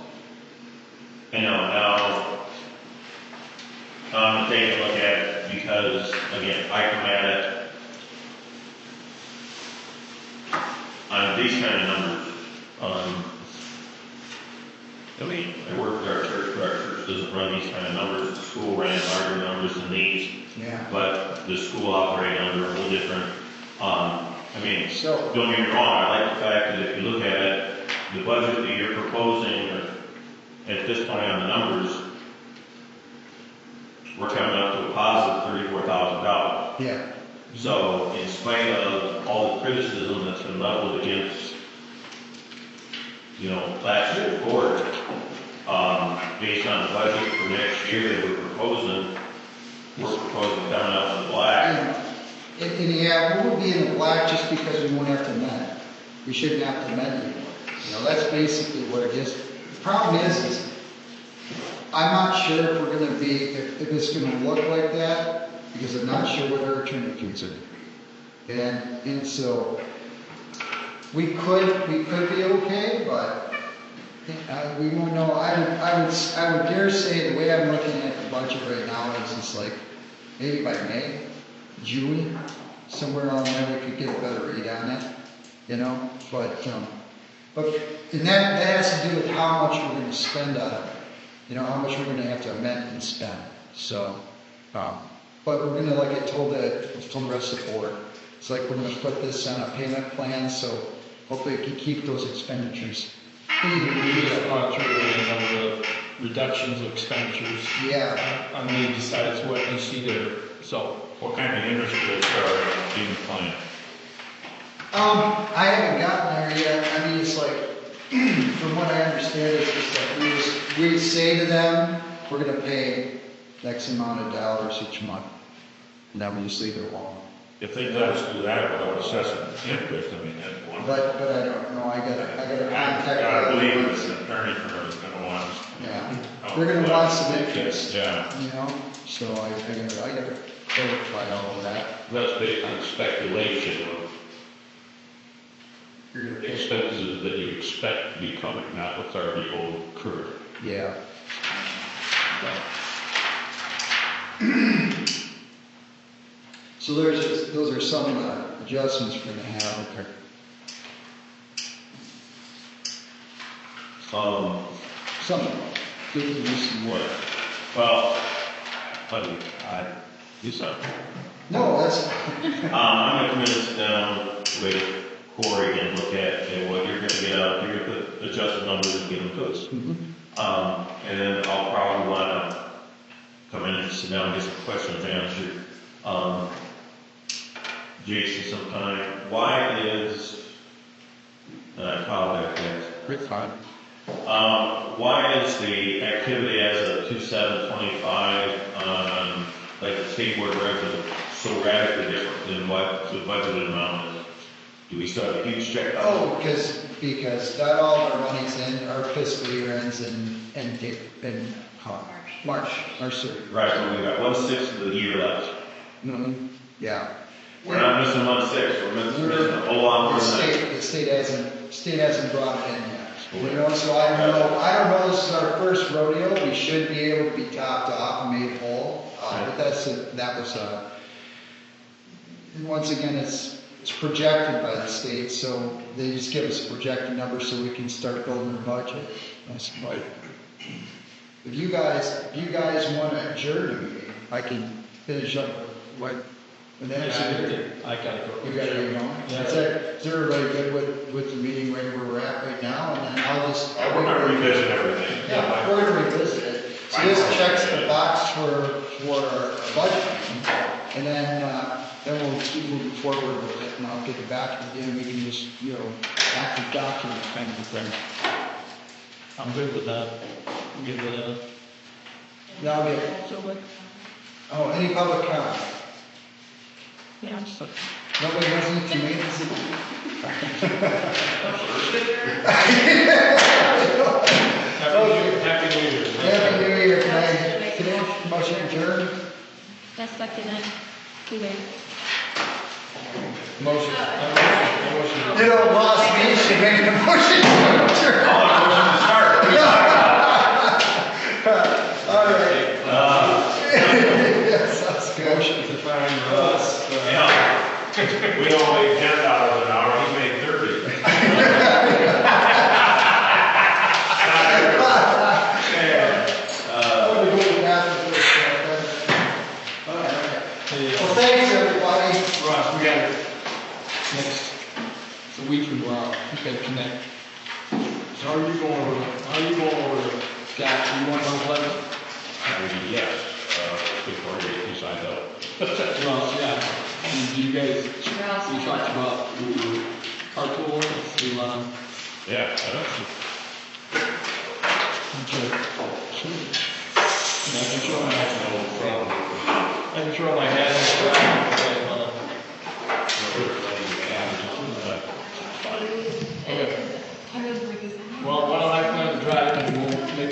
Now I'm taking a look at it because, again, I come at it on these kind of numbers. I work with our church directors, doesn't run these kind of numbers. The school ran larger numbers than these, but the school operates under a little different. Don't get me wrong, I like the fact that if you look at it, the budget that you're proposing at this point on the numbers, we're coming up to a positive $34,000. Yeah. So in spite of all the criticism that's been leveled against, last year's board, based on the budget for next year that we're proposing coming out of the black. And we'll be in the black just because we won't have to amend. We shouldn't have to amend anymore. That's basically what it is. The problem is I'm not sure if we're going to be, if it's going to look like that because I'm not sure what our attorney fees are. And so, we could be okay, but we won't know. I would dare say the way I'm looking at the budget right now is it's like, maybe by May, June, somewhere around there, we could get a better read on it, you know, but and that has to do with how much we're gonna spend on it, you know, how much we're gonna have to amend and spend, so, but we're gonna, like I told the rest of the board, it's like we're gonna put this on a payment plan, so hopefully we can keep those expenditures. We just gone through a number of reductions of expenditures. Yeah. On me decides what you see there, so. What kind of interest rates are being planned? I haven't gotten there yet. I mean, it's like, from what I understand, it's just like we say to them, we're gonna pay X amount of dollars each month. And then we just leave it alone. If they let us do that without assessing interest, I mean, that's one. But I don't know, I gotta contact. I believe it's an attorney firm is gonna want. Yeah, they're gonna want some interest. Yeah. You know, so I gotta clarify all of that. That's based on speculation of expenses that you expect to be coming, not what's already occurred. Yeah. So those are some adjustments we're gonna have. Some, give me some more. Well, buddy, you said. No, that's, I'm gonna come in and sit down with Corey and look at what you're gonna get out here, the adjusted numbers and get them to us. And then I'll probably wanna come in and sit down and get some questions answered. Jason, sometime, why is, and I apologize, Rick, fine. why is the activity as of 2/7/25 on, like the state board revenue so radically different than what the budgeted amount is? Do we still have a huge check? oh, because not all of our money's in, our fiscal year ends in March 30th. Right, so we got 1/6 of the year left. Yeah. We're not missing 1/6, we're missing a whole lot more than that. The state hasn't brought it in yet. You know, so I don't know, this is our first rodeo, we should be able to be topped off and made whole, but that was once again, it's projected by the state, so they just give us a projected number so we can start building a budget. That's right. If you guys want to adjourn the meeting, I can finish up what. I gotta go. You gotta go on? Yeah. Is everybody good with the meeting right where we're at right now? And then We're gonna revisit everything. Yeah, we're gonna revisit it. So this checks the box for our budget meeting. And then we'll keep moving forward with it, and I'll get it back to you, and we can just, active document kind of a thing. I'm good with that. I'm good with that. Now, oh, any public comment? Yeah, I'm so. Nobody has any tomatoes? Happy New Year. Happy New Year, can I motion adjourned? That's second it. Too late. Motion. You know, lost me, she made a motion to adjourn. All right. Yes, that's good. Motion to find us. We don't make $10 an hour, he made 30. Well, thanks, everybody. Ross, we got it. Next. It's a week from tomorrow. We gotta connect. So how are you going over it? Scott, you want to play? Yes, before you decide out. Ross, yeah. And you guys, we talked about carpool, Yeah, I don't see. I can throw my hat